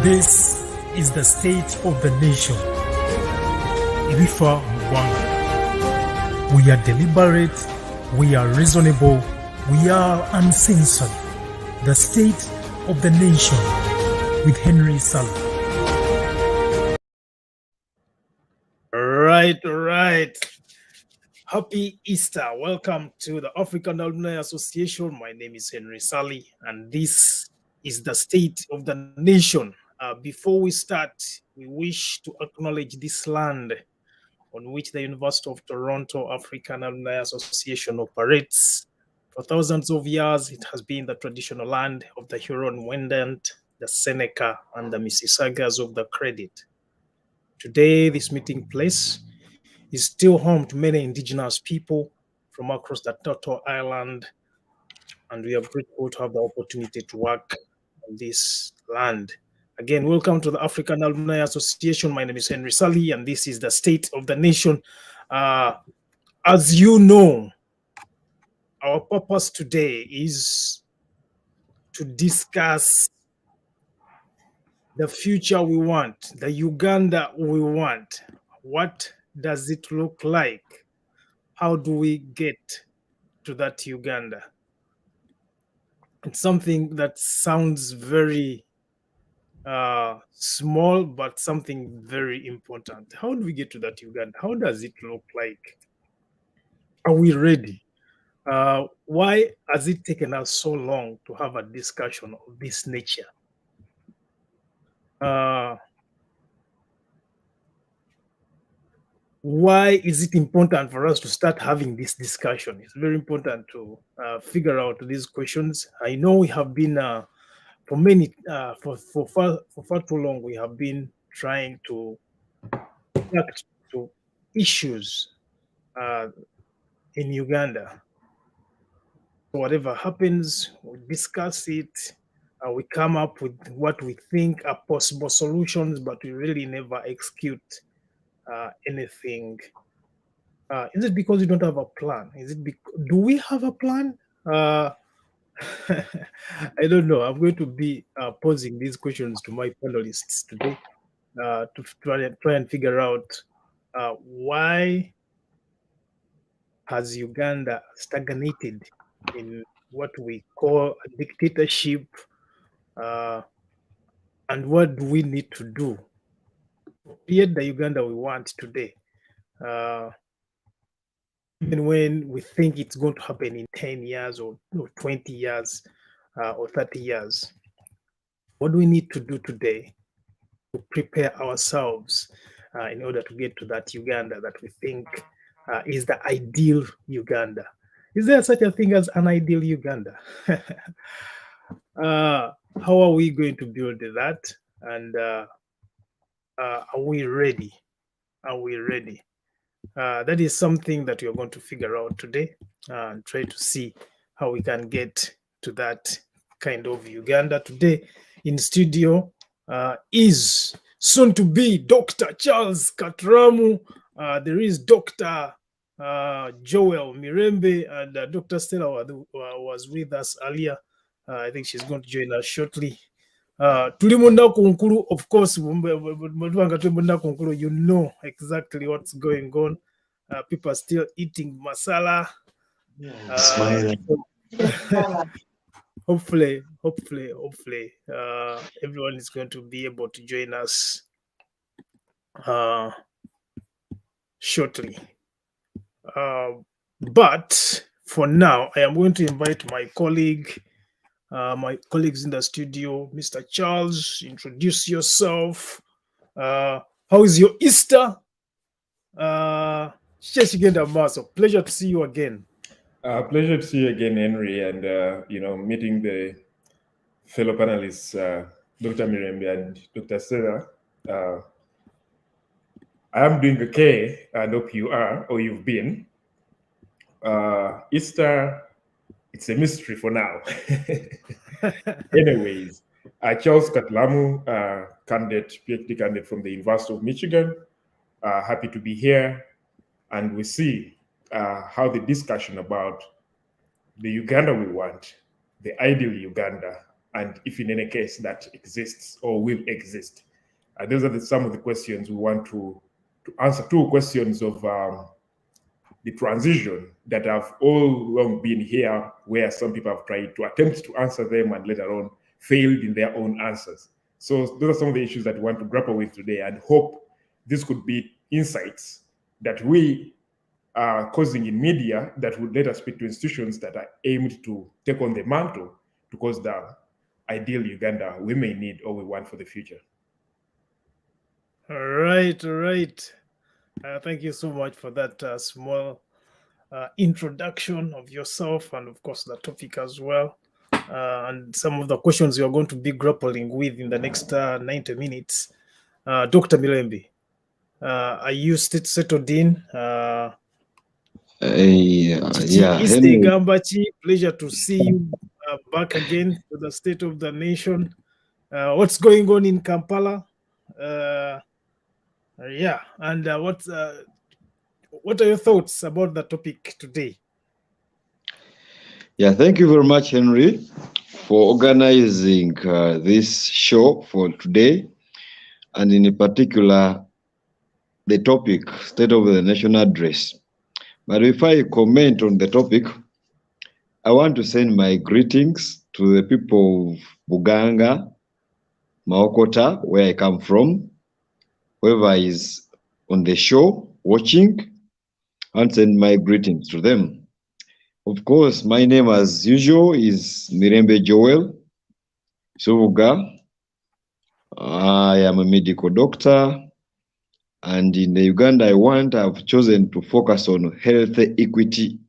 This is the state of the nation. Irifa Mwanga. We are deliberate, we are reasonable, we are uncensored. The state of the nation with Henry Sally. Right. Happy Easter. Welcome to the African Alumni Association. My name is Henry Sally, and this is the state of the nation. Before we start, we wish to acknowledge this land on which the University of Toronto African Alumni Association operates. For thousands of years, it has been the traditional land of the Huron-Wendat, the Seneca, and the Mississaugas of the Credit. Today, this meeting place is still home to many indigenous people from across the Turtle Island, and we are grateful to have the opportunity to work on this land. Again, welcome to the African Alumni Association. My name is Henry Sally, and this is the state of the nation. As you know, our purpose today is to discuss the future we want, the Uganda we want. What does it look like? How do we get to that Uganda? It's something that sounds very small, but something very important. How do we get to that Uganda? How does it look like? Are we ready? Why has it taken us so long to have a discussion of this nature? Why is it important for us to start having this discussion? It's very important to figure out these questions. I know we have been for far too long, we have been trying to react to issues in Uganda. So whatever happens, we discuss it, we come up with what we think are possible solutions, but we really never execute anything. Is it because we don't have a plan? Do we have a plan? I don't know. I'm going to be posing these questions to my panelists today to try and figure out why has Uganda stagnated in what we call a dictatorship, and what do we need to do to create the Uganda we want today, even when we think it's going to happen in 10 years or 20 years or 30 years. What do we need to do today to prepare ourselves in order to get to that Uganda that we think is the ideal Uganda? Is there such a thing as an ideal Uganda? How are we going to build that? And are we ready? Are we ready? That is something that we're going to figure out today and try to see how we can get to that kind of Uganda. Today in studio is soon to be Dr. Charles Katramu. There is Dr. Joel Mirembe, and Dr. Stella was with us earlier. I think she's going to join us shortly. Tuli munaku nkulu, of course, you know exactly what's going on. People are still eating masala. Hopefully, everyone is going to be able to join us shortly. But for now, I am going to invite my colleagues in the studio. Mr. Charles, introduce yourself. How is your Easter? Pleasure to see you again. Pleasure to see you again, Henry, and meeting the fellow panelists, Dr. Mirembe and Dr. Stella. I am doing okay. I hope you are, or you've been. Easter, it's a mystery for now. Anyways, Charles Katlamu, PhD candidate from the University of Michigan. Happy to be here, and we see how the discussion about the Uganda we want, the ideal Uganda, and if in any case that exists or will exist. Those are some of the questions we want to answer. Two questions of the transition that have all along been here, where some people have tried to attempt to answer them and later on failed in their own answers. So those are some of the issues that we want to grapple with today, and hope this could be insights that we are causing in media that would let us speak to institutions that are aimed to take on the mantle to cause the ideal Uganda we may need or we want for the future. All right, all right. Thank you so much for that small introduction of yourself and, of course, the topic as well. And some of the questions you're going to be grappling with in the next 90 minutes. Dr. Milembi, are you settled in? Henry. Gambachi, pleasure to see you back again to the State of the Nation. What's going on in Kampala? And what are your thoughts about the topic today? Yeah, thank you very much, Henry, for organizing this show for today, and in particular, the topic, State of the Nation Address. But before I comment on the topic, I want to send my greetings to the people of Buganga, Maokota, where I come from, whoever is on the show watching, and send my greetings to them. Of course, my name as usual is Mirembe Joel Suvuga. I am a medical doctor, and in the Uganda I Want, I've chosen to focus on health equity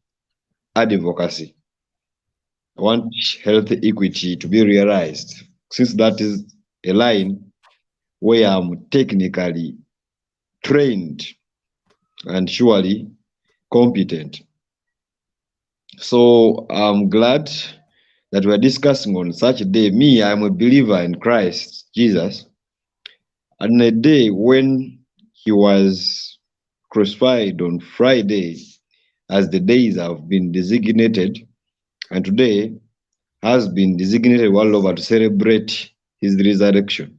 advocacy. I want health equity to be realized, since that is a line where I'm technically trained and surely competent. So I'm glad that we're discussing on such a day. Me, I'm a believer in Christ Jesus. And a day when he was crucified on Friday, as the days have been designated, and today has been designated all over to celebrate his resurrection.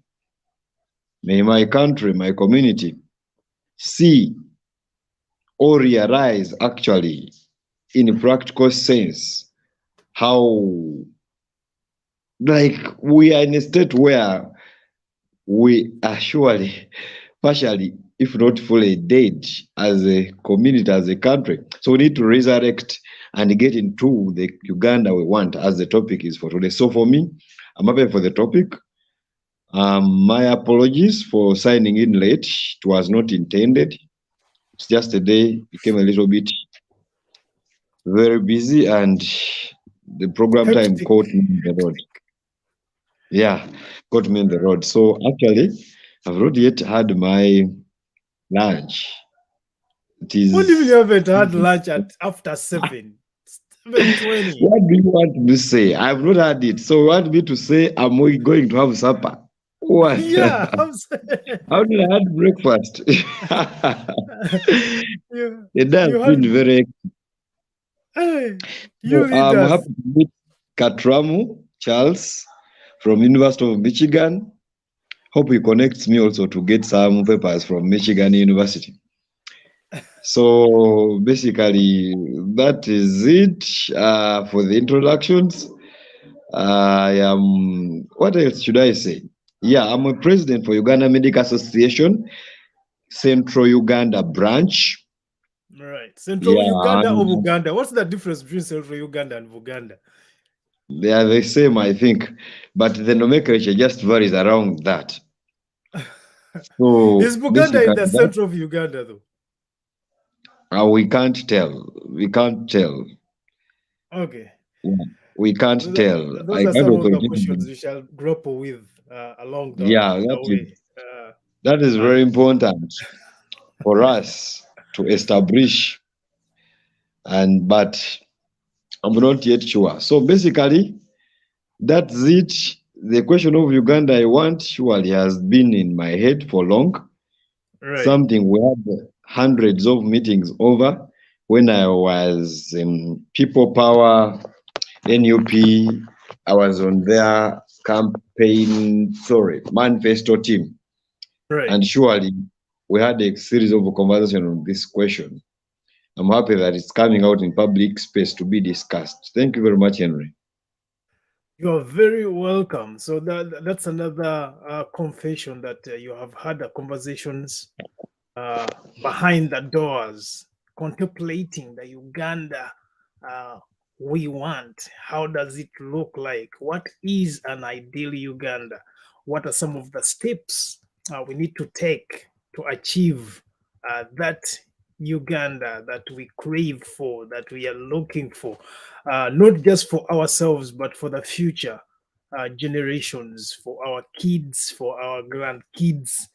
May my country, my community, see or realize actually in a practical sense how, like, we are in a state where we are surely partially, if not fully, dead as a community, as a country. So we need to resurrect and get into the Uganda we want, as the topic is for today. So for me, I'm happy for the topic. My apologies for signing in late. It was not intended. It's just a day became a little bit very busy, and the program time caught me in the road. Yeah, caught me in the road. So actually, I've not yet had my lunch. It is. What if you haven't had lunch after 7? 7:20. What do you want me to say? I've not had it. So you want me to say I'm going to have supper? What? Yeah, How did I have breakfast? It has been very. I'm happy to meet Katramu Charles from University of Michigan. Hope he connects me also to get some papers from Michigan University. So basically, that is it for the introductions. I am, what else should I say? Yeah, I'm a president for Uganda Medical Association, Central Uganda branch. Right. Central Uganda or Uganda? What's the difference between Central Uganda and Uganda? They are the same, I think, but the nomenclature just varies around that. So is Uganda in the center of Uganda, though? We can't tell. We can't tell. Okay. Yeah, we can't tell. Those are some of the questions we shall grapple with along the way. That is very important for us to establish, but I'm not yet sure. So basically, that's it. The question of Uganda I Want surely has been in my head for long. Right. Something we had hundreds of meetings over when I was in People Power, NUP. I was on their manifesto team. Right. And surely we had a series of conversation on this question. I'm happy that it's coming out in public space to be discussed. Thank you very much, Henry. You are very welcome. So that's another confession that you have had conversations behind the doors, contemplating the Uganda we want. How does it look like? What is an ideal Uganda? What are some of the steps we need to take to achieve that Uganda that we crave for, that we are looking for, not just for ourselves, but for the future generations, for our kids, for our grandkids,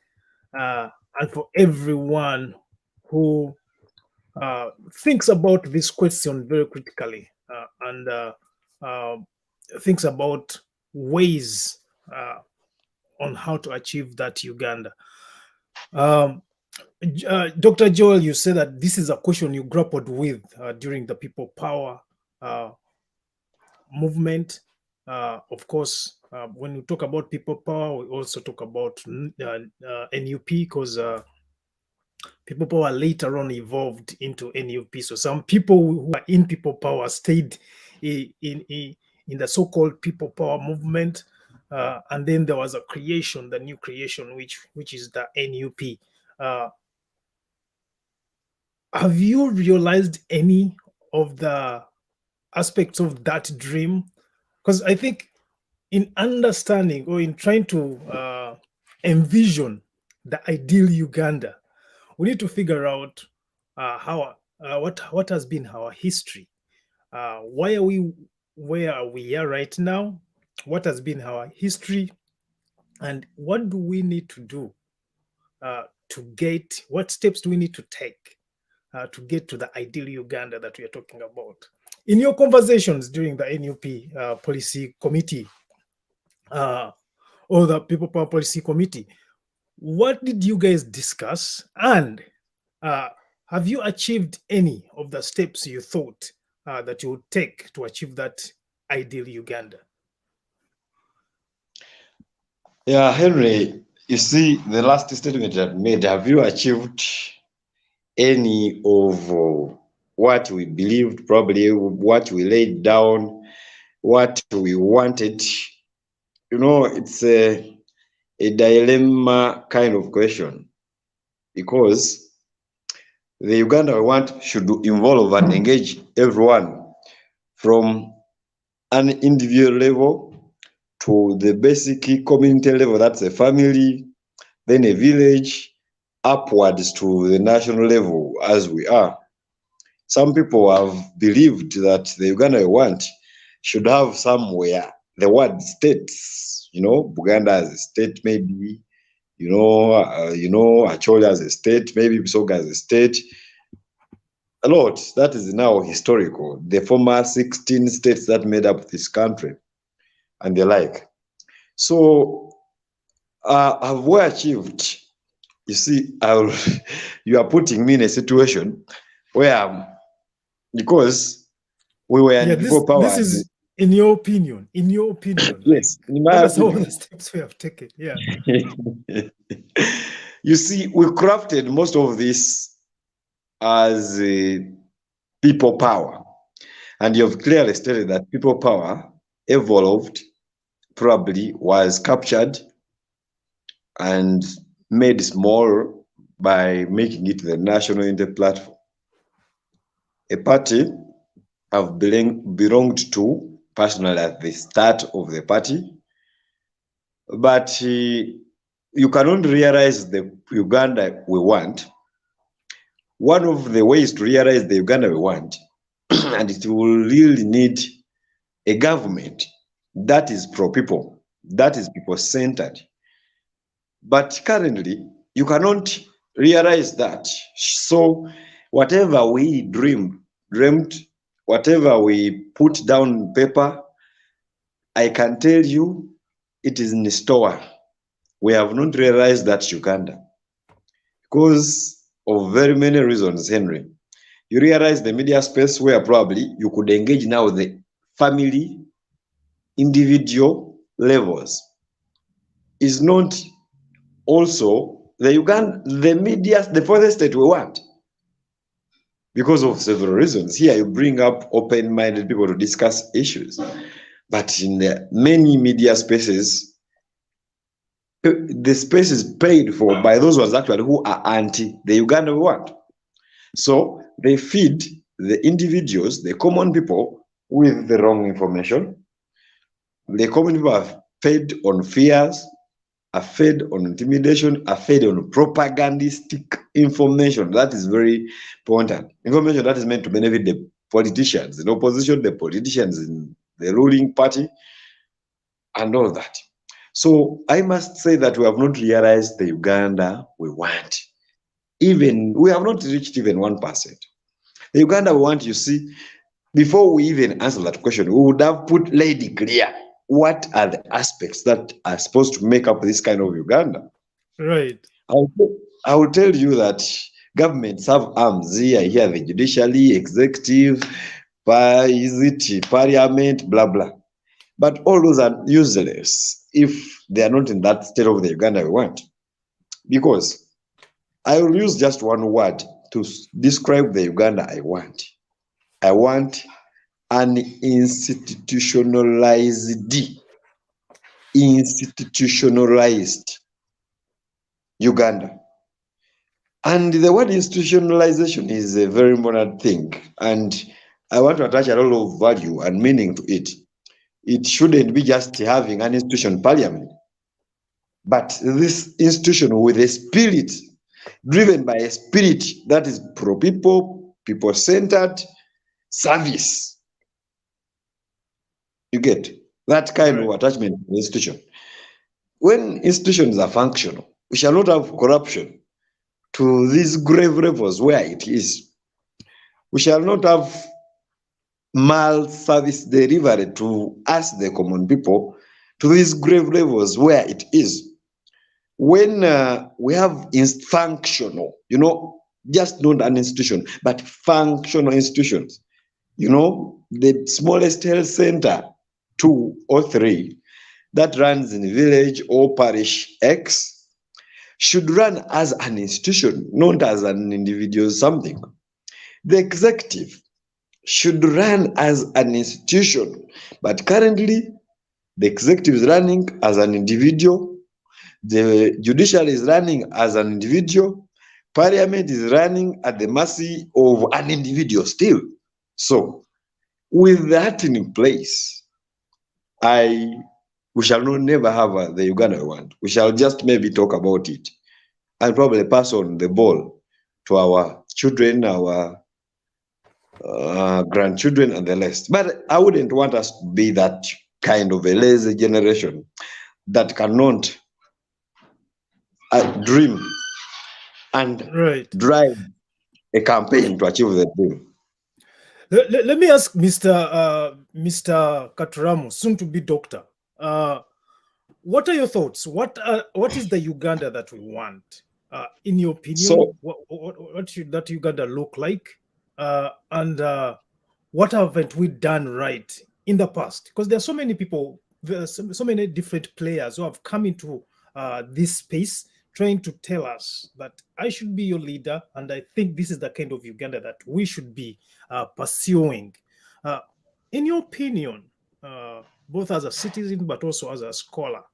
and for everyone who thinks about this question very critically and thinks about ways on how to achieve that Uganda. Dr. Joel, you said that this is a question you grappled with during the people power movement. Of course, when we talk about people power, we also talk about NUP because people power later on evolved into NUP. So some people who are in people power stayed in the so-called people power movement, and then there was a creation, the new creation, which is the NUP. Have you realized any of the aspects of that dream? Because I think in understanding or in trying to envision the ideal Uganda, we need to figure out what has been our history. Why are we where we are right now? What has been our history, and what do we need to do to get? What steps do we need to take to get to the ideal Uganda that we are talking about? In your conversations during the NUP policy committee or the People Power Policy Committee, what did you guys discuss? And have you achieved any of the steps you thought that you would take to achieve that ideal Uganda? Yeah, Henry, you see, the last statement I've made, have you achieved any of what we believed, probably what we laid down, what we wanted? You know, it's a dilemma kind of question, because the Uganda we want should involve and engage everyone from an individual level to the basic community level, that's a family, then a village, upwards to the national level as we are. Some people have believed that the Uganda we want should have somewhere the word states, you know, Buganda as a state, maybe, Acholi as a state, maybe Bisoga as a state. A lot, that is now historical. The former 16 states that made up this country and the like. So, have we achieved? You see, you are putting me in a situation where, because we were in people power. This is in your opinion. In your opinion, yes, in my what are some of opinion. the steps we have taken? Yeah. You see, we crafted most of this as people power, and you've clearly stated that people power evolved, probably was captured and made small by making it the national unity platform. A party I've belonged to personally at the start of the party, but you cannot realize the Uganda we want. One of the ways to realize the Uganda we want, and it will really need a government that is pro-people, that is people-centered. But currently, you cannot realize that. So whatever we dreamed, whatever we put down on paper, I can tell you it is in the store. We have not realized that Uganda, because of very many reasons, Henry. You realize the media space where probably you could engage now the family, individual, levels is not also the media, the fourth state we want, because of several reasons. Here you bring up open-minded people to discuss issues, but in the many media spaces, the space is paid for by those ones actually who are anti the Uganda we want. So they feed the individuals, the common people, with the wrong information. The common people are fed on fears, are fed on intimidation, are fed on propagandistic information. That is very important. Information that is meant to benefit the politicians in opposition, the politicians in the ruling party, and all that. So I must say that we have not realized the Uganda we want. We have not reached even 1%. The Uganda we want, you see, before we even answer that question, we would have laid it clear what are the aspects that are supposed to make up this kind of Uganda. Right. I will tell you that governments have arms here, the judiciary, executive, parliament, blah, blah. But all those are useless if they are not in that state of the Uganda we want. Because I will use just one word to describe the Uganda I want. I want an institutionalized Uganda. And the word institutionalization is a very modern thing, and I want to attach a lot of value and meaning to it. It shouldn't be just having an institution parliament, but this institution with a spirit, driven by a spirit that is pro-people, people-centered service. You get that kind of attachment to the institution. When institutions are functional, we shall not have corruption to these grave levels where it is. We shall not have mal service delivery to us, the common people, to these grave levels where it is. When we have functional, just not an institution, but functional institutions, the smallest health center, 2 or 3, that runs in village or parish X, should run as an institution, not as an individual something. The executive should run as an institution, but currently the executive is running as an individual, the judiciary is running as an individual, parliament is running at the mercy of an individual still. So with that in place, we shall never have the Uganda we want. We shall just maybe talk about it and probably pass on the ball to our children, our grandchildren, and the rest. But I wouldn't want us to be that kind of a lazy generation that cannot dream and drive a campaign to achieve the dream. Let me ask Mr. Katuramo, soon to be doctor. What are your thoughts? What is the Uganda that we want? In your opinion, what should that Uganda look like? And what haven't we done right in the past? Because there are so many people, so many different players who have come into this space trying to tell us that I should be your leader, and I think this is the kind of Uganda that we should be pursuing. In your opinion, both as a citizen but also as a scholar,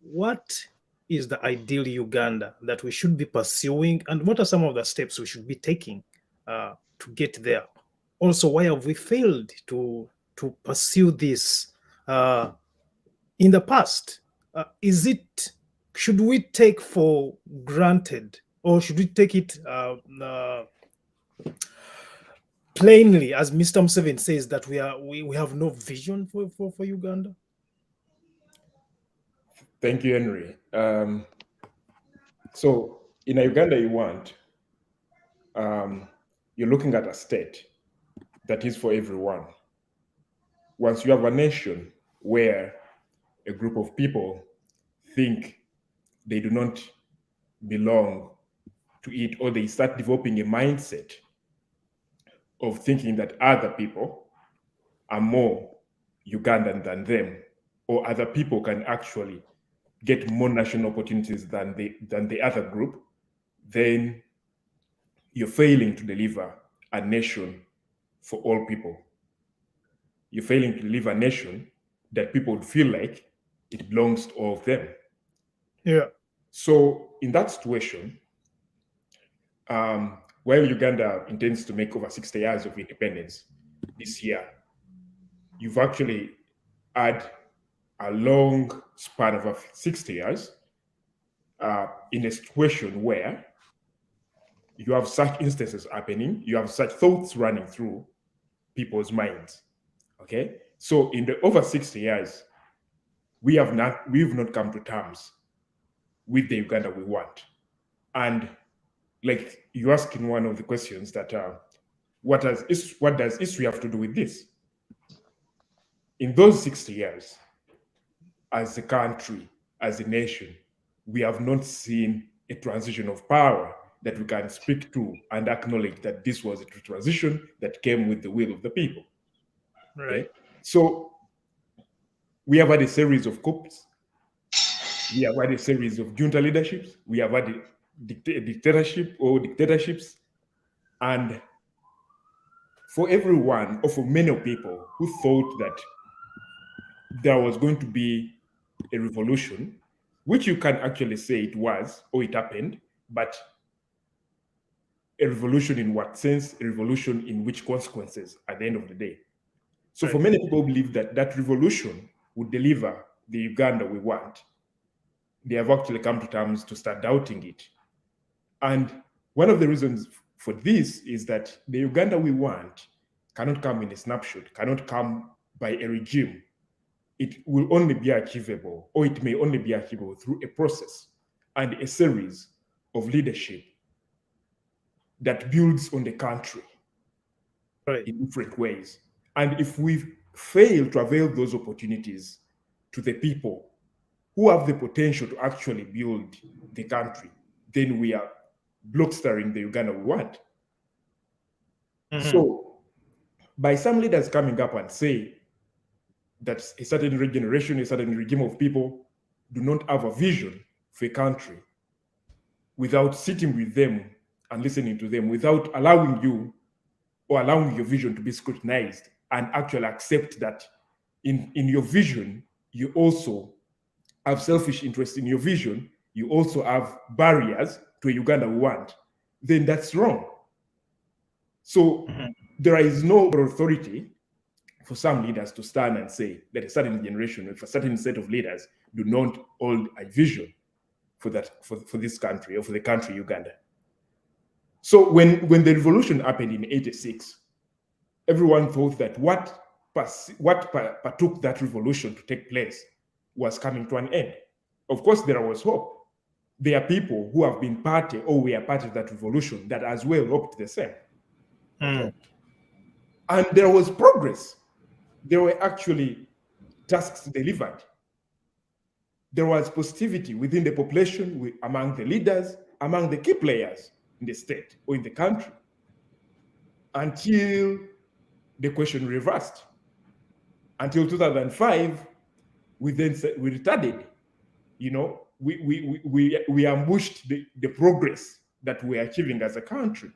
what is the ideal Uganda that we should be pursuing, and what are some of the steps we should be taking to get there? Also, why have we failed to pursue this in the past? Should we take for granted, or should we take it plainly, as Mr. Museveni says, that we have no vision for Uganda? Thank you, Henry. So in a Uganda you want, you're looking at a state that is for everyone. Once you have a nation where a group of people think they do not belong to it, or they start developing a mindset of thinking that other people are more Ugandan than them, or other people can actually get more national opportunities than the other group, then you're failing to deliver a nation for all people. You're failing to deliver a nation that people would feel like it belongs to all of them. Yeah. So in that situation, while Uganda intends to make over 60 years of independence this year, you've actually had a long span of 60 years in a situation where you have such instances happening, you have such thoughts running through people's minds. Okay, so in the over 60 years, we've not come to terms with the Uganda we want. And like you ask in one of the questions that what does history have to do with this? In those 60 years, as a country, as a nation, we have not seen a transition of power that we can speak to and acknowledge that this was a transition that came with the will of the people. Right. Okay? So we have had a series of coups. We have had a series of junta leaderships. We have had a dictatorships. And for everyone, or for many people who thought that there was going to be a revolution, which you can actually say it was, or it happened, but a revolution in what sense? A revolution in which consequences at the end of the day? So Right. for many people who believe that that revolution would deliver the Uganda we want, they have actually come to terms to start doubting it. And one of the reasons for this is that the Uganda we want cannot come in a snapshot, cannot come by a regime. It will only be achievable, or it may only be achievable through a process and a series of leadership that builds on the country Right. in different ways. And if we fail to avail those opportunities to the people who have the potential to actually build the country, then we are blockstaring the Uganda we want. Mhm. So by some leaders coming up and say that a certain regeneration, a certain regime of people do not have a vision for a country, without sitting with them and listening to them, without allowing you or allowing your vision to be scrutinized and actually accept that in your vision, you also have selfish interest in your vision, you also have barriers to a Uganda we want, then that's wrong. So there is no authority for some leaders to stand and say that a certain generation, if a certain set of leaders do not hold a vision for that, for this country, or for the country Uganda. So when the revolution happened in '86, everyone thought that what partook that revolution to take place was coming to an end. Of course, there was hope. There are people who have been party or were part of that revolution that as well hoped the same. Okay. And there was progress. There were actually tasks delivered. There was positivity within the population, among the leaders, among the key players in the state or in the country, until the question reversed. Until 2005, we retarded. You know, we ambushed the progress that we're achieving as a country.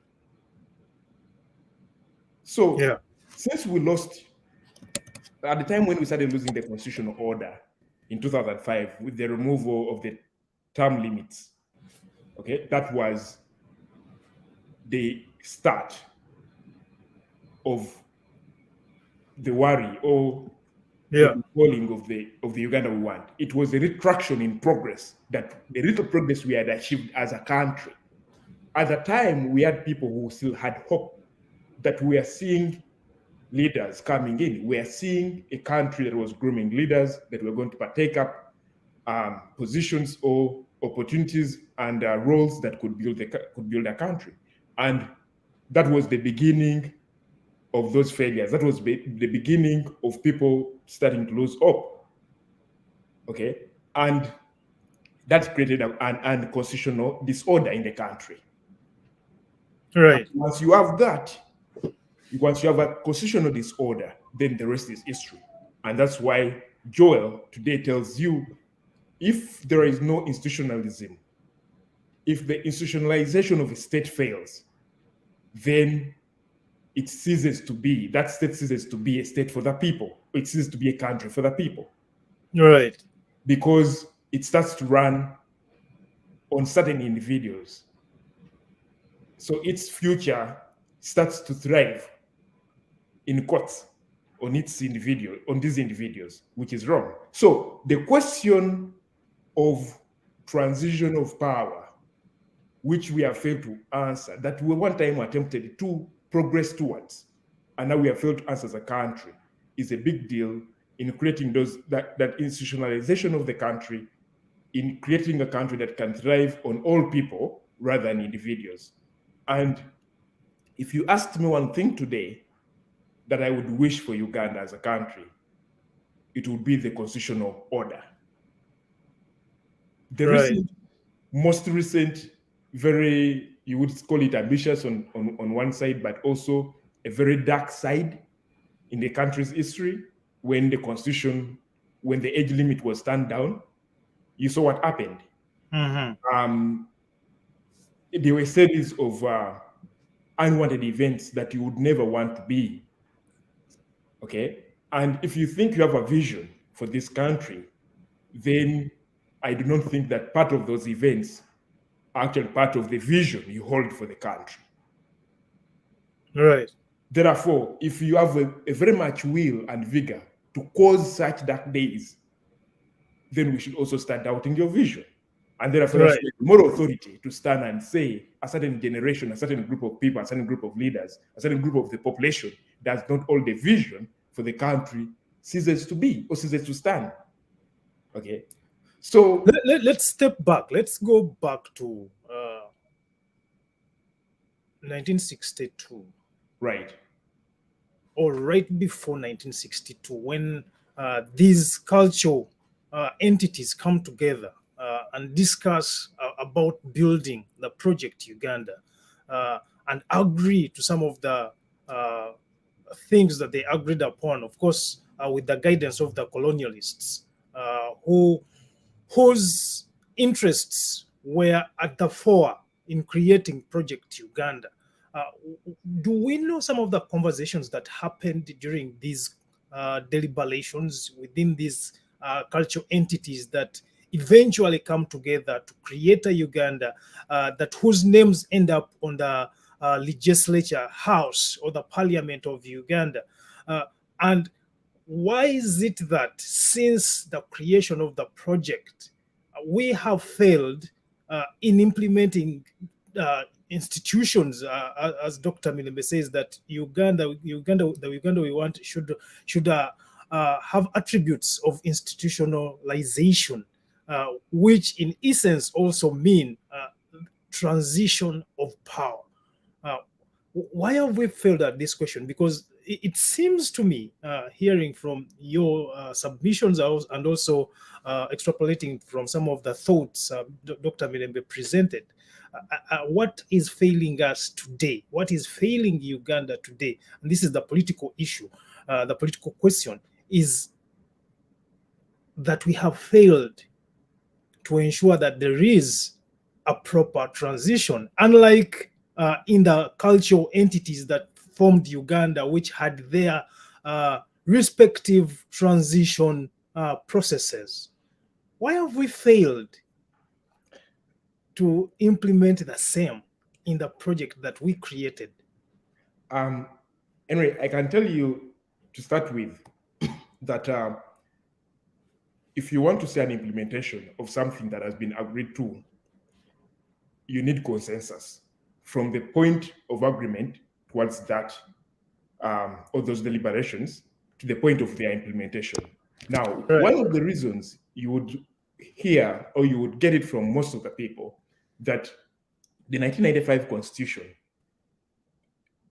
So Yeah. since we lost, at the time when we started losing the constitutional order in 2005 with the removal of the term limits, okay, that was the start of the worry or Yeah. the calling of the Uganda we want. It was a retraction in progress, that the little progress we had achieved as a country. At the time, we had people who still had hope that we are seeing leaders coming in. We are seeing a country that was grooming leaders that were going to partake up positions or opportunities and roles that could build a country. And that was the beginning of those failures. That was the beginning of people starting to lose hope. Okay, and that created an unconstitutional disorder in the country. Right. And once you have that, once you have a constitutional disorder, then the rest is history. And that's why Joel today tells you, if there is no institutionalism, if the institutionalization of a state fails, then it ceases to be, that state ceases to be a state for the people. It ceases to be a country for the people. Right. Because it starts to run on certain individuals. So its future starts to thrive in quotes on its individual, on these individuals, which is wrong. So the question of transition of power, which we have failed to answer, that we one time attempted to progress towards, and now we have failed to answer as a country, is a big deal in creating that institutionalization of the country, in creating a country that can thrive on all people rather than individuals. And if you asked me one thing today that I would wish for Uganda as a country, it would be the constitutional order. The most recent, very, you would call it ambitious on one side, but also a very dark side in the country's history, when the constitution, when the age limit was turned down, you saw what happened. Mm-hmm. There were a series of unwanted events that you would never want to be. Okay? And if you think you have a vision for this country, then I do not think that part of those events are actually part of the vision you hold for the country. Right. Therefore, if you have a very much will and vigor to cause such dark days, then we should also start doubting your vision. And therefore, that's moral authority to stand and say a certain generation, a certain group of people, a certain group of leaders, a certain group of the population does not hold the vision for the country ceases to be or ceases to stand. Okay. So let's step back. Let's go back to 1962. Right. Or right before 1962, when these cultural entities come together and discuss about building the project Uganda and agree to some of the things that they agreed upon, of course, with the guidance of the colonialists, whose interests were at the fore in creating Project Uganda. Do we know some of the conversations that happened during these deliberations within these cultural entities that eventually come together to create a Uganda that whose names end up on the legislature house or the parliament of Uganda? And why is it that since the creation of the project, we have failed in implementing institutions, as Dr. Milembe says, that the Uganda we want should have attributes of institutionalization, which in essence also mean transition of power. Why have we failed at this question? Because it seems to me, hearing from your submissions and also extrapolating from some of the thoughts Dr. Milembe presented, what is failing us today? What is failing Uganda today? And this is the political issue. The political question is that we have failed to ensure that there is a proper transition, unlike in the cultural entities that formed Uganda, which had their respective transition processes. Why have we failed to implement the same in the project that we created? Anyway, I can tell you to start with that if you want to see an implementation of something that has been agreed to, you need consensus from the point of agreement towards that or those deliberations to the point of their implementation. Now, one of the reasons you would hear or you would get it from most of the people that the 1995 Constitution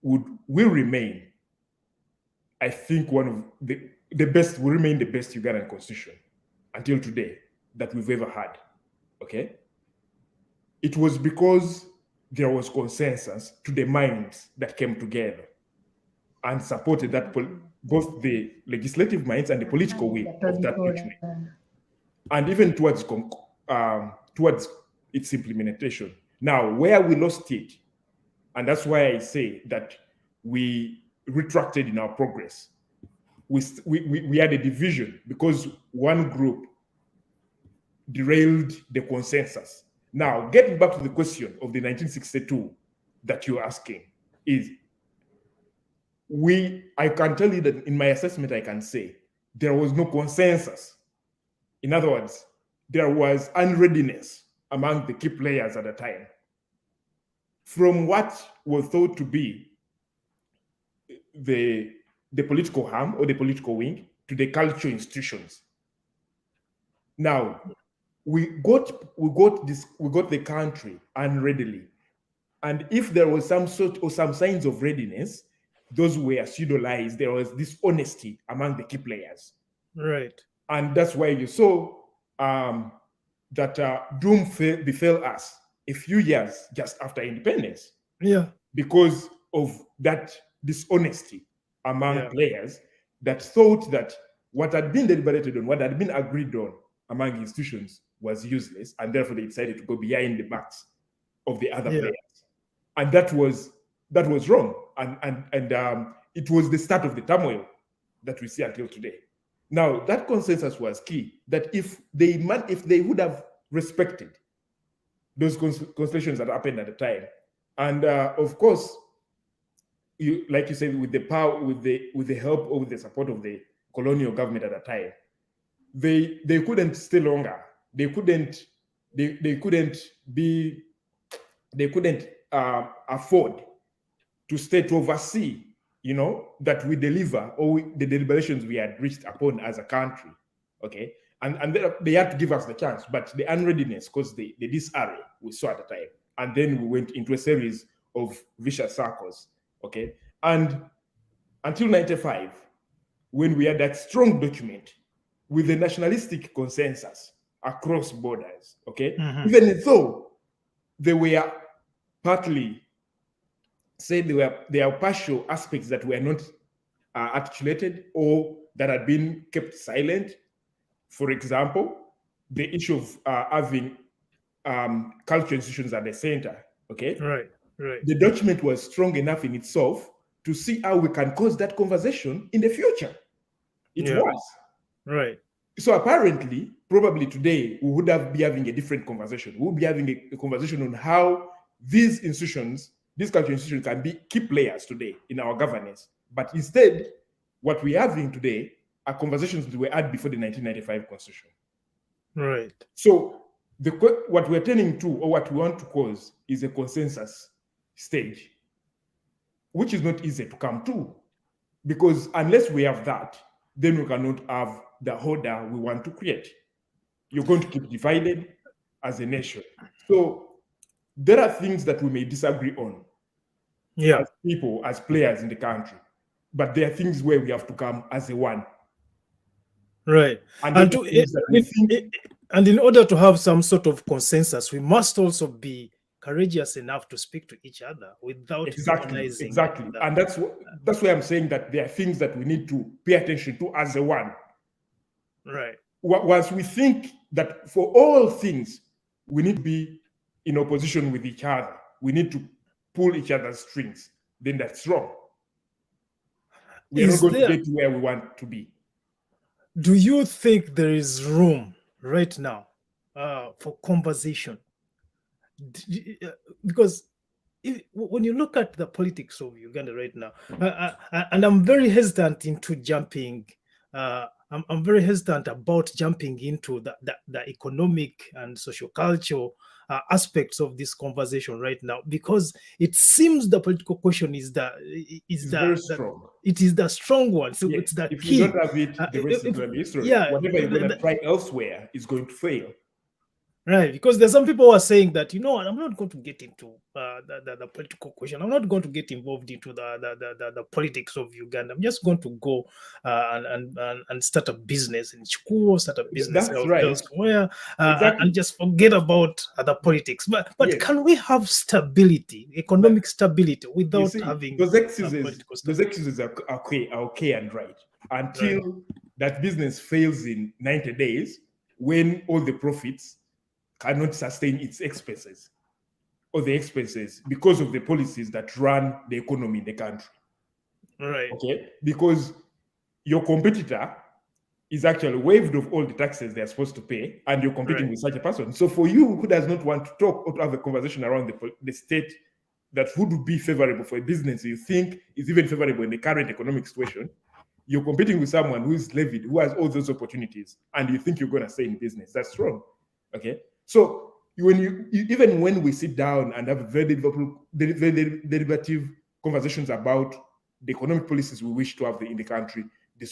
will remain, I think, one of the best, will remain the best Ugandan Constitution until today that we've ever had. Okay? It was because there was consensus to the minds that came together and supported that both the legislative minds and the political will of that document, and even towards its implementation. Now, where we lost it, and that's why I say that we retracted in our progress. We had a division because one group derailed the consensus. Now, getting back to the question of the 1962 that you're asking, is I can tell you that in my assessment, I can say there was no consensus. In other words, there was unreadiness among the key players at the time from what was thought to be the political arm or the political wing to the cultural institutions. Now, we got the country unreadily, and if there was some sort or some signs of readiness, those were pseudo lies. There was dishonesty among the key players, right? And that's why you saw that doom befell us a few years just after independence. Yeah, because of that dishonesty among players that thought that what had been deliberated on, what had been agreed on among institutions was useless, and therefore they decided to go behind the backs of the other players, and that was wrong, and it was the start of the turmoil that we see until today. Now, that consensus was key. That if they would have respected those constellations that happened at the time, and of course, like you said, with the power, with the help or with the support of the colonial government at the time, they couldn't stay longer. They couldn't afford to stay to oversee, that we deliver or the deliberations we had reached upon as a country. Okay, and they had to give us the chance, but the unreadiness caused the disarray we saw at the time, and then we went into a series of vicious circles. Okay, and until 95, when we had that strong document with the nationalistic consensus across borders, okay, even though they were partly said there are partial aspects that were not articulated or that had been kept silent. For example, the issue of having cultural institutions at the center. Okay, right. The document was strong enough in itself to see how we can cause that conversation in the future. It was right. So apparently, probably today we would be having a different conversation. We would be having a conversation on how these institutions, these cultural institutions, can be key players today in our governance. But instead, what we're having today are conversations that were had before the 1995 Constitution. Right. So what we're turning to, or what we want to cause, is a consensus stage, which is not easy to come to, because unless we have that, then we cannot have the order we want to create. You're going to keep divided as a nation. So there are things that we may disagree on as people, as players in the country, but there are things where we have to come as a one. Right. And in order to have some sort of consensus, we must also be courageous enough to speak to each other without exactly. And that's why I'm saying that there are things that we need to pay attention to as a one. Right. Once we think that for all things we need to be in opposition with each other, we need to pull each other's strings, then that's wrong. We're not going to get to where we want to be. Do you think there is room right now for conversation? Because when you look at the politics of Uganda right now, and I'm very hesitant into jumping, I'm very hesitant about jumping into the economic and social-cultural aspects of this conversation right now, because it seems the political question is very strong. It is the strong one. So it's the if key. You don't have it, the rest is going to be history. Whatever you're going to try elsewhere is going to fail. Right, because there's some people who are saying that, you know what, I'm not going to get into the political question. I'm not going to get involved into the politics of Uganda. I'm just going to go and start a business in school, start a business That's right. elsewhere, Exactly. and just forget about the politics. But Yes. can we have stability, But economic stability, you without see, having those excuses, political those stability? excuses are okay and right Right, until that business fails in 90 days when all the profits cannot sustain its expenses or the expenses because of the policies that run the economy in the country. right, Okay? Because your competitor is actually waived of all the taxes they're supposed to pay, and you're competing right, with such a person. So for you who does not want to talk or to have a conversation around the state that would be favorable for a business you think is even favorable in the current economic situation, you're competing with someone who is levied, who has all those opportunities, and you think you're going to stay in business. That's wrong. Okay? So even when we sit down and have very derivative conversations about the economic policies we wish to have in the country, the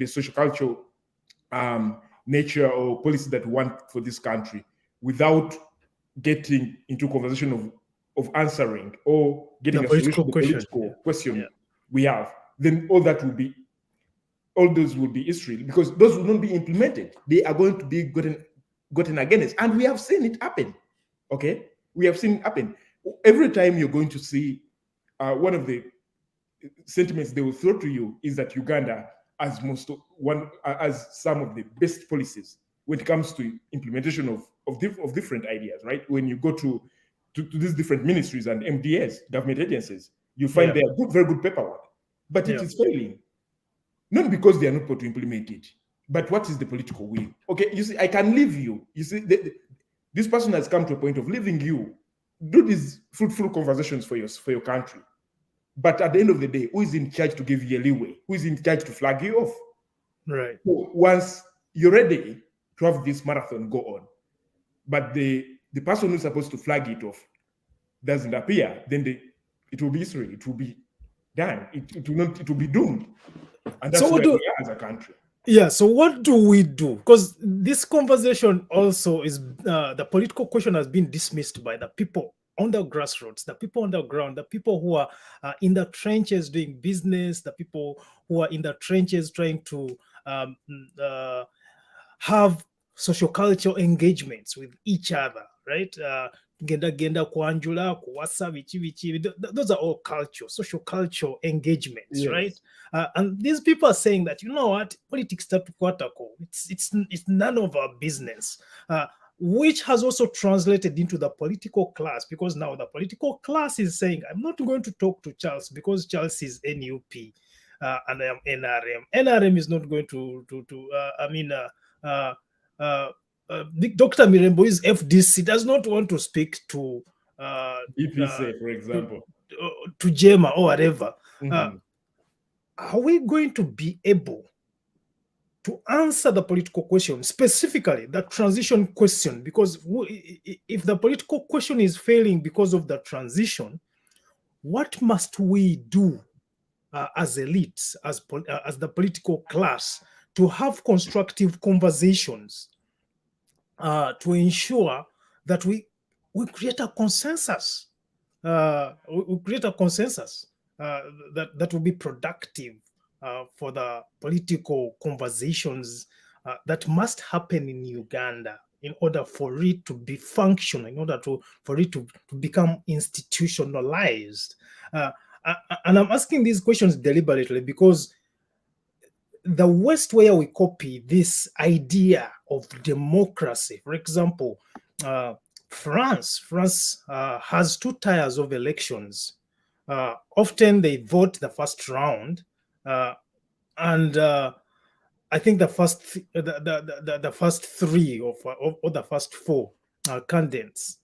social cultural nature or policy that we want for this country, without getting into conversation of answering or the getting a solution political to the question. Yeah, political question yeah. we have, then all those will be history, because those will not be implemented. They are going to be gotten against, and we have seen it happen. Okay, we have seen it happen. Every time you're going to see one of the sentiments they will throw to you is that Uganda has has some of the best policies when it comes to implementation of different ideas. Right, when you go to these different ministries and MDS, government agencies, you find Yeah, they are very good paperwork, but it yeah. is failing. Not because they are not able to implement it, but what is the political will? Okay, you see, I can leave you. You see, this person has come to a point of leaving you. Do these fruitful conversations for your country. But at the end of the day, who is in charge to give you a leeway? Who is in charge to flag you off? Right. So once you're ready to have this marathon go on, but the person who's supposed to flag it off doesn't appear, then it will be history. It will be done. It will not. It will be doomed, and So that's what where do we are as a country. Yeah, so what do we do? Because this conversation also is the political question has been dismissed by the people on the grassroots, the people on the ground, the people who are in the trenches doing business, the people who are in the trenches trying to um, uh, have social cultural engagements with each other, right? Genda kwanjula kuwasa bichi. Those are all culture, social cultural engagements, right? Yes. And these people are saying that, you know what, politics start to kwatako. It's none of our business. Which has also translated into the political class, because now the political class is saying, I'm not going to talk to Charles because Charles is NUP and I am NRM. NRM is not going uh, uh, Dr. Mirembo is FDC, does not want to speak to uh, EPC, for to, example. to Jema or whatever. Uh, Mhm. are we going to be able to answer the political question, specifically the transition question? Because if the political question is failing because of the transition, what must we do as elites, as the political class, to have constructive conversations to ensure that we create a consensus, we create a consensus that will be productive for the political conversations that must happen in Uganda in order for it to be functional, in order for it to become institutionalized. And I'm asking these questions deliberately because the West, where we copy this idea of democracy, for example, France has two tiers of elections. Often they vote the first round, and I think the first three or the first four candidates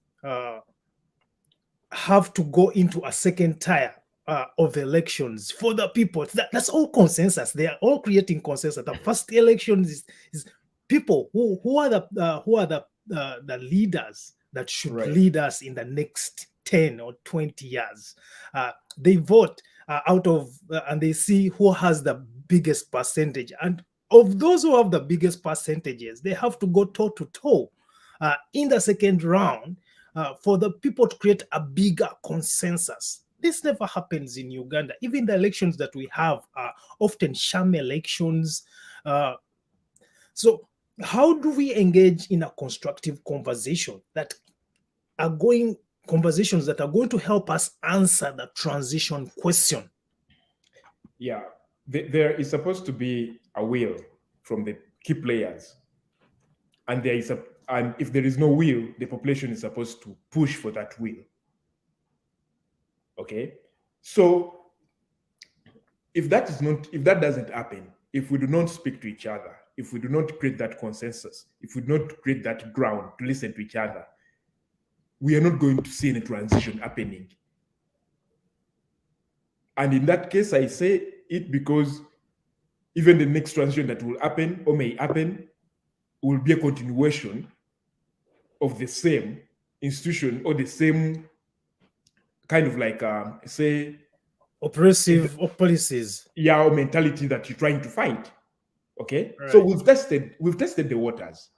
have to go into a second tier of elections for the people. That's all consensus. They are all creating consensus. The first election is people who are the leaders that should Right. lead us in the next 10 or 20 years. They vote out of and they see who has the biggest percentage. And of those who have the biggest percentages, they have to go toe to toe in the second round for the people to create a bigger consensus. This never happens in Uganda. Even the elections that we have are often sham elections. So how do we engage in a constructive conversation that are going conversations that are going to help us answer the transition question? Yeah, there is supposed to be a will from the key players, and and if there is no will, the population is supposed to push for that will. Okay, so if that doesn't happen, if we do not speak to each other, if we do not create that consensus, if we do not create that ground to listen to each other, we are not going to see any transition happening. And in that case, I say it because even the next transition that will happen or may happen will be a continuation of the same institution or the same kind of like, say, oppressive policies. Yeah, or mentality that you're trying to fight. Okay, Right. so we've tested the waters.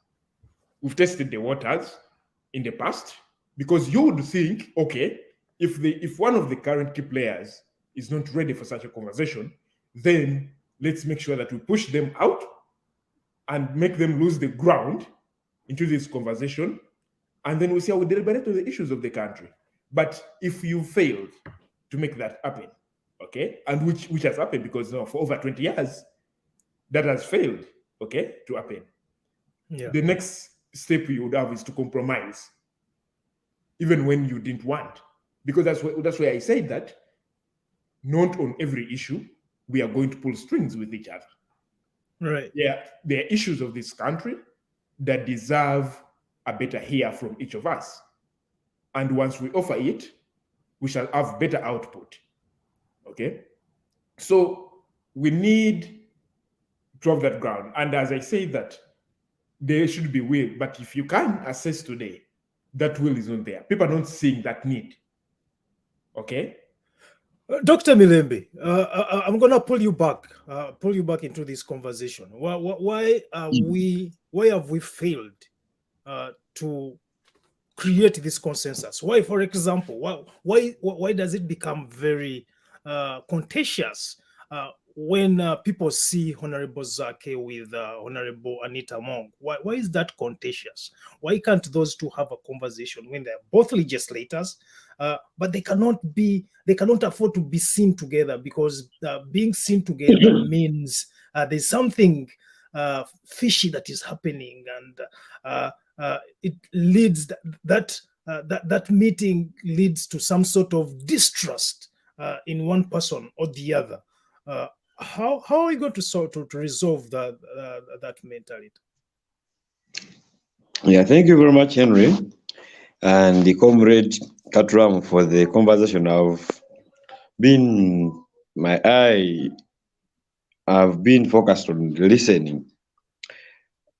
We've tested the waters in the past because you would think, okay, if one of the current key players is not ready for such a conversation, then let's make sure that we push them out and make them lose the ground into this conversation, and then we see how we deliberate on the issues of the country. But if you failed to make that happen, okay, and which has happened because for over 20 years, that has failed, okay, to happen. Yeah. The next step you would have is to compromise, even when you didn't want, because that's why I said that not on every issue we are going to pull strings with each other. Right. Yeah, there are issues of this country that deserve a better hear from each of us, and once we offer it, we shall have better output. Okay, so we need to have that ground, and as I say that there should be will, but if you can assess today that will is not there, people are not seeing that need. Okay, Dr. Milembe, I'm gonna pull you back into this conversation. Why have we failed to create this consensus? Why, for example, why does it become very contentious when people see Honorable Zake with Honorable Anita Mong? Why is that contentious? Why can't those two have a conversation when they're both legislators, but they cannot afford to be seen together, because being seen together means there's something fishy that is happening, and it leads that meeting leads to some sort of distrust in one person or the other. How are we going to resolve that mentality? Yeah, thank you very much, Henry, and the comrade Katram for the conversation. I've been focused on listening,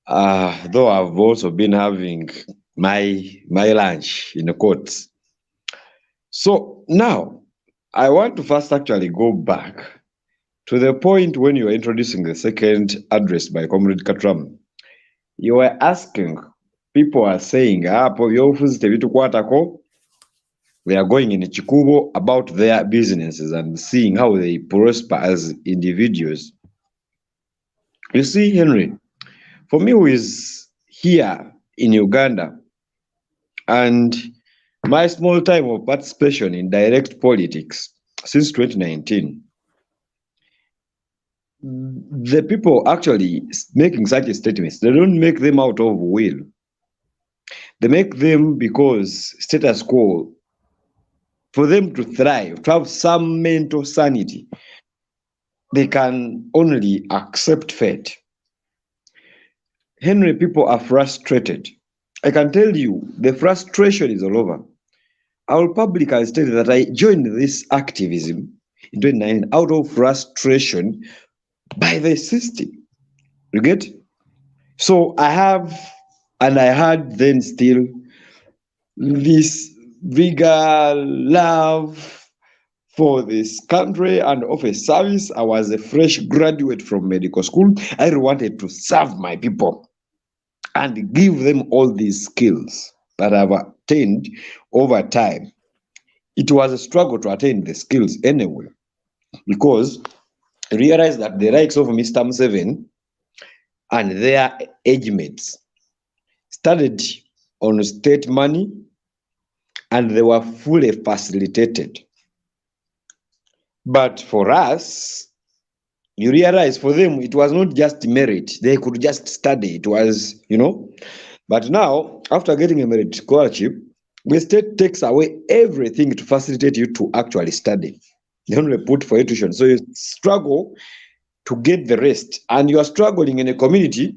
though I've also been having my lunch in the courts. So now I want to first actually go back to the point when you were introducing the second address by Comrade Katram. You were asking, people are saying, they are going in Chikubo about their businesses and seeing how they prosper as individuals. You see, Henry, for me who is here in Uganda, and my small time of participation in direct politics since 2019, the people actually making such statements, they don't make them out of will. They make them because status quo, for them to thrive, to have some mental sanity, they can only accept fate. Henry, people are frustrated. I can tell you, the frustration is all over. I will publicly state that I joined this activism in 2019 out of frustration by the system. You get? So I have, and I had then still, this vigor, love for this country and of a service. I was a fresh graduate from medical school. I wanted to serve my people. and give them all these skills that I've attained over time. It was a struggle to attain the skills anyway, because I realized that the likes of Mr. Museveni and their age mates started on state money, and they were fully facilitated. But for us, you realize for them it was not just merit. They could just study. It was, But now, after getting a merit scholarship, the state takes away everything to facilitate you to actually study. They only put for you tuition. So you struggle to get the rest. And you are struggling in a community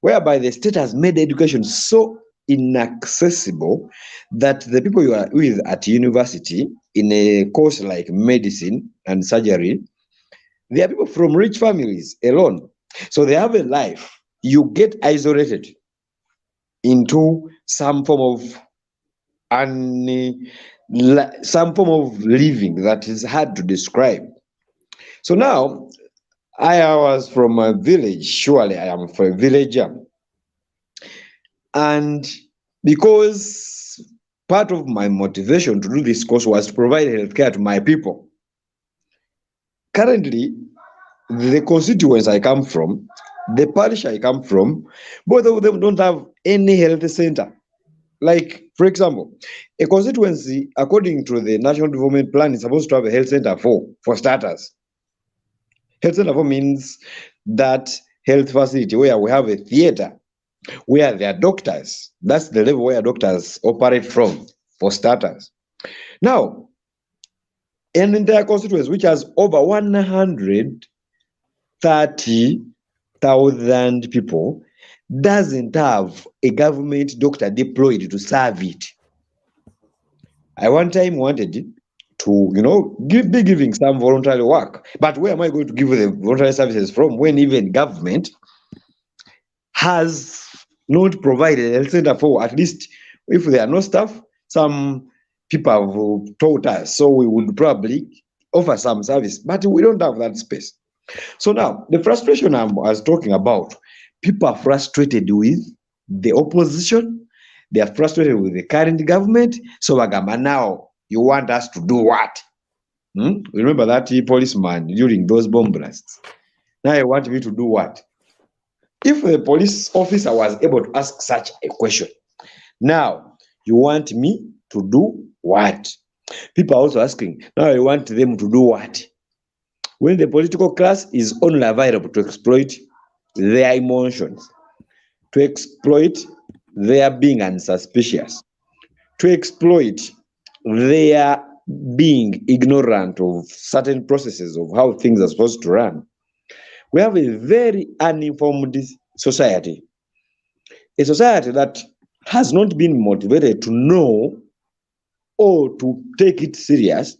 whereby the state has made education so inaccessible that the people you are with at university in a course like medicine and surgery, they are people from rich families alone. So they have a life. You get isolated into some form of living that is hard to describe. So now, I was from a village. Surely I am from a villager. And because part of my motivation to do this course was to provide healthcare to my people. Currently, the constituents I come from, the parish I come from, both of them don't have any health center. Like, for example, a constituency, according to the National Development Plan, is supposed to have a health center for starters. Health center means that health facility where we have a theater, where there are doctors. That's the level where doctors operate from, for starters. Now, an entire constituency which has over 130,000 people doesn't have a government doctor deployed to serve it. I one time wanted to, be giving some voluntary work, but where am I going to give the voluntary services from when even government has not provided a health center for? At least if there are no staff, some people have taught us, so we would probably offer some service, but we don't have that space. So now, the frustration I was talking about, people are frustrated with the opposition, they are frustrated with the current government. So Wagamba, now you want us to do what? Remember that policeman during those bomb blasts? Now you want me to do what? If the police officer was able to ask such a question, now you want me to do what? People are also asking, now you want them to do what? When the political class is only available to exploit their emotions, to exploit their being unsuspicious, to exploit their being ignorant of certain processes of how things are supposed to run. We have a very uninformed society, a society that has not been motivated to know or to take it serious,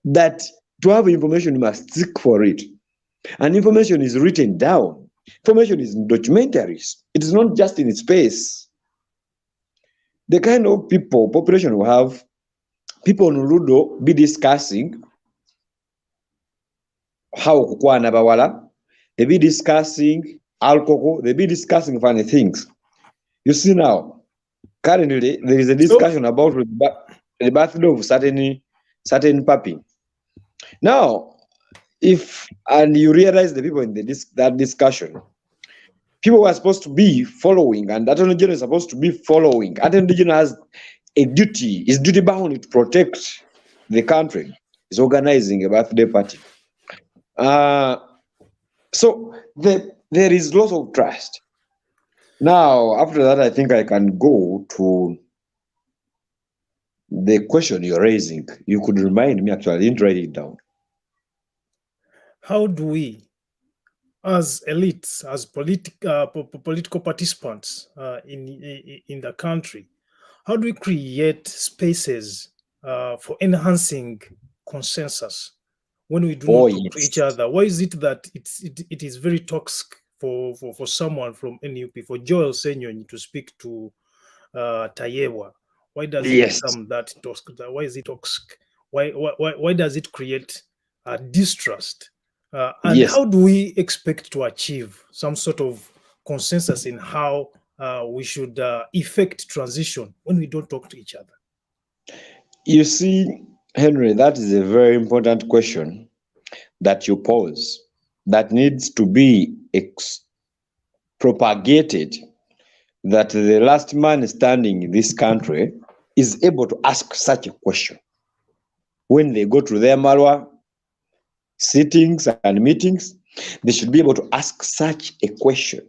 that to have information you must seek for it. And information is written down. Information is in documentaries. It is not just in space. The kind of population we have, people on Ludo be discussing how kukwana bawala, they be discussing alcohol, they be discussing funny things. You see now, currently there is a discussion about the birthday of certain puppy. Now, and you realize the people in that discussion, people were supposed to be following, and Attorney General is supposed to be following. Attorney General has a duty, is duty bound to protect the country. Is organizing a birthday party. So there is lots of trust. Now, after that, I think I can go to the question you're raising. You could remind me, actually, I didn't write it down. How do we, as elites, as political participants in the country, how do we create spaces for enhancing consensus when we do not talk to each other? Why is it that it is very toxic for someone from NUP, for Joel Senyon to speak to Tayewa? Why does it become that toxic? Why is it toxic? Why does it create distrust? And how do we expect to achieve some sort of consensus in how we should effect transition when we don't talk to each other? You see, Henry, that is a very important question that you pose that needs to be propagated, that the last man standing in this country is able to ask such a question. When they go to their Marwa sittings and meetings, they should be able to ask such a question.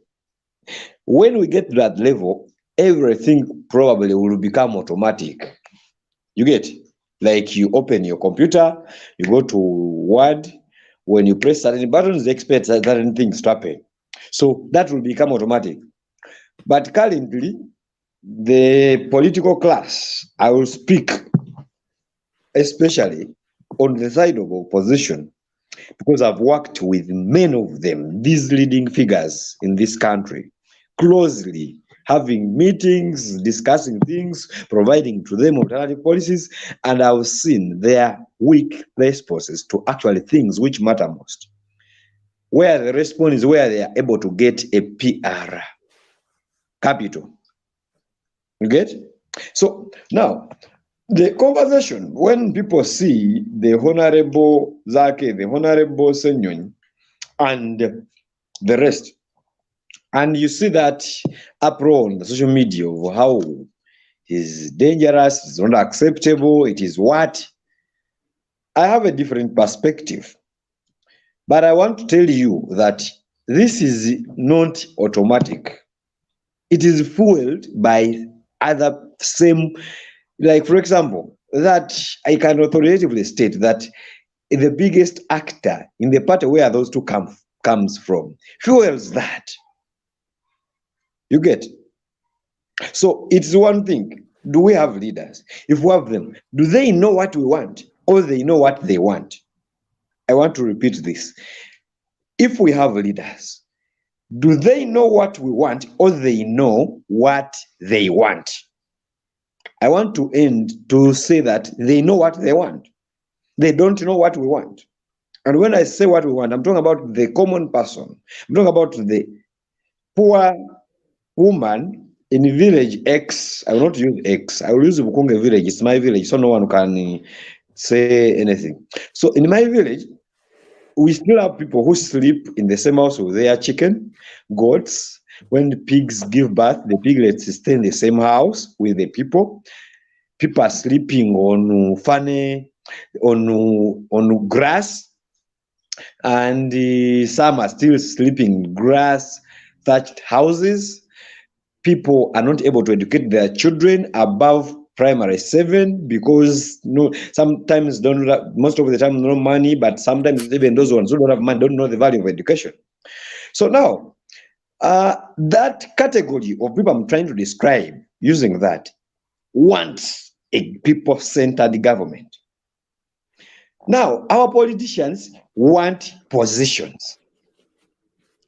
When we get to that level, everything probably will become automatic. You get? Like you open your computer, you go to Word, when you press certain buttons, they expect certain things to happen. So that will become automatic. But currently, the political class, I will speak especially on the side of opposition, because I've worked with many of them, these leading figures in this country, closely, having meetings, discussing things, providing to them alternative policies, and I've seen their weak responses to actually things which matter most. Where the response is where they are able to get a PR capital. You get? So now, the conversation, when people see the Honorable Zake, the Honorable Senyon, and the rest, and you see that uproar on the social media of how is dangerous, it's not acceptable, it is what, I have a different perspective. But I want to tell you that this is not automatic. It is fueled by other same, like for example, that I can authoritatively state that the biggest actor in the party where those two comes from fuels that. You get? So it's one thing. Do we have leaders? If we have them, do they know what we want or they know what they want? I want to repeat this. If we have leaders, do they know what we want or they know what they want? I want to end to say that they know what they want. They don't know what we want. And when I say what we want, I'm talking about the common person. I'm talking about the poor woman in village X. I will not use X. I will use Bukunge village. It's my village, so no one can say anything. So in my village, we still have people who sleep in the same house with their chicken, goats. When the pigs give birth, the piglets stay in the same house with the people. People are sleeping on funny, on grass, and some are still sleeping in grass thatched houses. People are not able to educate their children above primary 7 because sometimes most of the time no money, but sometimes even those ones who don't have money don't know the value of education. So now, that category of people I'm trying to describe using that wants a people-centered government. Now, our politicians want positions.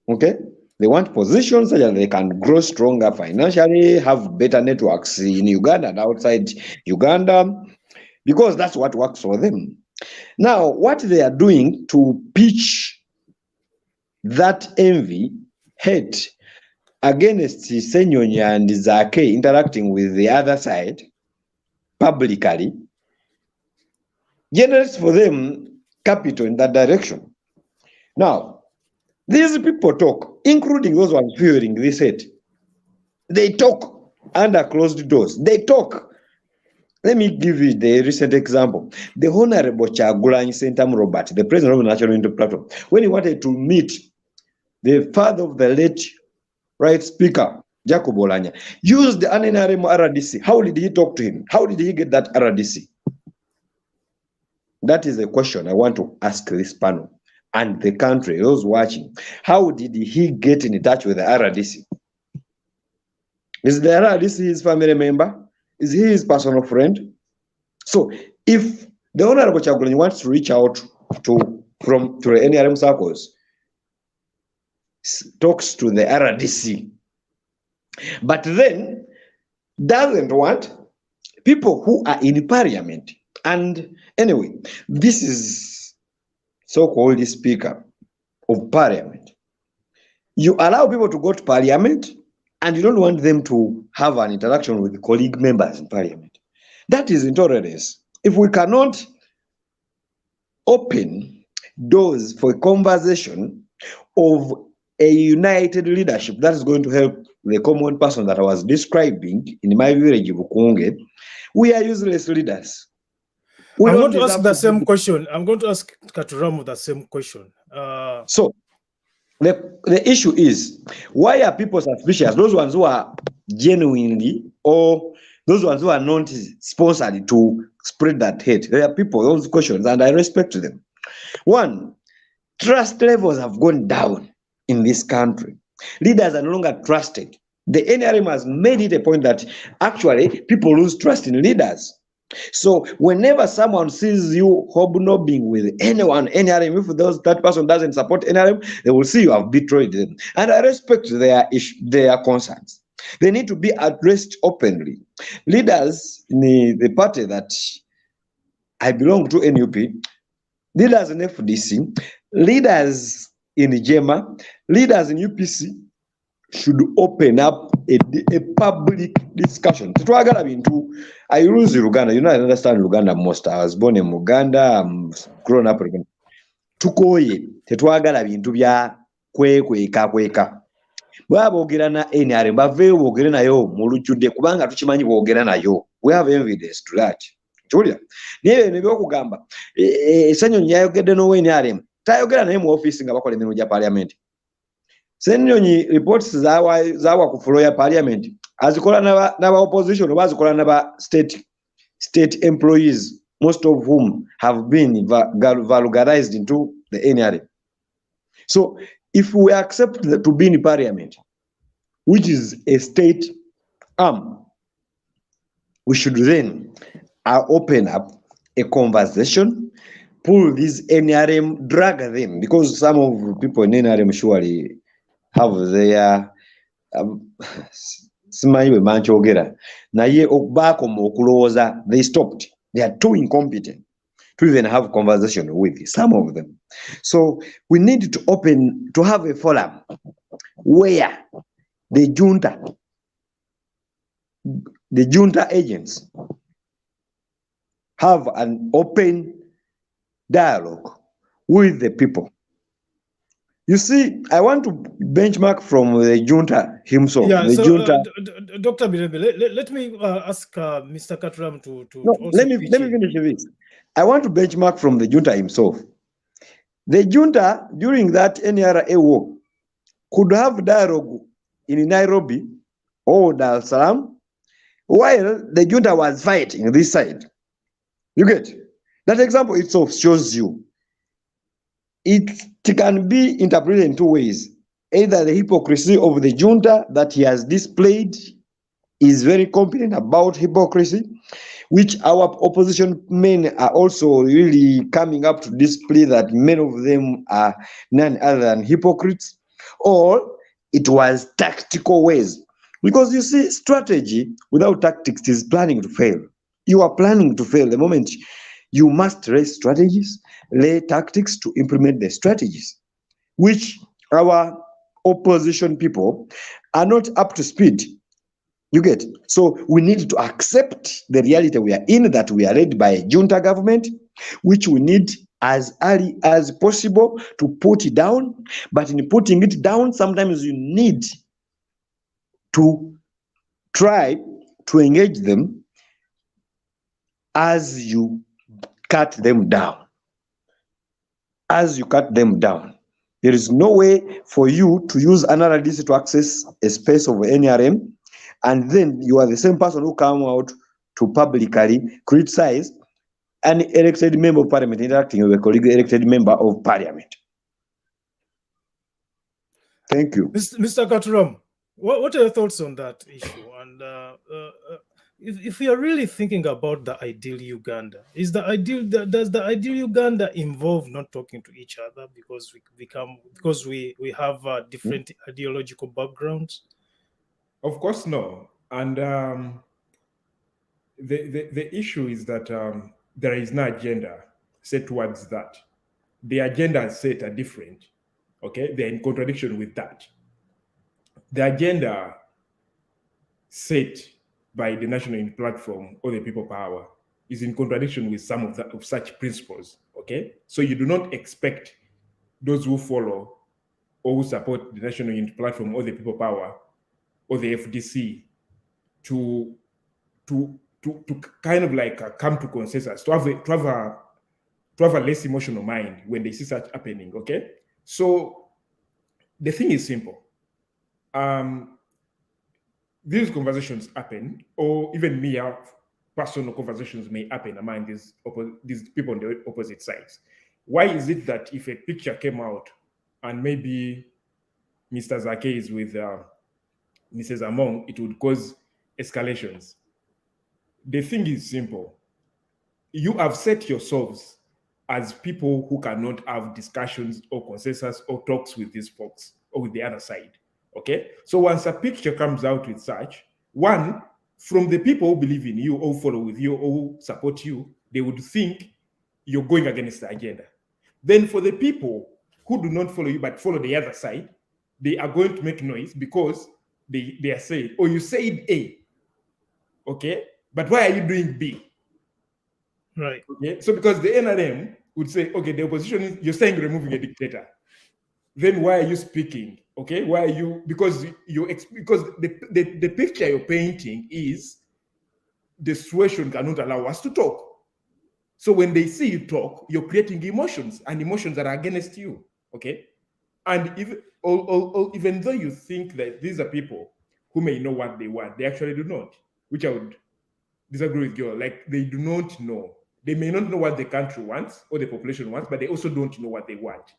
Okay? They want positions so that they can grow stronger financially, have better networks in Uganda and outside Uganda, because that's what works for them. Now, what they are doing to pitch that envy, hate against Senyonya and Zake interacting with the other side publicly generates for them capital in that direction. Now, these people talk, including those ones fueling this hate. They talk under closed doors. They talk. Let me give you the recent example. The Honorable Chagulanyi Sentam Robert, the president of the National Unity Platform, when he wanted to meet the father of the late right speaker, Jacob Olanya, used an NRM RDC. How did he talk to him? How did he get that RDC? That is a question I want to ask this panel and the country, those watching. How did he get in touch with the RDC? Is the RDC his family member? Is he his personal friend? So if the Honorable Chagulanyi wants to reach out to the NRM circles, talks to the RDC, but then doesn't want people who are in parliament. And anyway, this is so-called speaker of parliament. You allow people to go to parliament and you don't want them to have an interaction with colleague members in parliament. That is intolerance. If we cannot open doors for a conversation of a united leadership that is going to help the common person that I was describing in my village of Bukunge, we are useless leaders. I'm going to ask the same question. I'm going to ask Katuramu the same question. So the issue is, why are people suspicious? Those ones who are genuinely, or those ones who are not sponsored to spread that hate. There are people, those questions, and I respect them. One, trust levels have gone down in this country. Leaders are no longer trusted. The NRM has made it a point that actually people lose trust in leaders. So whenever someone sees you hobnobbing with anyone, NRM, if that person doesn't support NRM, they will see you have betrayed them. And I respect their concerns. They need to be addressed openly. Leaders in the party that I belong to, NUP, leaders in FDC, leaders in JEMA, leaders in UPC should open up a public discussion. I lose Uganda. You know, I understand Uganda most. I was born in Uganda. I'm grown up in Uganda. Tukoye, tetwagala bintu bya kweka. Bwabogera na NRM bave bogere nayo mu lujjudde kubanga tukimanyi bogera nayo. We have evidence to that. Julia. Niye ne byokugamba. Sanyonyi yayogedde no NRM. Tayogera naye mu office nga bakola emirimu gya parliament. Sanyonyi reports zawa ku floor ya parliament azikola n'aba opposition oba azikola n'aba state employees, most of whom have been vulgarized into the NRM. So if we accept to be in parliament, which is a state arm, we should then open up a conversation, pull these NRM, drag them, because some of the people in NRM surely have their simanyi manchogera naye okubako mu okulowooza, they stopped. They are too incompetent to even have conversation with some of them. So we need to have a forum where the junta agents have an open dialogue with the people. You see, I want to benchmark from the junta himself. Yeah, the so junta. Dr. Birembe, let me ask Mr. Katram to No, also let me finish this. I want to benchmark from the junta himself. The junta during that NRA war could have dialogue in Nairobi or Dar es Salaam while the junta was fighting this side. You get that example itself shows you it can be interpreted in two ways. Either the hypocrisy of the junta that he has displayed is very competent about hypocrisy, which our opposition men are also really coming up to display that many of them are none other than hypocrites, or it was tactical ways. Because you see, strategy without tactics is planning to fail. You are planning to fail the moment you must raise strategies, lay tactics to implement the strategies, which our opposition people are not up to speed. You get? So we need to accept the reality we are in, that we are led by a junta government, which we need as early as possible to put it down. But in putting it down, sometimes you need to try to engage them as you cut them down. As you cut them down, there is no way for you to use another DC to access a space of NRM, and then you are the same person who come out to publicly criticize an elected member of parliament interacting with a colleague elected member of parliament. Thank you. Mr. Katuram, what are your thoughts on that issue? And if we are really thinking about the ideal Uganda, does the ideal Uganda involve not talking to each other because we have different ideological backgrounds? Of course, no. And the issue is that there is no agenda set towards that. The agenda set are different. Okay, they're in contradiction with that. The agenda set by the National Unity Platform or the People Power is in contradiction with some of such principles. Okay, so you do not expect those who follow or who support the National Unity Platform or the People Power or the FDC to kind of like come to consensus, to have a less emotional mind when they see such happening. Okay, so the thing is simple. These conversations happen, or even mere personal conversations may happen among these people on the opposite sides. Why is it that if a picture came out and maybe Mr. Zake is with Mrs. Among, it would cause escalations? The thing is simple. You have set yourselves as people who cannot have discussions or consensus or talks with these folks or with the other side. Okay? So once a picture comes out with such, one, from the people who believe in you or follow with you or support you, they would think you're going against the agenda. Then for the people who do not follow you but follow the other side, they are going to make noise because they are saying, oh, you said A. Okay? But why are you doing B? Right. Okay? So because the NRM would say, okay, the opposition, you're saying removing a dictator. Then why are you speaking? Okay, why are you? Because the picture you're painting is the situation cannot allow us to talk. So when they see you talk, you're creating emotions, and emotions that are against you. Okay, and even though you think that these are people who may know what they want, they actually do not. Which I would disagree with you. Like, they do not know. They may not know what the country wants or the population wants, but they also don't know what they want.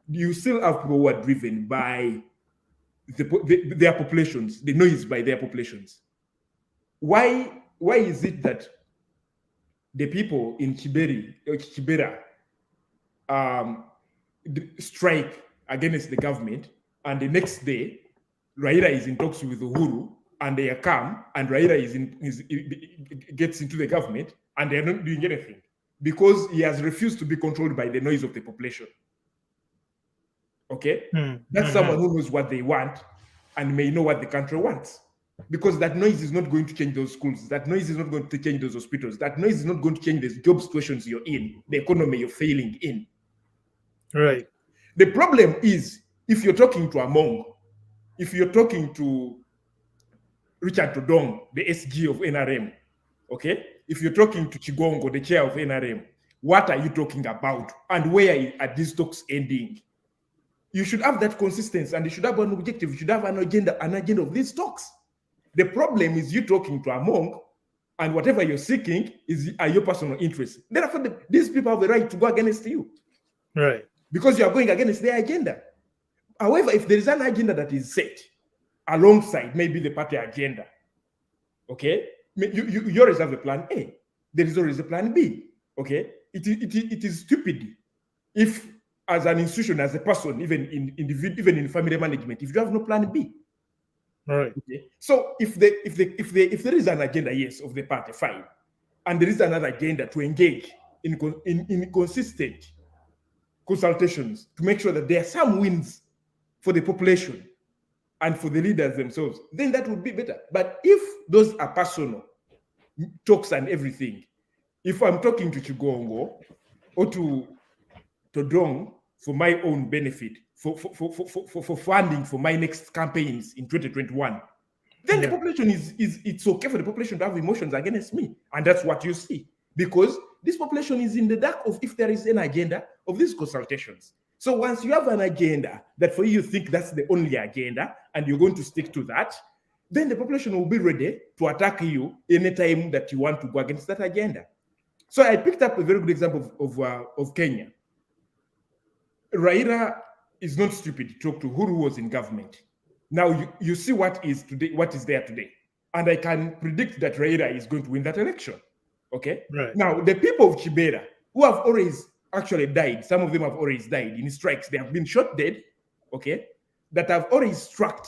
You still have people who are driven by their populations, the noise by their populations. Why is it that the people in Kibera strike against the government, and the next day Raila is in talks with Uhuru, and they are calm, and Raila gets into the government, and they are not doing anything because he has refused to be controlled by the noise of the population? Okay, that's someone who knows what they want and may know what the country wants, because that noise is not going to change those schools. That noise is not going to change those hospitals. That noise is not going to change the job situations you're in, the economy you're failing in. Right. The problem is, if you're talking to Among, if you're talking to Richard Todong, the SG of NRM, okay, if you're talking to Chigongo, the chair of NRM, what are you talking about, and where are these talks ending? You should have that consistency, and you should have an objective. You should have an agenda of these talks. The problem is you talking to Among, and whatever you're seeking are your personal interests. Therefore, these people have the right to go against you. Right. Because you are going against their agenda. However, if there is an agenda that is set alongside maybe the party agenda, okay, you always have a plan A. There is always a plan B. Okay, it is stupid if, as an institution, as a person, even in family management, if you have no plan B. Right. Okay. So if there is an agenda, yes, of the party, fine, and there is another agenda to engage in consistent consultations to make sure that there are some wins for the population and for the leaders themselves, then that would be better. But if those are personal talks and everything, if I'm talking to Chigongo or to Dong for my own benefit, for funding for my next campaigns in 2021, then the population it's okay for the population to have emotions against me. And that's what you see. Because this population is in the dark of if there is an agenda of these consultations. So once you have an agenda that for you think that's the only agenda and you're going to stick to that, then the population will be ready to attack you anytime that you want to go against that agenda. So I picked up a very good example of Kenya. Raila is not stupid to talk to who was in government. Now you see what is there today. And I can predict that Raila is going to win that election. Okay? Right. Now, the people of Kibera, who have always actually died, some of them have always died in strikes. They have been shot dead, okay? That have always struck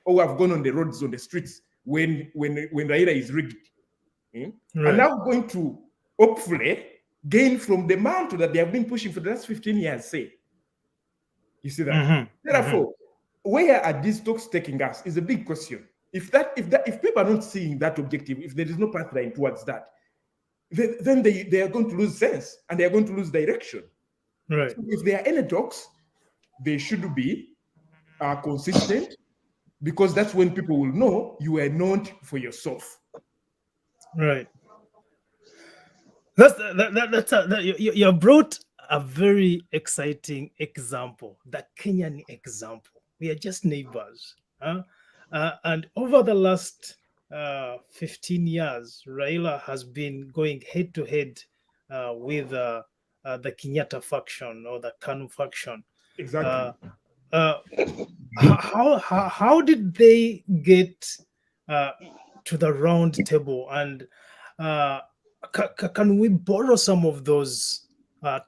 or have gone on the roads, on the streets when Raila is rigged. Right. Are now going to hopefully gain from the mantle that they have been pushing for the last 15 years, say. You see that? Therefore, where are these talks taking us is a big question. If people are not seeing that objective, if there is no pathline towards that, then they are going to lose sense and they are going to lose direction. Right. So if there are any talks, they should be consistent, because that's when people will know you are known for yourself. Right. You brought a very exciting example, the Kenyan example. We are just neighbors. And over the last 15 years, Raila has been going head to head with the Kenyatta faction or the Kanu faction. Exactly. How did they get to the round table, and can we borrow some of those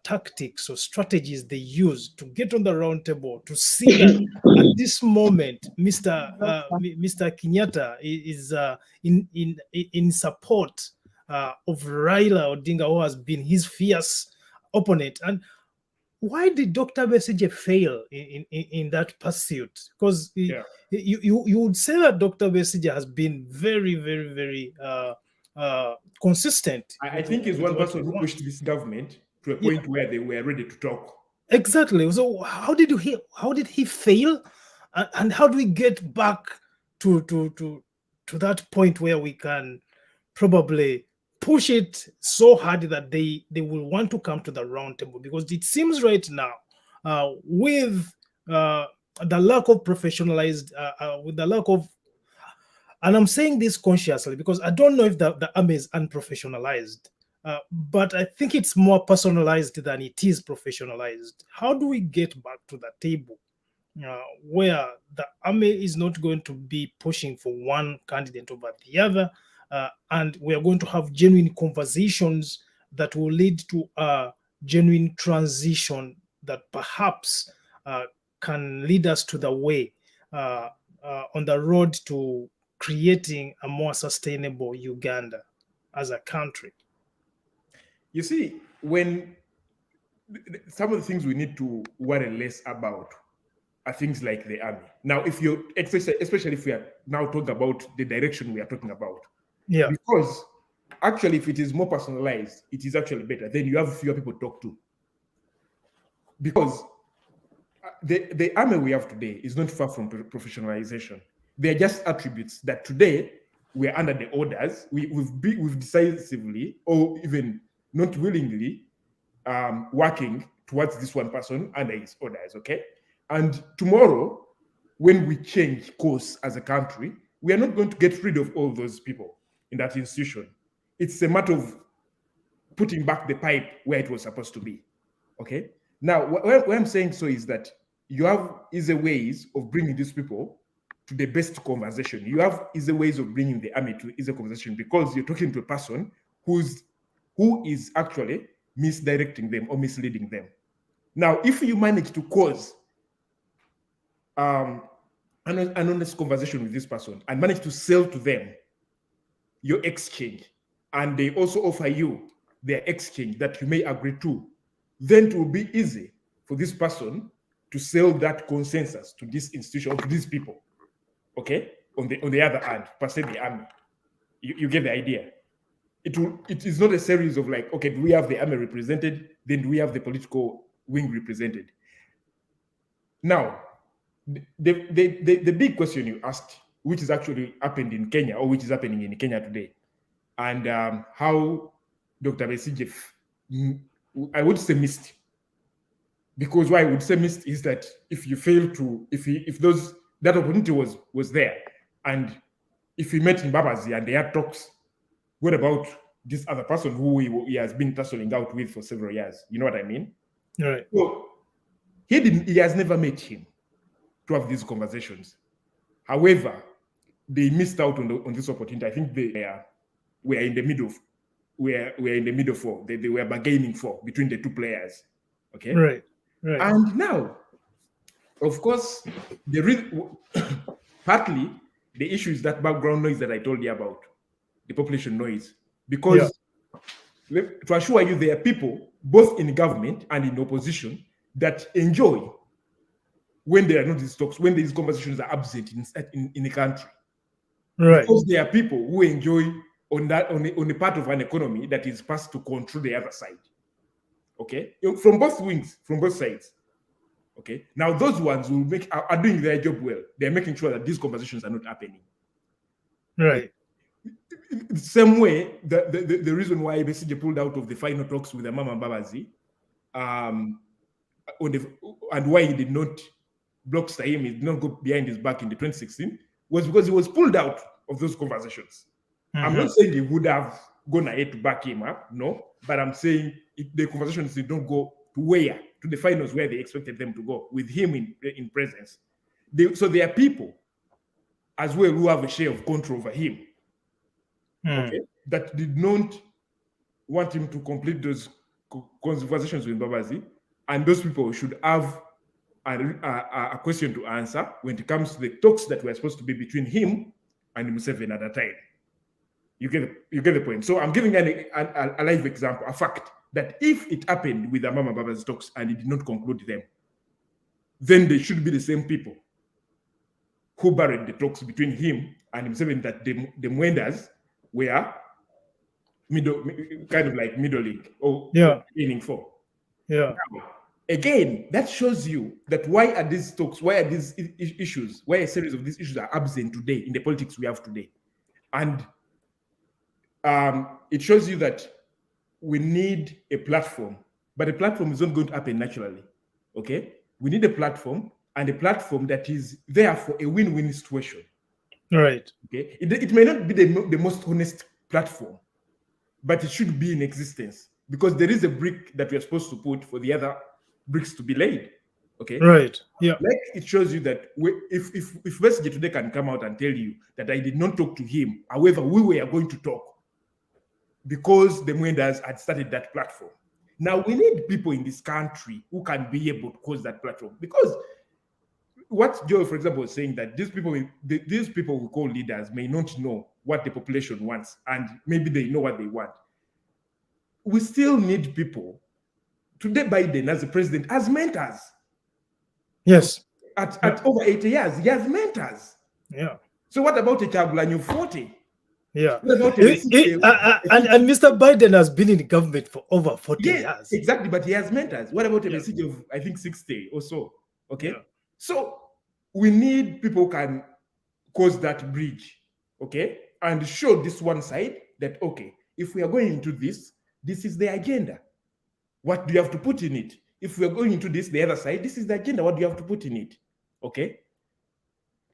tactics or strategies they use to get on the round table to see that at this moment Mr. Kenyatta is in support of Raila Odinga, who has been his fierce opponent? And why did Dr. Besigye fail in that pursuit? Because you would say that Dr. Besigye has been very, very, very consistent. I think he's one person who pushed this government to a point where they were ready to talk. Exactly. So how did he fail, and how do we get back to that point where we can probably push it so hard that they will want to come to the round table? Because it seems right now, with the lack of professionalized, with the lack of, and I'm saying this consciously because I don't know if the army is unprofessionalized, but I think it's more personalized than it is professionalized. How do we get back to the table where the army is not going to be pushing for one candidate over the other, and we are going to have genuine conversations that will lead to a genuine transition that perhaps can lead us to the way on the road to creating a more sustainable Uganda as a country? You see, when some of the things we need to worry less about are things like the army. Now, if you, especially if we are now talking about the direction we are talking about, because actually, if it is more personalized, it is actually better. Then you have fewer people to talk to. Because the army we have today is not far from professionalization. They are just attributes that today we are under the orders. We've decisively, or even not willingly, working towards this one person under his orders. Okay, and tomorrow, when we change course as a country, we are not going to get rid of all those people in that institution. It's a matter of putting back the pipe where it was supposed to be. Okay. Now, what I'm saying so is that you have easy ways of bringing these people to the best conversation. You have easy ways of bringing the army to easy conversation, because you're talking to a person who is actually misdirecting them or misleading them. Now, if you manage to cause an honest conversation with this person and manage to sell to them your exchange, and they also offer you their exchange that you may agree to, then it will be easy for this person to sell that consensus to this institution, to these people. Okay, on the other hand, per se the army, you get the idea. It is not a series of like, okay, do we have the army represented? Then do we have the political wing represented? Now, the big question you asked, which is actually happened in Kenya, or which is happening in Kenya today, and how Dr. Besigye, I would say missed. Because why I would say missed is that if you fail to, if that opportunity was there, and if he met Mbabazi and they had talks, what about this other person who he has been tussling out with for several years? You know what I mean? Right. So he has never met him to have these conversations. However, they missed out on this opportunity. I think they were in the middle. We're in the middle for. They were bargaining for between the two players. Okay. Right. And now, of course, partly the issue is that background noise that I told you about, the population noise. Because to assure you, there are people both in government and in opposition that enjoy when there are not these talks, when these conversations are absent in the country. Right. Because there are people who enjoy on the part of an economy that is passed to control the other side. Okay, from both wings, from both sides. Okay, now those ones will are doing their job well. They're making sure that these conversations are not happening. Right. The same way, the reason why Besigye pulled out of the final talks with Amama Mbabazi, and why he did not block Saim, he did not go behind his back in the 2016, was because he was pulled out of those conversations. I'm not saying he would have gone ahead to back him up, no, but I'm saying the conversations did not go to where? To the finals where they expected them to go, with him in presence. So there are people as well who have a share of control over him, okay, that did not want him to complete those conversations with Mbabazi, and those people should have a question to answer when it comes to the talks that were supposed to be between him and Museveni at that time. You get the point. So I'm giving a live example, a fact, that if it happened with Amama Mbabazi's talks and he did not conclude them, then they should be the same people who buried the talks between him and Museveni, that the Mwenders were kind of like middle league or aiming for. Yeah. Now, again, that shows you that why are these talks, why are these issues, why a series of these issues are absent today in the politics we have today. And it shows you that we need a platform, but a platform is not going to happen naturally. Okay, we need a platform, and a platform that is there for a win-win situation. Right. Okay, it may not be the most honest platform, but it should be in existence, because there is a brick that we are supposed to put for the other bricks to be laid. Okay. Right. Yeah. Like, it shows you that if Besigye today can come out and tell you that I did not talk to him, however, we were going to talk, because the Mwenders had started that platform. Now we need people in this country who can be able to cause that platform, because what Joe, for example, was saying, that these people we call leaders may not know what the population wants, and maybe they know what they want. We still need people. Today, Biden as a president has mentors. Yes. At over 80 years, he has mentors. Yeah. So what about a Chagulanyi 40? Yeah. What about and Mr. Biden has been in government for over 40 years. Exactly, but he has mentors. What about a message of, I think, 60 or so? Okay. Yeah. So we need people who can cause that bridge, okay, and show this one side that, okay, if we are going into this, this is the agenda. What do you have to put in it? If we are going into this, the other side, this is the agenda. What do you have to put in it? Okay.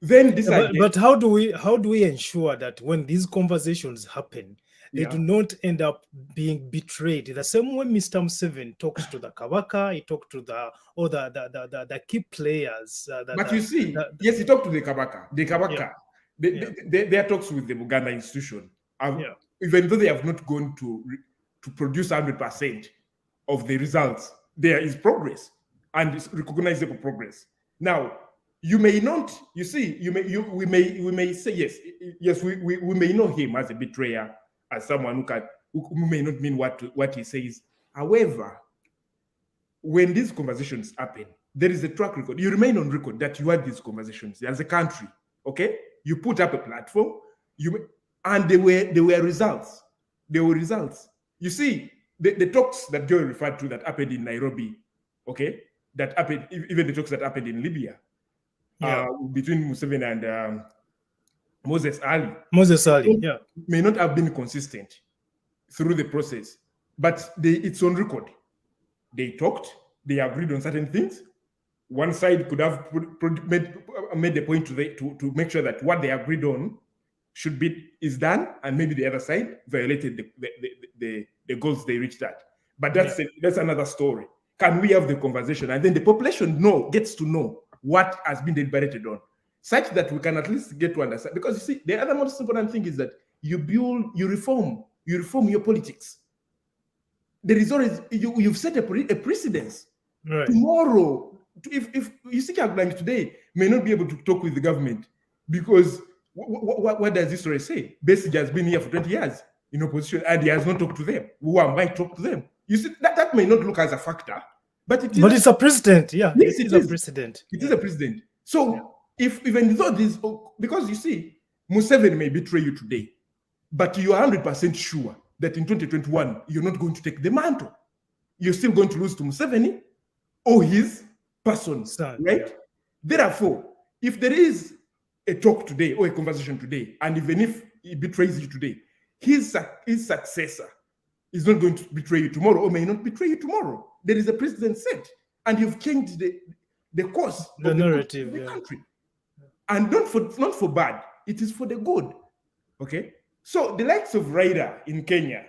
Then this. But how do we ensure that when these conversations happen, they do not end up being betrayed? The same way Mr. Museveni talks to the Kabaka, he talked to the key players. But you see, yes, he talked to the Kabaka. The Kabaka, their talks with the Uganda institution, even though they have not gone to produce 100% of the results, there is progress, and it's recognizable progress. Now, you may not, you see, we may say yes, we may know him as a betrayer, as someone who may not mean what he says. However, when these conversations happen, there is a track record. You remain on record that you had these conversations as a country. Okay, you put up a platform, and there were results. There were results. You see, the talks that Joy referred to that happened in Nairobi, okay, that happened, even the talks that happened in Libya, between Museveni and Moses Ali. May not have been consistent through the process, but it's on record. They talked, they agreed on certain things. One side could have made the point to make sure that what they agreed on is done, and maybe the other side violated the goals they reached at. But that's another story. Can we have the conversation, and then the population gets to know what has been deliberated on, such that we can at least get to understand? Because you see, the other most important thing is that you reform your politics. There is always, you've set a precedence. Right. Tomorrow, if you see Chagulanyi today may not be able to talk with the government, because what does this story say? Besigye has been here for 20 years in opposition, and he has not talked to them. Who am I to talk to them? You see, that may not look as a factor, but it is. But it's a precedent. Yeah, yes, it is a precedent. It is a precedent. So if even though this, because you see, Museveni may betray you today, but you are 100% sure that in 2021, you're not going to take the mantle. You're still going to lose to Museveni or his person, right? Yeah. Therefore, if there is a talk today or a conversation today, and even if he betrays you today, his successor is not going to betray you tomorrow or may not betray you tomorrow. There is a precedent set, and you've changed the course the of narrative the country. And not for bad, it is for the good. Okay? So the likes of Raila in Kenya,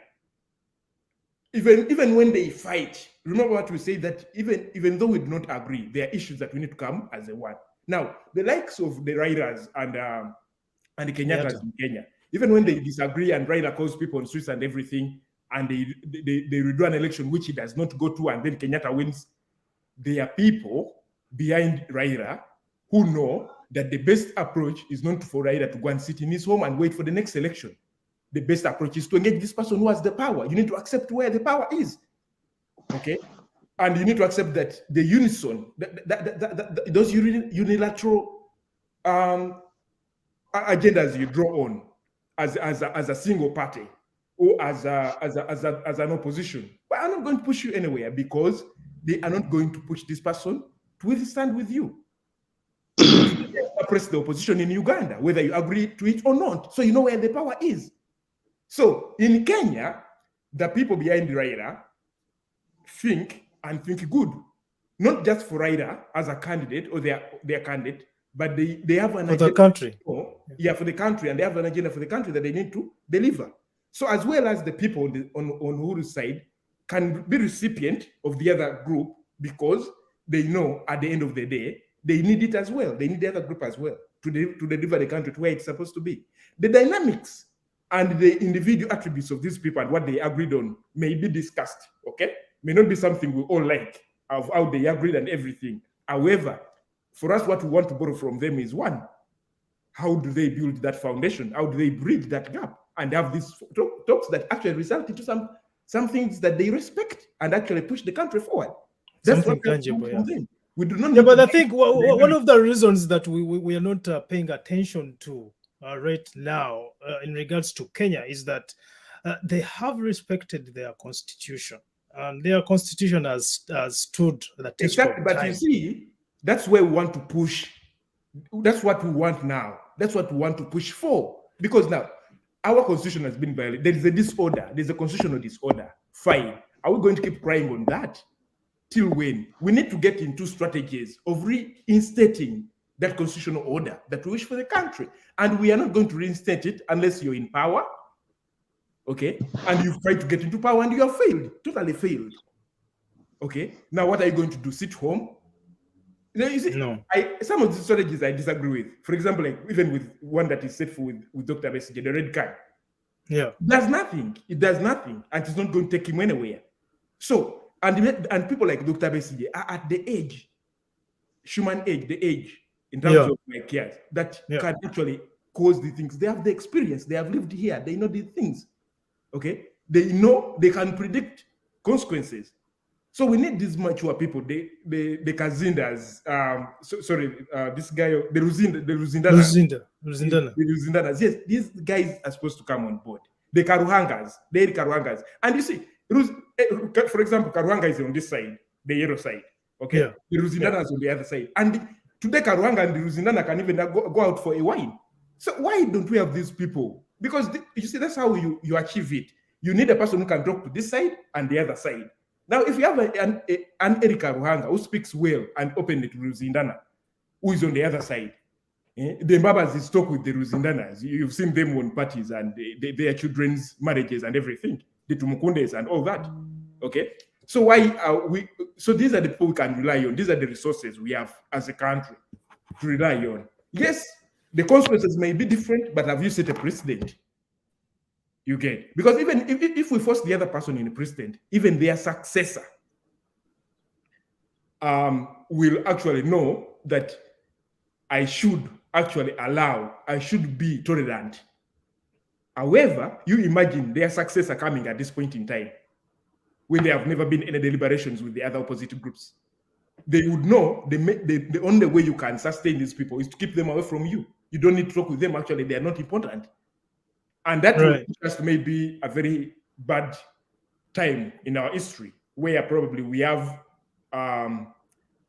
even when they fight, remember what we say, that even though we do not agree, there are issues that we need to come as a one. Now, the likes of the Railas and the Kenyattas in Kenya, even when they disagree and Raila calls people on streets and everything, and they redo an election which he does not go to, and then Kenyatta wins, there are people behind Raila who know that the best approach is not for Raila to go and sit in his home and wait for the next election. The best approach is to engage this person who has the power. You need to accept where the power is. Okay? And you need to accept that the unison, those unilateral agendas you draw on as a single party or as an opposition, but I'm not going to push you anywhere, because they are not going to push this person to withstand with you. Suppress the opposition in Uganda, whether you agree to it or not. So you know where the power is. So in Kenya, the people behind Raila think good, not just for Raila as a candidate or their candidate, but they have an agenda for the country. For the country, and they have an agenda for the country that they need to deliver. So as well as the people on Uhuru's side can be recipient of the other group, because they know at the end of the day, they need it as well. They need the other group as well to deliver the country to where it's supposed to be. The dynamics and the individual attributes of these people and what they agreed on may be discussed, okay? May not be something we all like, of how they agreed and everything. However, for us, what we want to borrow from them is one, how do they build that foundation? How do they bridge that gap and have these talks that actually result into some things that they respect and actually push the country forward? That's something tangible, yeah. We do not. Yeah, but I think one of the reasons that we are not paying attention to right now in regards to Kenya is that they have respected their constitution, and their constitution has stood the test of time. But you see, that's where we want to push. That's what we want now. That's what we want to push for. Because now, our constitution has been violated. There is a disorder. There's a constitutional disorder. Fine. Are we going to keep crying on that? Till when? We need to get into strategies of reinstating that constitutional order that we wish for the country. And we are not going to reinstate it unless you're in power, okay? And you've tried to get into power and you have failed, totally failed, okay? Now, what are you going to do? Sit home? You know, you see, no. Some of the strategies I disagree with. For example, like even with one that is set for with Dr. Besigye, the red card. Yeah. It does nothing. It does nothing. And it's not going to take him anywhere. So, and people like Dr. Besigye are at the age, human age, the age, in terms of like years, that can actually cause the things. They have the experience. They have lived here. They know these things. Okay? They know they can predict consequences. So we need these mature people, the Kazindas, this guy, the Ruzindanas. Yes, these guys are supposed to come on board. The Karuhangas. And you see, for example, Karuhanga is on this side, the yellow side. Okay? Yeah. The Ruzindanas on the other side. And today, Karuhanga and the Ruzindana can even go out for a wine. So why don't we have these people? Because you see, that's how you achieve it. You need a person who can talk to this side and the other side. Now, if you have an Eric Karuhanga who speaks well and openly to Ruzindana, who is on the other side, the Mbabas is talk with the Ruzindanas. You've seen them on parties and their children's marriages and everything, the Tumukundes and all that. Okay? So why are we? So these are the people we can rely on. These are the resources we have as a country to rely on. Yes, the consequences may be different, but have you set a precedent? You get, because even if we force the other person in a precedent, even their successor will actually know that I should actually I should be tolerant. However, you imagine their successor coming at this point in time when there have never been any deliberations with the other opposite groups. they would know the only way you can sustain these people is to keep them away from you. You don't need to talk with them. Actually, they are not important. And that will just maybe a very bad time in our history where probably we have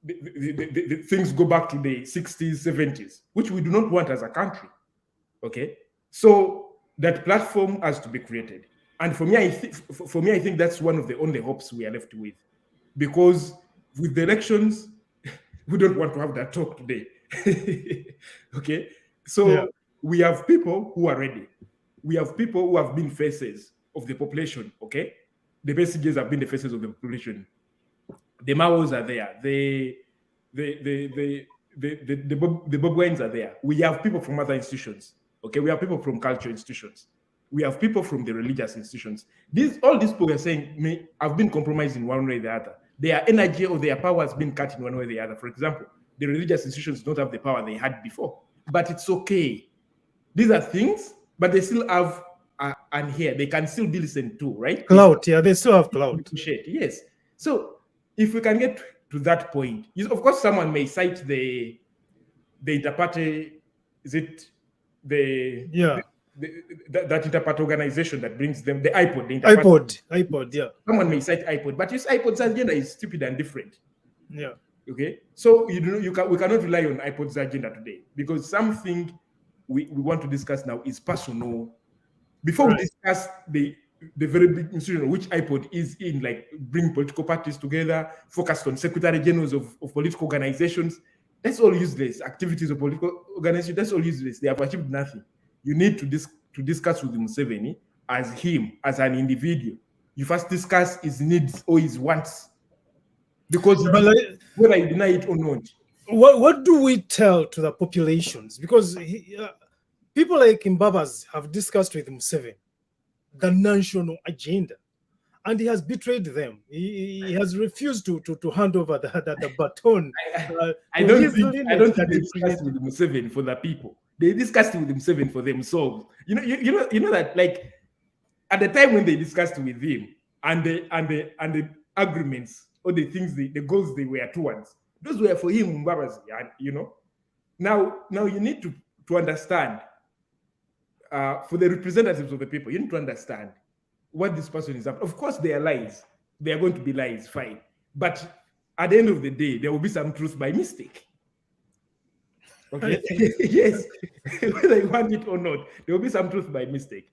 the things go back to the 60s, 70s, which we do not want as a country. Okay, so that platform has to be created, and for me, I think that's one of the only hopes we are left with, because with the elections, we don't want to have that talk today. Okay, so we have people who are ready. We have people who have been faces of the population. Okay, the Besigye's have been the faces of the population. The Maos are there. The Bobuans are there. We have people from other institutions. Okay, we have people from culture institutions. We have people from the religious institutions. All these people are saying have been compromised in one way or the other. Their energy or their power has been cut in one way or the other. For example, the religious institutions don't have the power they had before, but it's okay. These are things, but they still have and here they can still be listened to, right? Clout, they still have clout. Yes. So if we can get to that point, of course, someone may cite the interparty, is it that interparty organization that brings them the iPod, yeah. Someone may cite iPod, but this iPod's agenda is stupid and different. Yeah. Okay. So we cannot rely on iPod's agenda today, because something we want to discuss now is personal. Before we discuss the very big institution which iPod is in, like bring political parties together, focused on secretary generals of political organizations, that's all useless. Activities of political organizations, that's all useless. They have achieved nothing. You need to discuss with Museveni as him, as an individual. You first discuss his needs or his wants, because whether you deny it or not. What do we tell to the populations? Because people like Mbabas have discussed with Museveni the national agenda, and he has betrayed them. He has refused to hand over the baton. I don't think they discussed with Museveni for the people. They discussed with Museveni for themselves. You know that, like, at the time when they discussed with him and the agreements or the things, the goals they were towards, those were for him, Mbabas. Now you need to understand. For the representatives of the people, you need to understand what this person is up. Of course, they are lies. They are going to be lies, fine. But at the end of the day, there will be some truth by mistake. Okay? Yes. Whether you want it or not, there will be some truth by mistake.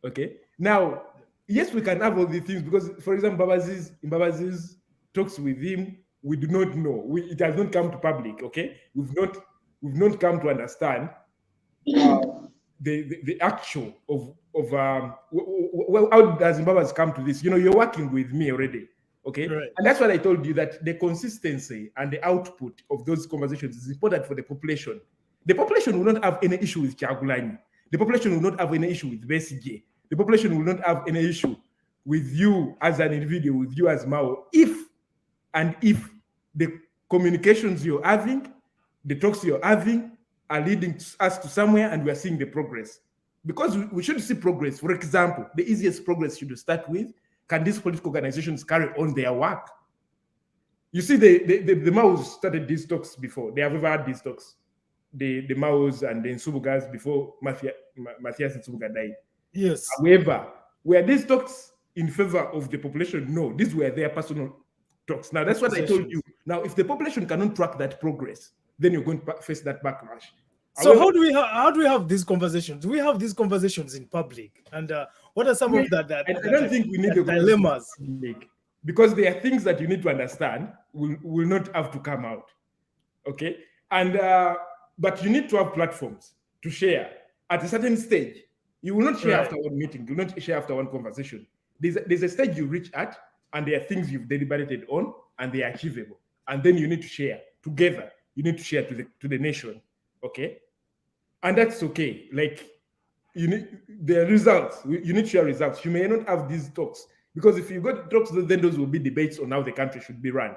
Okay? Now, yes, we can have all these things because, for example, Mbabazi's talks with him, we do not know. It has not come to public, okay? We've not come to understand the actual of how does Zimbabwe come to this? You're working with me already, okay? Right. And that's what I told you, that the consistency and the output of those conversations is important for the population. The population will not have any issue with Kyagulanyi. The population will not have any issue with Besigye. The population will not have any issue with you as an individual, with you as Mao, if the communications you're having, the talks you're having, are leading us to somewhere and we are seeing the progress. Because we should see progress. For example, the easiest progress should start with, can these political organizations carry on their work? You see, the Maos started these talks before. They have ever had these talks. The Maos and the Nsubugas before Matthias Nsubuga died. Yes. However, were these talks in favor of the population? No, these were their personal talks. Now, that's what I told you. Now, if the population cannot track that progress, then you're going to face that backlash. So how do we have these conversations? Do we have these conversations in public? And what are some of I don't think we need the dilemmas? Because there are things that you need to understand will not have to come out. Okay? And but you need to have platforms to share at a certain stage. You will not share after one meeting, you will not share after one conversation. There's a stage you reach at, and there are things you've deliberated on, and they are achievable. And then you need to share together. You need to share to the nation. Okay, and that's okay. Like, you need the results. You need to share results. You may not have these talks because if you go to talks, then those will be debates on how the country should be run.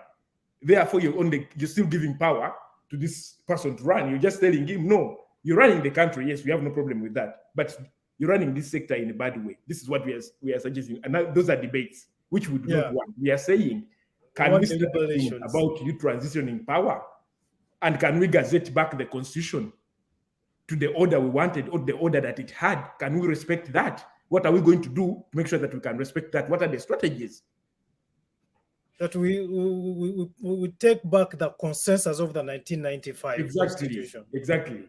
Therefore, you're still giving power to this person to run. You're just telling him, no, you're running the country. Yes, we have no problem with that, but you're running this sector in a bad way. This is what we are suggesting, and those are debates which we do not want. We are saying Can we start deliberations about you transitioning power? And can we gazette back the constitution to the order we wanted or the order that it had? Can we respect that? What are we going to do to make sure that we can respect that? What are the strategies? That we take back the consensus of the 1995 Constitution. Exactly.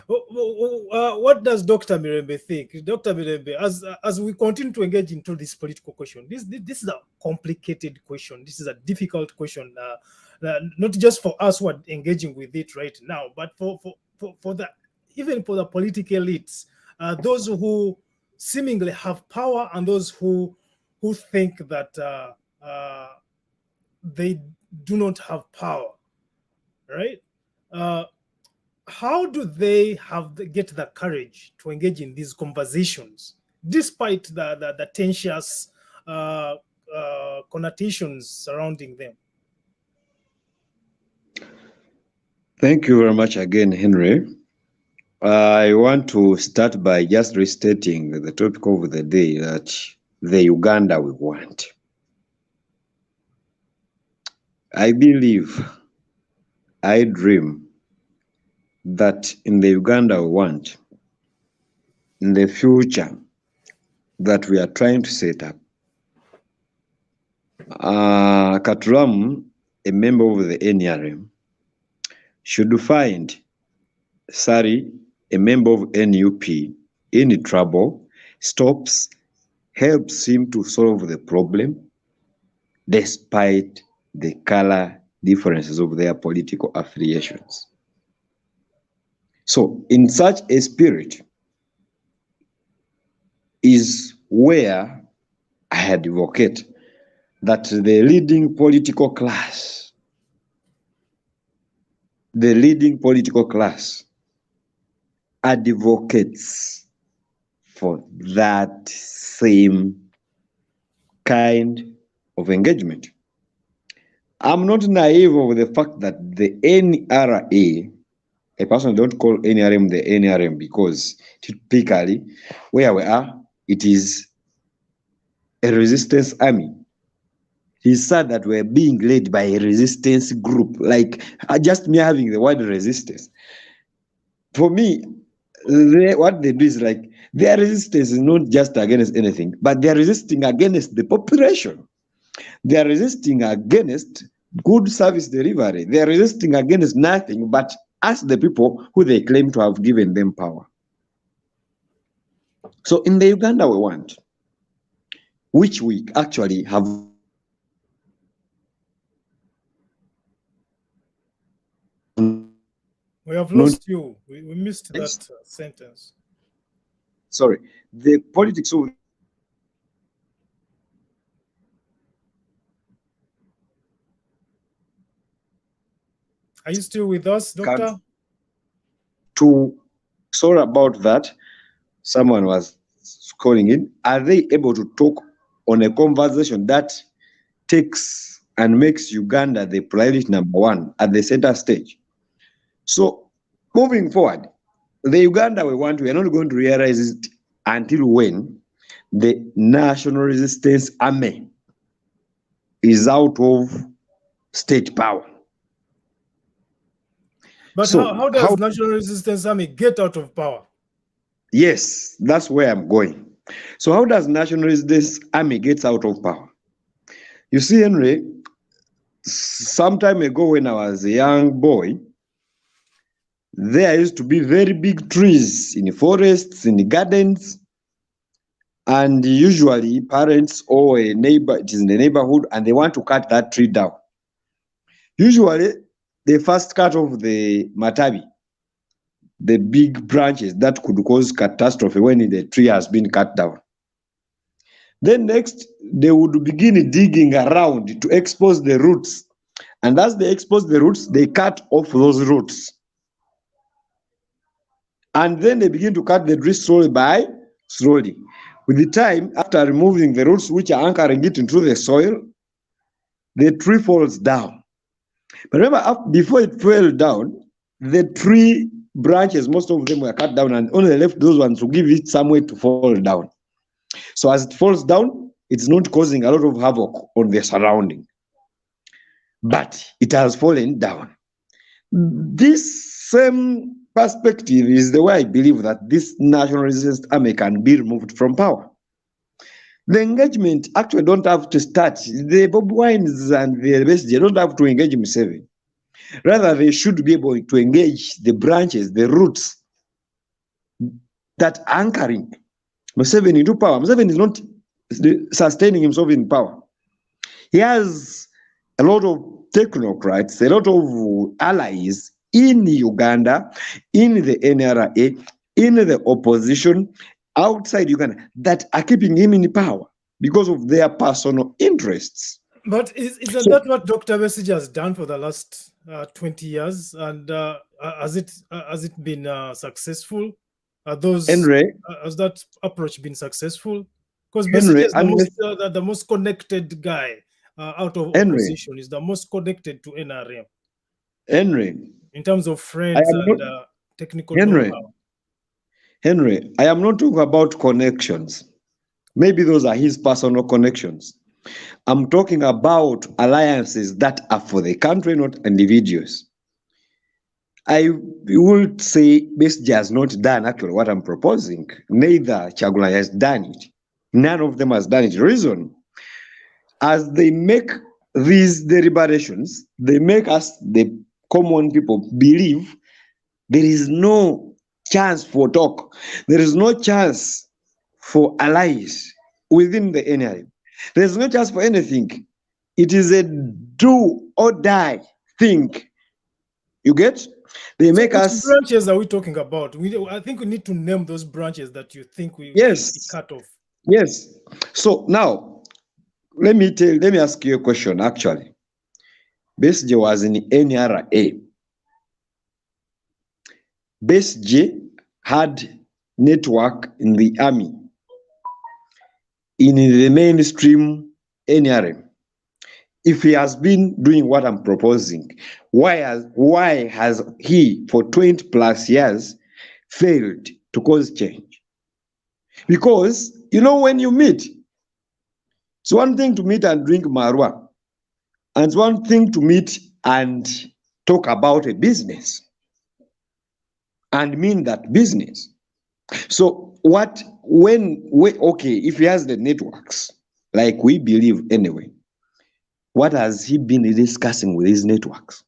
What does Dr. Mirembe think? Dr. Mirembe, as we continue to engage into this political question, this is a complicated question. This is a difficult question, not just for us who are engaging with it right now, but for the even for the political elites, those who seemingly have power and those who think that they do not have power, right? How do they get the courage to engage in these conversations, despite the tenuous connotations surrounding them? Thank you very much again, Henry. I want to start by just restating the topic of the day, that the Uganda we want. I believe, I dream that in the Uganda we want, in the future that we are trying to set up, Katuram, a member of the NRM, should find Sari, a member of NUP, in trouble, stops, helps him to solve the problem, despite the color differences of their political affiliations. So, in such a spirit is where I advocate that the leading political class advocates for that same kind of engagement. I'm not naive of the fact that the NRA, I personally don't call NRM the NRM because typically where we are, it is a resistance army. It's sad that we're being led by a resistance group, like just me having the word resistance. For me, what they do is like, their resistance is not just against anything, but they're resisting against the population. They are resisting against good service delivery. They are resisting against nothing but us, the people who they claim to have given them power. So in the Uganda we want, which we actually have We have lost you. We missed that sentence. Sorry, the politics of Are you still with us, Doctor? Sorry about that. Someone was calling in. Are they able to talk on a conversation that takes and makes Uganda the priority number one at the center stage? So, moving forward, the Uganda we want, we are not going to realize it until when the National Resistance Army is out of state power. But so how does National Resistance Army get out of power? Yes, that's where I'm going. So how does National Resistance Army get out of power? You see, Henry, some time ago when I was a young boy, there used to be very big trees in forests, in gardens, and usually parents or a neighbor, it is in the neighborhood, and they want to cut that tree down. Usually, they first cut off the matabi, the big branches that could cause catastrophe when the tree has been cut down. Then next, they would begin digging around to expose the roots. And as they expose the roots, they cut off those roots. And then they begin to cut the tree slowly by slowly. With the time, after removing the roots which are anchoring it into the soil, the tree falls down. But remember, before it fell down, the tree branches, most of them were cut down and only left those ones to give it somewhere to fall down. So as it falls down, it's not causing a lot of havoc on the surrounding. but it has fallen down. This same perspective is the way I believe that this national resistance army can be removed from power. The engagement actually don't have to start. The Bob Wines and the BSG don't have to engage Museveni. Rather, they should be able to engage the branches, the roots that anchoring Museveni into power. Museveni is not sustaining himself in power. He has a lot of technocrats, a lot of allies in Uganda, in the NRA, in the opposition, outside Uganda, that are keeping him in power because of their personal interests. But isn't that what Dr. Besigye has done for the last 20 years? And has it been successful? Has that approach been successful? Because Besigye is the most connected guy out of opposition. Is the most connected to NRM. Henry, in terms of friends and technical know-how. Henry, I am not talking about connections. Maybe those are his personal connections. I'm talking about alliances that are for the country, not individuals. I would say Besigye has not done actually what I'm proposing. Neither Kyagulanyi has done it. None of them has done it. Reason, as they make these deliberations, they make us, the common people, believe there is no chance for talk. There is no chance for allies within the NRM. There is no chance for anything. It is a do or die thing. You get? They make which us. branches are we talking about? I think we need to name those branches that you think we should be cut off. Yes. So now, let me ask you a question. Actually, Besigye was in NRA. Besigye had network in the army, in the mainstream NRM. If he has been doing what I'm proposing, why has he, for 20 plus years, failed to cause change? Because, you know, when you meet, it's one thing to meet and drink marwa, and it's one thing to meet and talk about a business and mean that business. So if he has the networks, like we believe anyway, what has he been discussing with his networks?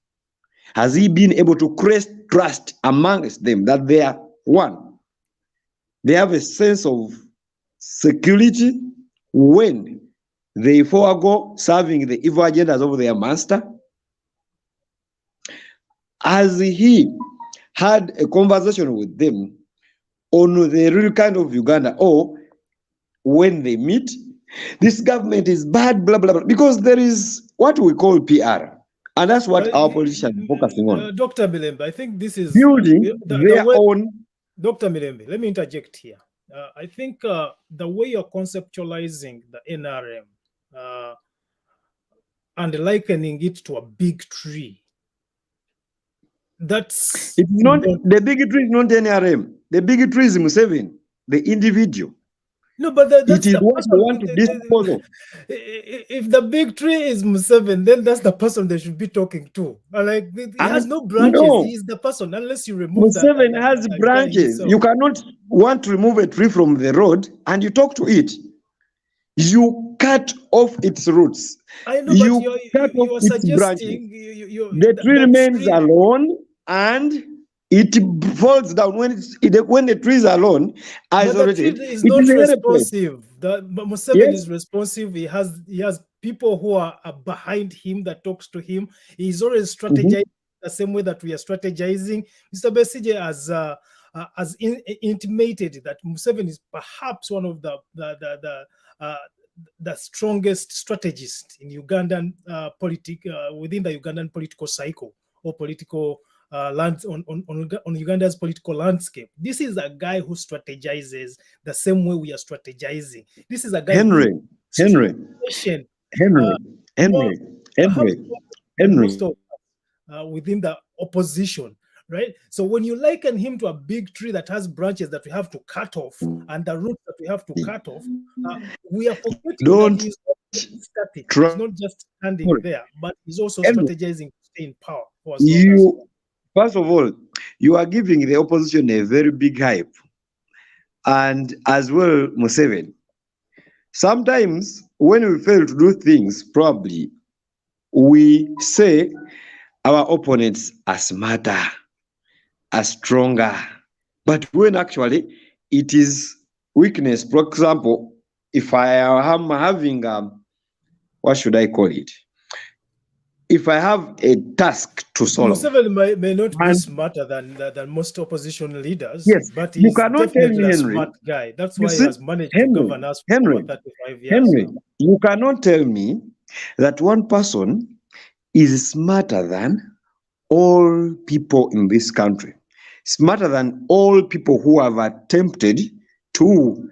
Has he been able to create trust amongst them that they are one? They have a sense of security when they forego serving the evil agendas of their master? Has he had a conversation with them on the real kind of Uganda, or when they meet, this government is bad, blah, blah, blah, because there is what we call PR. And that's what our politicians are focusing on. Dr. Milembe, I think this is building their own. Dr. Milembe, let me interject here. I think the way you're conceptualizing the NRM and likening it to a big tree, it's not the big tree is not NRM. The big tree is Museveni, the individual. No, but it is what they want to dispose of. If the big tree is Museveni, then that's the person they should be talking to. Like, he has no branches. No. He is the person, unless you remove Museveni has branches. You cannot want to remove a tree from the road and you talk to it. You cut off its roots. I know, you are suggesting the tree remains alone and it falls down when the tree is alone, isolated. But the tree is not responsive. Museveni is responsive. He has people who are behind him that talks to him. He's always strategizing the same way that we are strategizing. Mr. Besigye has intimated that Museveni is perhaps one of the strongest strategists in Ugandan within the Ugandan political cycle or political on Uganda's political landscape. This is a guy who strategizes the same way we are strategizing. This is a guy Henry. Most of within the opposition right? So when you liken him to a big tree that has branches that we have to cut off and the roots that we have to cut off, we are forgetting that Don't he's not just static. try. He's not just standing there, but he's also And strategizing to stay in power for as long as. first of all, you are giving the opposition a very big hype, and as well Museveni. Sometimes when we fail to do things, probably we say our opponents are smarter, are stronger, but when actually it is weakness. For example, if I am having what should I call it? If I have a task to solve, Museveni may not be smarter than most opposition leaders, yes, but you he's cannot tell definitely me, a Henry. smart guy. That's You why he see, has managed to govern us for over 35 years. Henry, you cannot tell me that one person is smarter than all people in this country, smarter than all people who have attempted to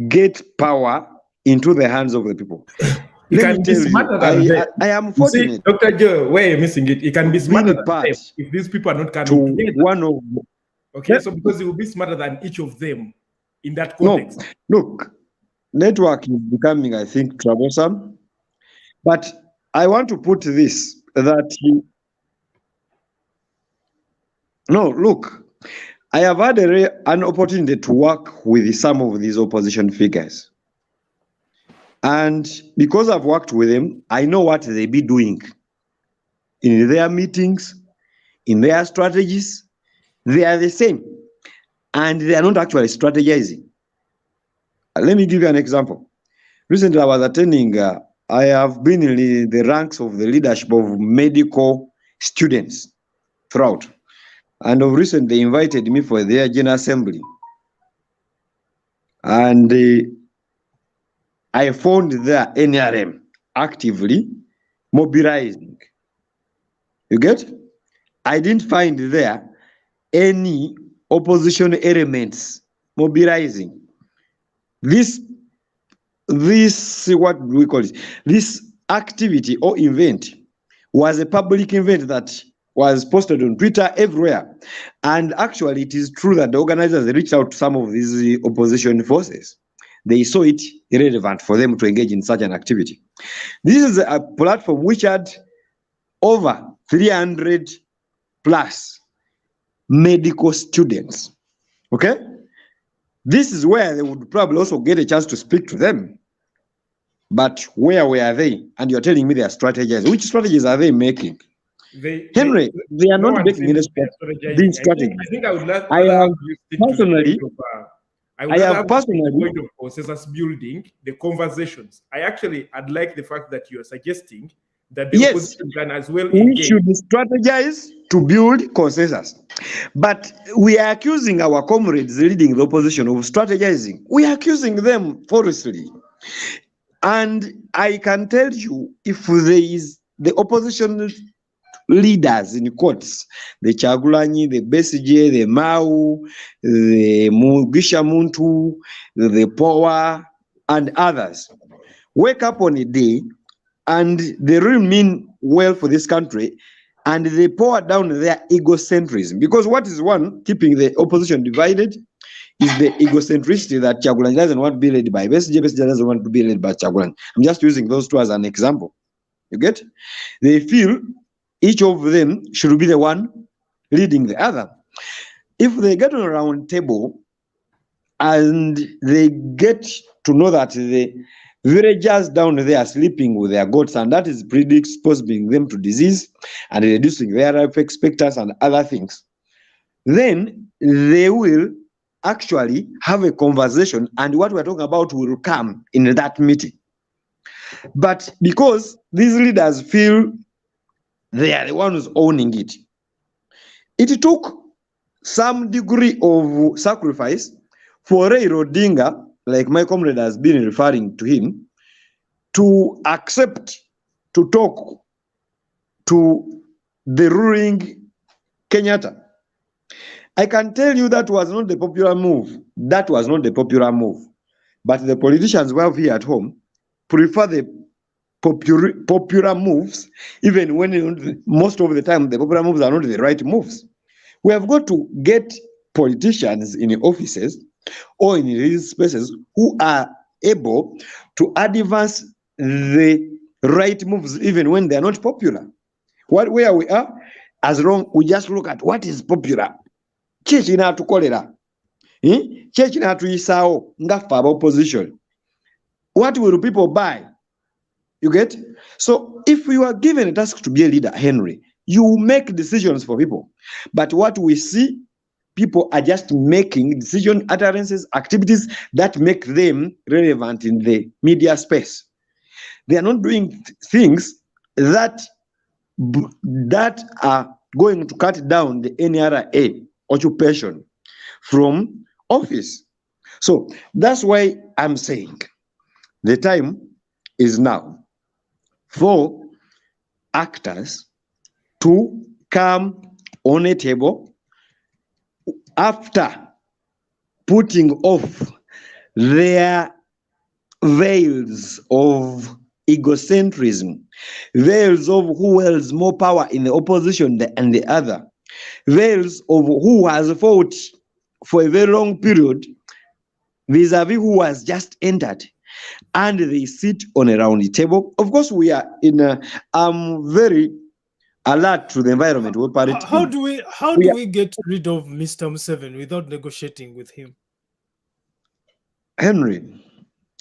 get power into the hands of the people. He Let can me be tell smarter you, than them. I am You see, fortunate Dr. Joe, where you're missing it, he can be smarter than part them if these people are not to coming together. one of Okay, so because he will be smarter than each of them in that no, context. look, network is becoming, I think, troublesome. But I want to put this that no, look, I have had an opportunity to work with some of these opposition figures. And because I've worked with them, I know what they be doing in their meetings, in their strategies. They are the same, and they are not actually strategizing. Let me give you an example. Recently, I was attending, I have been in the ranks of the leadership of medical students throughout. And of recent, they invited me for their general assembly. And I found their NRM actively mobilizing. You get? I didn't find there any opposition elements mobilizing. This what do we call it? This activity or event was a public event that was posted on Twitter everywhere. And actually, it is true that the organizers reached out to some of these opposition forces. They saw it irrelevant for them to engage in such an activity. This is a platform which had over 300 plus medical students. Okay? This is where they would probably also get a chance to speak to them. But where were they? And you're telling me they are strategies. Which strategies are they making? Henry, they are not making any strategies. I think I would rather have you stick personally, to the point of, I would rather have the point of consensus building, the conversations. I'd like the fact that you are suggesting that the opposition can as well engage. We should strategize to build consensus. But we are accusing our comrades leading the opposition of strategizing. We are accusing them falsely. And I can tell you, if there is the opposition leaders in quotes, the Chagulanyi, the Besigye, the Mau, the Mugisha Muntu, the Power, and others, wake up on a day and they really mean well for this country, and they pour down their egocentrism. Because what is one keeping the opposition divided is the egocentricity that Chagulanyi doesn't want to be led by Besigye, Besigye doesn't want to be led by Chagulanyi. I'm just using those two as an example. You get? They feel each of them should be the one leading the other. If they get on a round table and they get to know that the villagers down there are sleeping with their goats, and that is predisposing them to disease and reducing their life expectancy and other things, then they will actually have a conversation, and what we're talking about will come in that meeting. But because these leaders feel they are the ones owning it, it took some degree of sacrifice for Raila Odinga, like my comrade has been referring to him, to accept to talk to the ruling Kenyatta. I can tell you that was not the popular move. That was not the popular move. But the politicians we have here at home prefer the popular moves, even when most of the time the popular moves are not the right moves. We have got to get politicians in offices or in these spaces who are able to advance the right moves even when they are not popular. Where we are, as long we just look at what is popular. Church inatukolera. Church inatuyisao ngaffe aba opposition. What will people buy? You get? So if you are given a task to be a leader, Henry, you make decisions for people. But what we see, people are just making decision utterances, activities that make them relevant in the media space. They are not doing things that are going to cut down the NRA occupation from office. So that's why I'm saying the time is now for actors to come on a table after putting off their veils of egocentrism, veils of who holds more power in the opposition than the other, veils of who has fought for a very long period vis-a-vis who has just entered, and they sit on a round table. Of course, we are in a very alert to the environment we operate How in. do we get rid of Mr. Museveni without negotiating with him? Henry,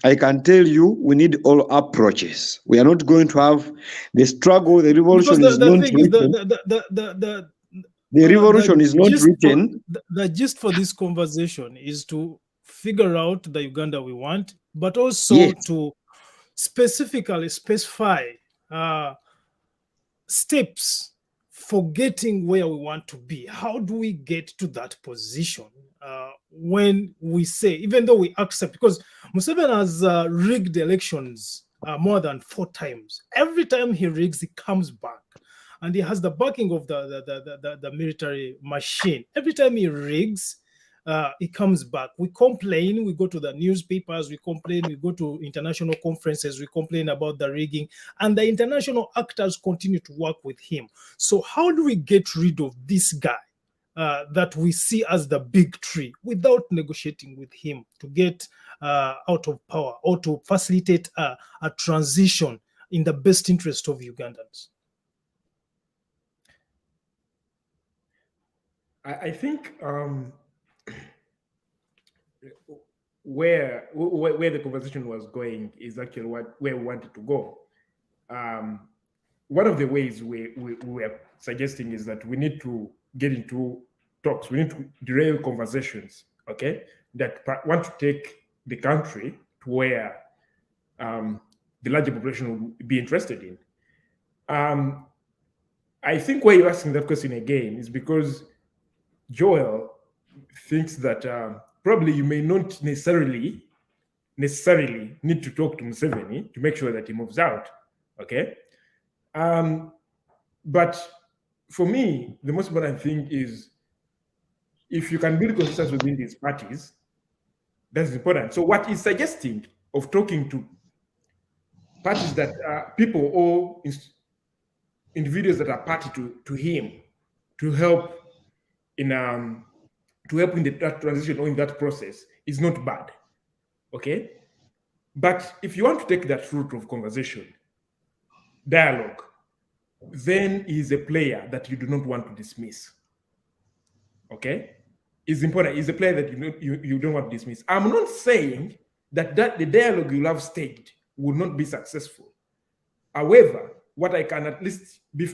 I can tell you we need all approaches. We are not going to have the struggle. The revolution is not written. The revolution is not written. The gist for this conversation is to figure out the Uganda we want, but also to specifically specify steps for getting where we want to be. How do we get to that position when we say, even though we accept, because Museveni has rigged elections more than 4 times. Every time he rigs, he comes back. And he has the backing of the military machine. Every time he rigs, he comes back. We complain, we go to the newspapers, we complain, we go to international conferences, we complain about the rigging, and the international actors continue to work with him. So how do we get rid of this guy that we see as the big tree without negotiating with him to get out of power or to facilitate a transition in the best interest of Ugandans? I think where the conversation was going is actually where we wanted to go. One of the ways we are suggesting is that we need to get into talks. We need to derail conversations, okay, that want to take the country to where the larger population would be interested in. I think why you're asking that question again is because Joel thinks that probably you may not necessarily need to talk to Museveni to make sure that he moves out, okay? But for me, the most important thing is if you can build consensus within these parties, that's important. So what he's suggesting of talking to parties that are people or individuals that are party to him to help in that transition or in that process is not bad, okay? But if you want to take that route of conversation, dialogue, then he's a player that you do not want to dismiss, okay? It's important. He's a player that you don't want to dismiss. I'm not saying that the dialogue you have staged will not be successful. However, what I can at least be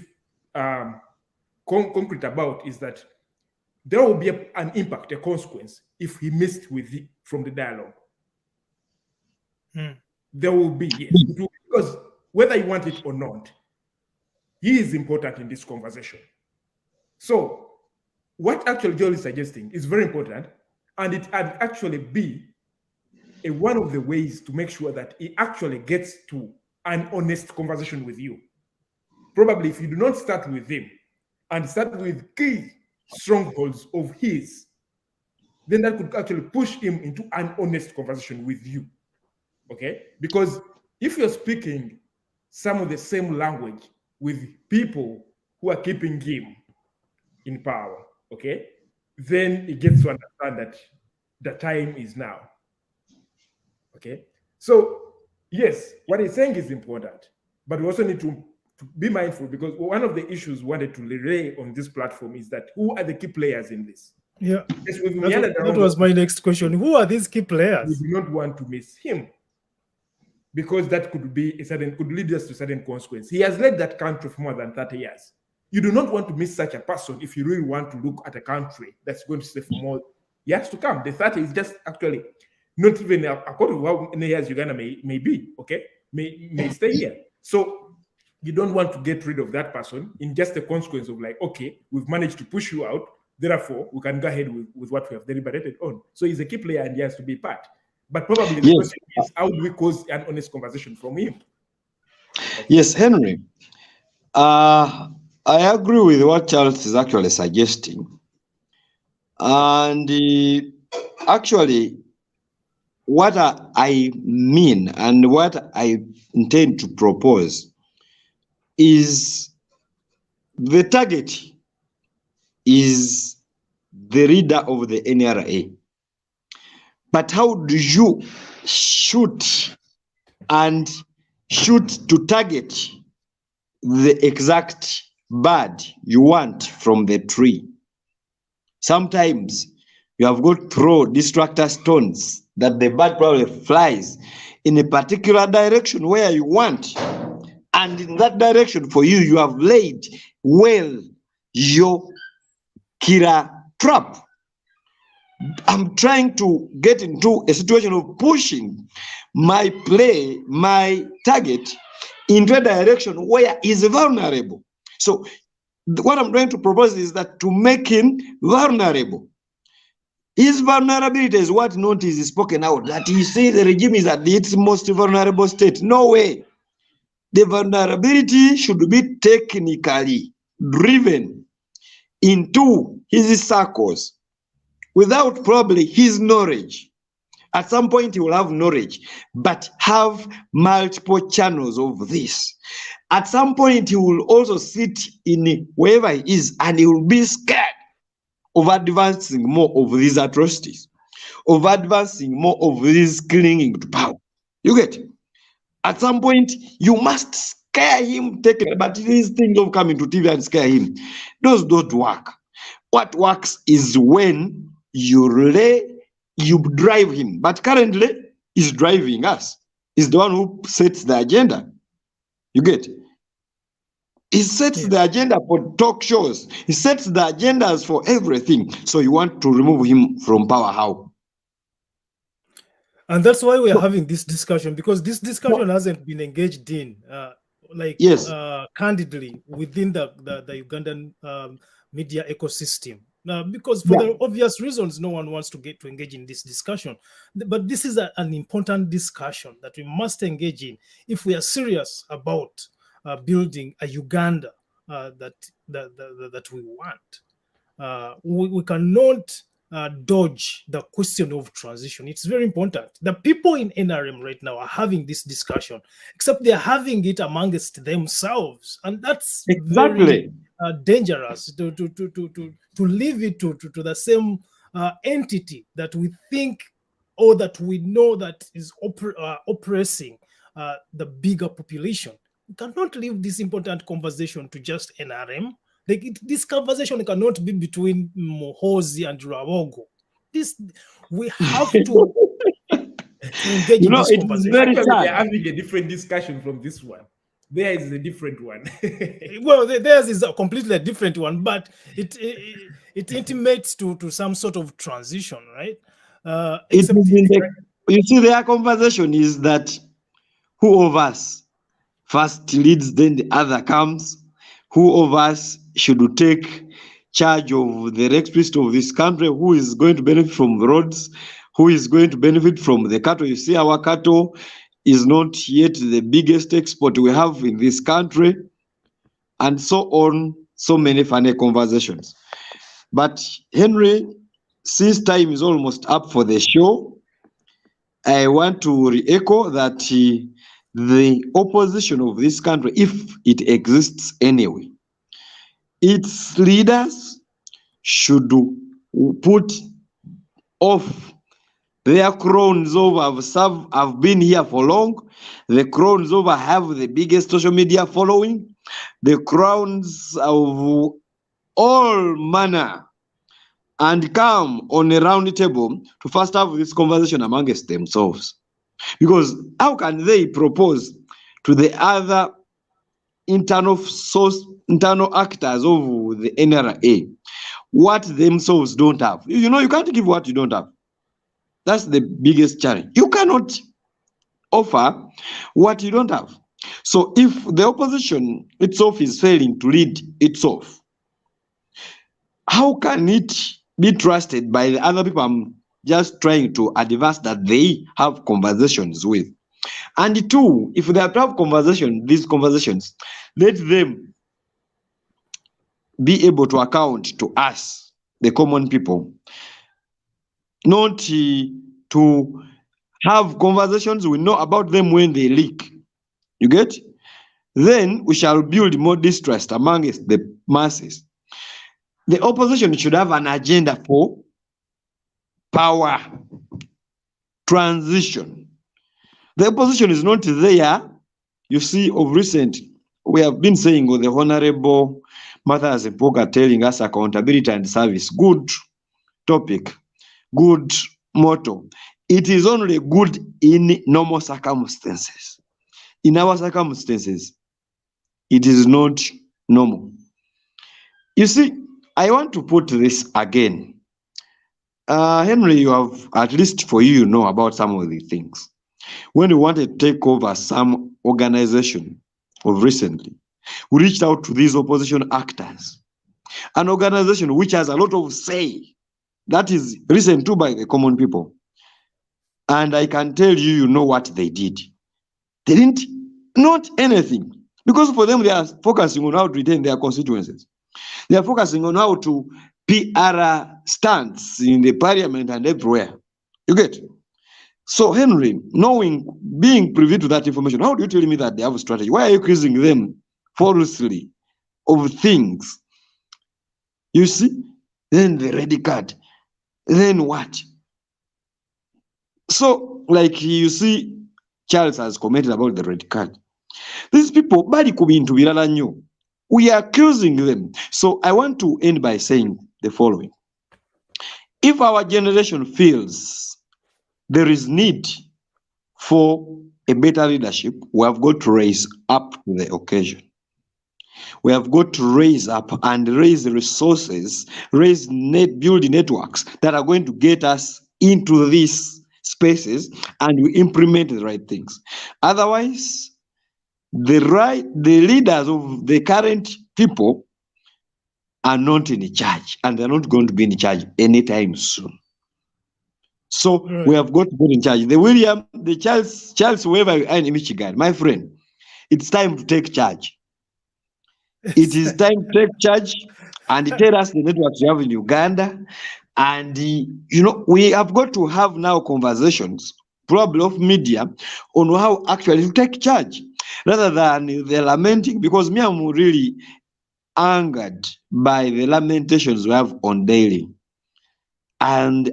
concrete about is that there will be an impact, a consequence, if he missed from the dialogue. There will be, yes, because whether you want it or not, he is important in this conversation. So what actually Joel is suggesting is very important, and it can actually be one of the ways to make sure that he actually gets to an honest conversation with you. Probably if you do not start with him and start with key strongholds of his, then that could actually push him into an honest conversation with you, okay? Because if you're speaking some of the same language with people who are keeping him in power, okay, then he gets to understand that the time is now. Okay, so yes, what he's saying is important, but we also need to be mindful, because one of the issues we wanted to relay on this platform is that who are the key players in this? Yeah, Yes, we've that was my next question. Who are these key We players? do not want to miss him, because that could lead us to certain consequence. He has led that country for more than 30 years. You do not want to miss such a person if you really want to look at a country that's going to stay for more years to come. The 30 is just actually not even according to how many years Uganda may be, okay, may stay here. So you don't want to get rid of that person in just the consequence of like, okay, we've managed to push you out, therefore we can go ahead with what we have deliberated on. So he's a key player and he has to be part. But probably the question is, how do we cause an honest conversation from him? Yes, Henry. I agree with what Charles is actually suggesting. And actually, what I mean and what I intend to propose is the target is the leader of the NRA. But how do you shoot to target the exact bird you want from the tree? Sometimes you have got to throw distractor stones that the bird probably flies in a particular direction where you want. And in that direction for you, you have laid well your killer trap. I'm trying to get into a situation of pushing my target into a direction where he's vulnerable. So what I'm trying to propose is that to make him vulnerable. His vulnerability is what not is spoken out, that you see the regime is at its most vulnerable state. No way. The vulnerability should be technically driven into his circles without probably his knowledge. At some point he will have knowledge, but have multiple channels of this. At some point he will also sit in wherever he is and he will be scared of advancing more of these atrocities, of advancing more of this clinging to power. You get? At some point, you must scare him, but these things of coming to TV and scare him, those don't work. What works is when you drive him. But currently, he's driving us. He's the one who sets the agenda. You get? He sets the agenda for talk shows. He sets the agendas for everything. So you want to remove him from power. How? And that's why we are having this discussion, because this discussion hasn't been engaged in candidly within the Ugandan media ecosystem. Because for the obvious reasons, no one wants to engage in this discussion. But this is an important discussion that we must engage in if we are serious about building a Uganda that we want. We cannot dodge the question of transition. It's very important. The people in NRM right now are having this discussion, except they're having it amongst themselves, and that's very dangerous to leave it to the same entity that we think or that we know that is oppressing the bigger population. We cannot leave this important conversation to just NRM. This conversation cannot be between Mohozi and Rawogo. We have to engage in this conversation. They're having a different discussion from this one. There is a different one. Well, theirs is a completely different one, but it intimates to some sort of transition, right? You see, their conversation is that who of us first leads, then the other comes. Who of us should take charge of the electricity of this country? Who is going to benefit from the roads? Who is going to benefit from the cattle? You see, our cattle is not yet the biggest export we have in this country, and so on. So many funny conversations. But Henry, since time is almost up for the show, I want to re-echo that the opposition of this country, if it exists anyway, its leaders should put off their crowns of have been here for long, the crowns of have the biggest social media following, the crowns of all manner, and come on a round table to first have this conversation amongst themselves. Because how can they propose to the other internal actors of the NRA what themselves don't have? You know, you can't give what you don't have. That's the biggest challenge. You cannot offer what you don't have. So if the opposition itself is failing to lead itself, how can it be trusted by the other people I'm just trying to advance that they have conversations with? And two, if they have to have these conversations, let them be able to account to us, the common people, not to have conversations we know about them when they leak. You get? Then we shall build more distrust amongst the masses. The opposition should have an agenda for power transition. The opposition is not there. You see, of recent, we have been saying with the Honorable Matthias Mpoga telling us accountability and service. Good topic, good motto. It is only good in normal circumstances. In our circumstances, it is not normal. You see, I want to put this again. Henry, you have, at least for you, you know about some of the things. When we wanted to take over some organization of recently, we reached out to these opposition actors, an organization which has a lot of say, that is listened to by the common people. And I can tell you, you know what they did. They didn't, not anything. Because for them, they are focusing on how to retain their constituencies. They are focusing on how to PR stunts in the parliament and everywhere. You get? So, Henry, being privy to that information, how do you tell me that they have a strategy? Why are you accusing them falsely of things? You see? Then the red card. Then what? So, like you see, Charles has commented about the red card. These people, body could be into Viralanyo. We are accusing them. So I want to end by saying the following. If our generation feels there is need for a better leadership, we have got to raise up to the occasion. We have got to raise up and raise the resources, build networks that are going to get us into these spaces, and we implement the right things. Otherwise, the leaders of the current people are not in charge, and they're not going to be in charge anytime soon. So we have got to be in charge. The Charles, whoever you are in Michigan, my friend, it's time to take charge. It is time to take charge and tell us the networks you have in Uganda. And, we have got to have now conversations, probably of media, on how actually to take charge, rather than the lamenting, because me, I'm really angered by the lamentations we have on daily. And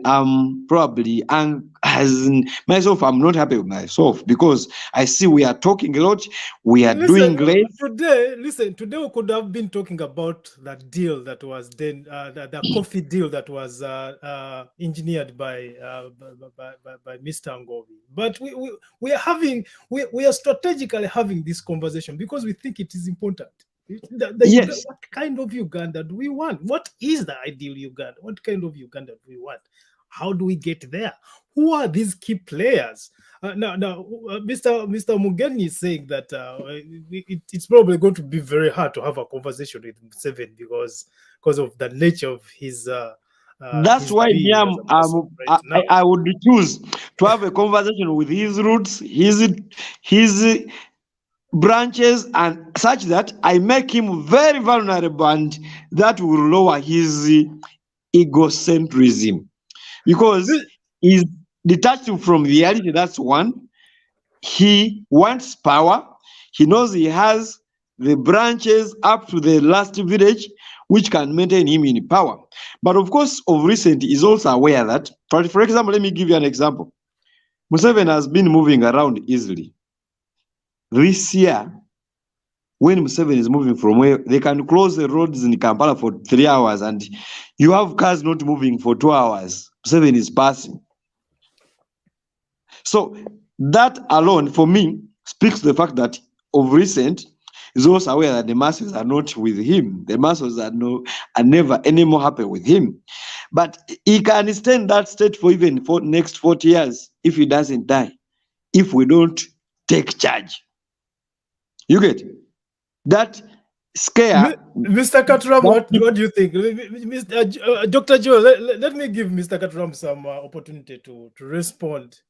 probably, as myself, I'm not happy with myself, because I see we are talking a lot, we are doing great. Today we could have been talking about that deal that was then, the coffee deal that was engineered by Mr. Ngovi. But we are strategically having this conversation because we think it is important. Yes. What kind of Uganda do we want? What is the ideal Uganda? What kind of Uganda do we want? How do we get there? Who are these key players? Mr. Museveni is saying that it's probably going to be very hard to have a conversation with Museveni because of the nature of his. That's why I would choose to have a conversation with his roots, his branches, and such that I make him very vulnerable, and that will lower his egocentrism, because he's detached from reality. That's one. He wants power. He knows he has the branches up to the last village, which can maintain him in power. But of course, of recent, is also aware that, for example, let me give you an example. Museveni has been moving around easily. This year, when Museveni is moving from where they can close the roads in Kampala for 3 hours and you have cars not moving for 2 hours, Museveni is passing. So that alone, for me, speaks to the fact that of recent, is also aware that the masses are not with him. The masses are never anymore happy with him. But he can stay in that state for even for next 40 years if he doesn't die, if we don't take charge. You get it? That scare. Mr. Katram, what do you think? Dr. Joe, let me give Mr. Katram some opportunity to respond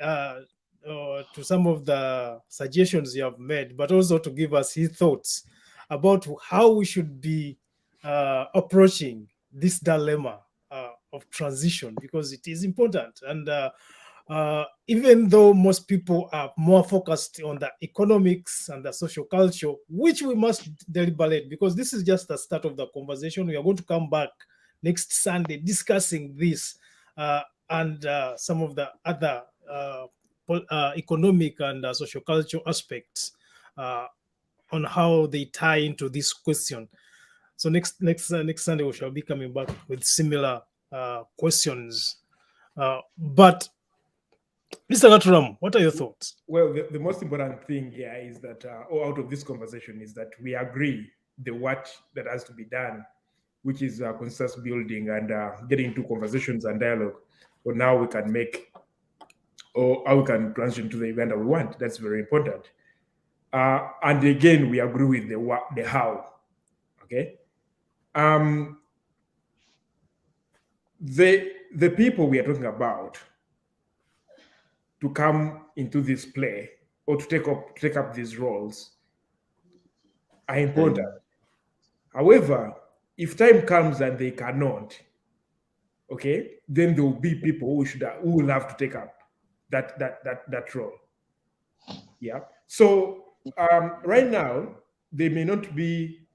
to some of the suggestions you have made, but also to give us his thoughts about how we should be approaching this dilemma of transition, because it is important. And even though most people are more focused on the economics and the social culture, which we must deliberate, because this is just the start of the conversation. We are going to come back next Sunday discussing this and some of the other economic and social cultural aspects on how they tie into this question. So next Sunday we shall be coming back with similar questions. But Mr. Gatram, what are your thoughts? Well, the most important thing here is that, or out of this conversation, is that we agree the what that has to be done, which is consensus building and getting into conversations and dialogue on how we can make, or how we can transition to the Uganda we want. That's very important. And again, we agree with the how. Okay. The people we are talking about to come into this play or to take up these roles are important. However, if time comes and they cannot, okay, then there will be people who will have to take up that role. Yeah. So right now, they may not be.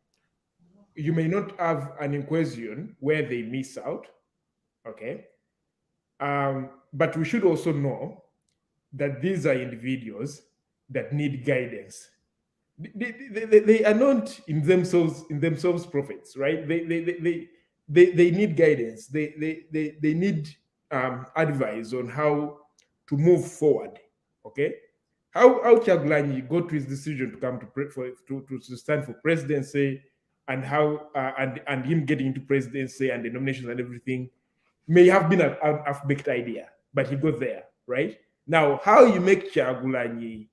You may not have an equation where they miss out. Okay. But we should also know that these are individuals that need guidance. They are not in themselves prophets, right? They need guidance. They need advice on how to move forward. Okay, how Kyagulanyi got to his decision to come to stand for presidency, and how and him getting into presidency and the nominations and everything may have been a half-baked idea, but he got there, right? Now, how you make Kyagulanyi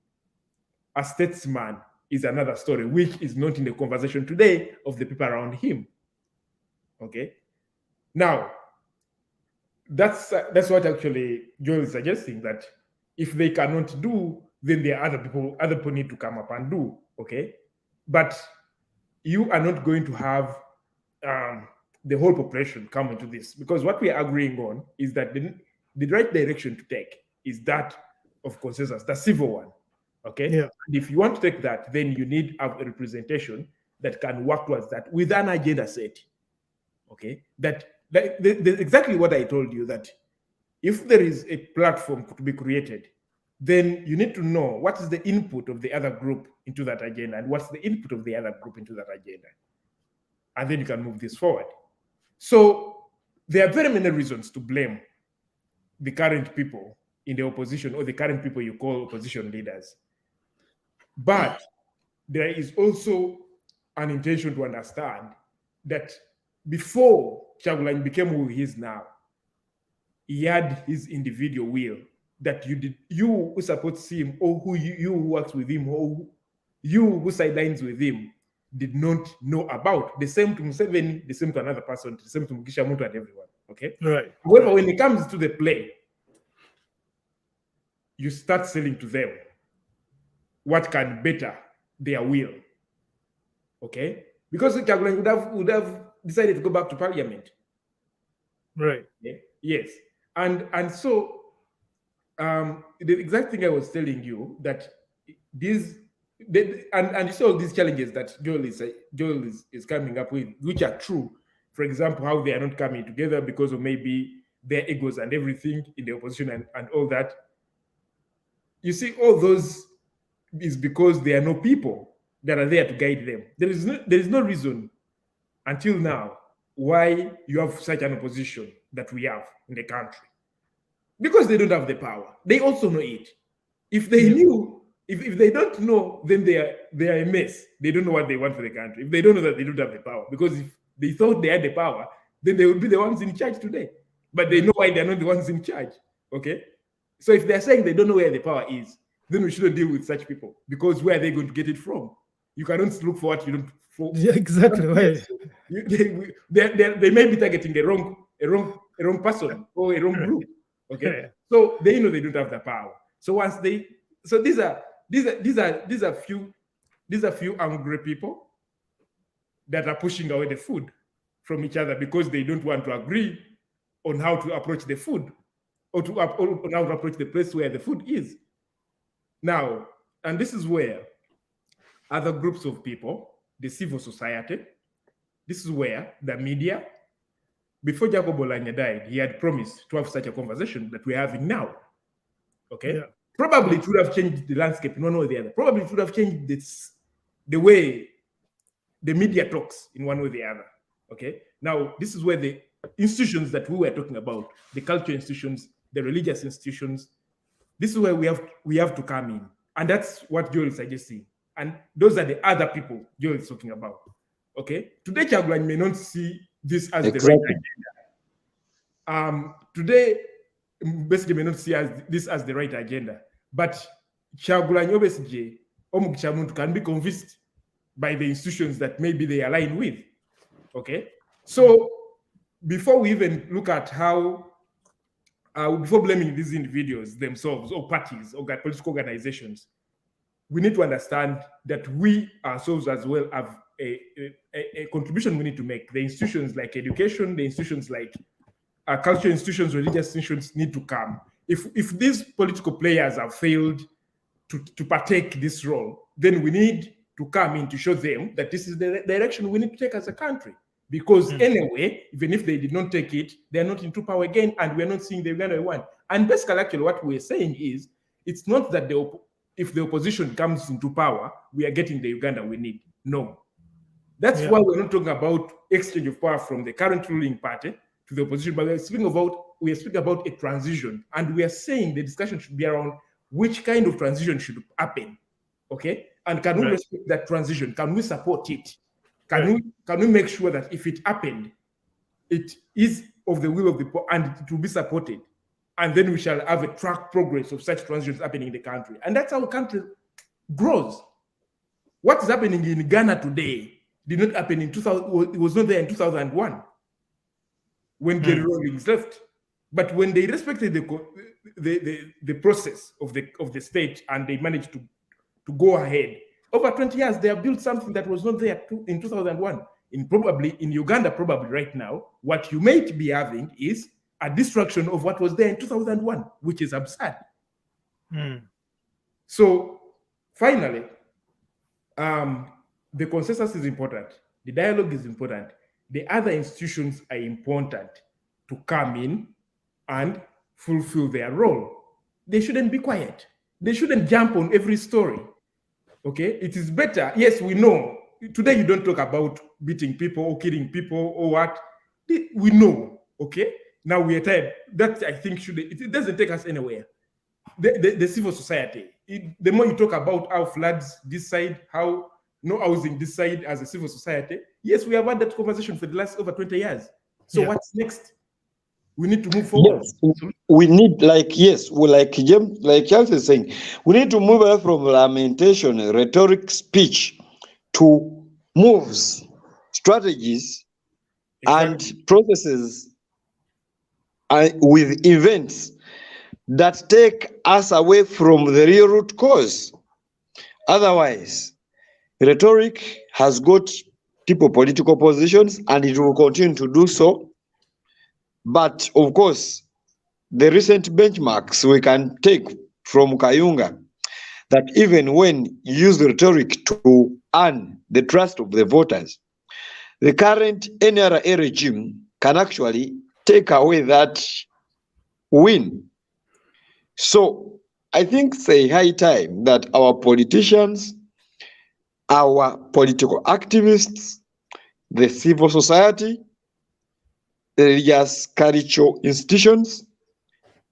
a statesman is another story, which is not in the conversation today of the people around him. Okay. Now, that's what actually Joel is suggesting, that if they cannot do, then there are other people need to come up and do. Okay. But you are not going to have the whole population come into this, because what we are agreeing on is that the right direction to take is that of consensus, the civil one. Okay. Yeah. And if you want to take that, then you need a representation that can work towards that with an agenda set. Okay. That exactly what I told you, that if there is a platform to be created, then you need to know what is the input of the other group into that agenda and what's the input of the other group into that agenda. And then you can move this forward. So there are very many reasons to blame the current people in the opposition, or the current people you call opposition leaders. But there is also an intention to understand that before Kyagulanyi became who he is now, he had his individual will that you who supports him, or you who works with him, or you who sidelines with him, did not know about. The same to Museveni, the same to another person, the same to Mugisha Muntu and everyone. Okay. Right. However, when it comes to the play, you start selling to them what can better their will. Okay? Because Kyagulanyi would have decided to go back to parliament. Right. Okay? Yes. And so the exact thing I was telling you, that these and you see all these challenges that Joel is coming up with, which are true. For example, how they are not coming together because of maybe their egos and everything in the opposition and all that. You see, all those is because there are no people that are there to guide them. There is no reason until now why you have such an opposition that we have in the country. Because they don't have the power. They also know it. If they knew, if they don't know, then they are a mess. They don't know what they want for the country. If they don't know that they don't have the power, because if they thought they had the power, then they would be the ones in charge today. But they know why they're not the ones in charge. Okay? So if they're saying they don't know where the power is, then we shouldn't deal with such people, because where are they going to get it from? You cannot look for what you don't. Yeah, exactly. Right. They may be targeting a wrong person or a wrong group. Okay, so they know they don't have the power. So these are few angry people that are pushing away the food from each other because they don't want to agree on how to approach the food or on how to approach the place where the food is. Now, and this is where other groups of people, the civil society, this is where the media, before Jacob Olanya died, he had promised to have such a conversation that we're having now. Okay? Yeah. Probably it would have changed the landscape in one way or the other. Probably it would have changed the way the media talks in one way or the other. Okay? Now, this is where the institutions that we were talking about, the cultural institutions, the religious institutions, this is where we have to come in. And that's what Joel is suggesting. And those are the other people Joel is talking about. Okay? Today, Kyagulanyi may not see this as the right agenda. Today, basically may not see this as the right agenda. But Kyagulanyi obesije omugisha muntu can be convinced by the institutions that maybe they align with. Okay? So before we even look at how before blaming these individuals themselves or parties or political organizations, we need to understand that we ourselves as well have a contribution we need to make. The institutions like education, the institutions like cultural institutions, religious institutions need to come. If these political players have failed to partake this role, then we need to come in to show them that this is the direction we need to take as a country. Because anyway, even if they did not take it, they're not into power again, and we're not seeing the Uganda we want. And basically, actually, what we're saying is, it's not that if the opposition comes into power, we are getting the Uganda we need. No. That's why we're not talking about exchange of power from the current ruling party to the opposition, but we're speaking about a transition. And we are saying the discussion should be around which kind of transition should happen. Okay? And can we respect that transition? Can we support it? Can we make sure that if it happened, it is of the will of the poor and it will be supported? And then we shall have a track progress of such transitions happening in the country. And that's how a country grows. What is happening in Ghana today did not happen in 2000, it was not there in 2001 when Jerry Rawlings left. But when they respected the process of the state and they managed to go ahead, over 20 years, they have built something that was not there in 2001. In Uganda, probably right now, what you might be having is a destruction of what was there in 2001, which is absurd. So, finally, the consensus is important. The dialogue is important. The other institutions are important to come in and fulfill their role. They shouldn't be quiet. They shouldn't jump on every story. Okay, it is better. Yes, we know. Today you don't talk about beating people or killing people or what. We know. Okay, now we are tired. That I think it doesn't take us anywhere. The civil society. The more you talk about how floods this side, how no housing this side as a civil society. Yes, we have had that conversation for the last over 20 years. So what's next? We need to move forward. Yes, we need, like James is saying, we need to move away from lamentation, rhetoric, speech, to moves, strategies, and processes with events that take us away from the real root cause. Otherwise, rhetoric has got people political positions and it will continue to do so. But of course, the recent benchmarks we can take from Kayunga, that even when you use the rhetoric to earn the trust of the voters, the current NRA regime can actually take away that win. So I think it's a high time that our politicians, our political activists, the civil society, the religious cultural institutions,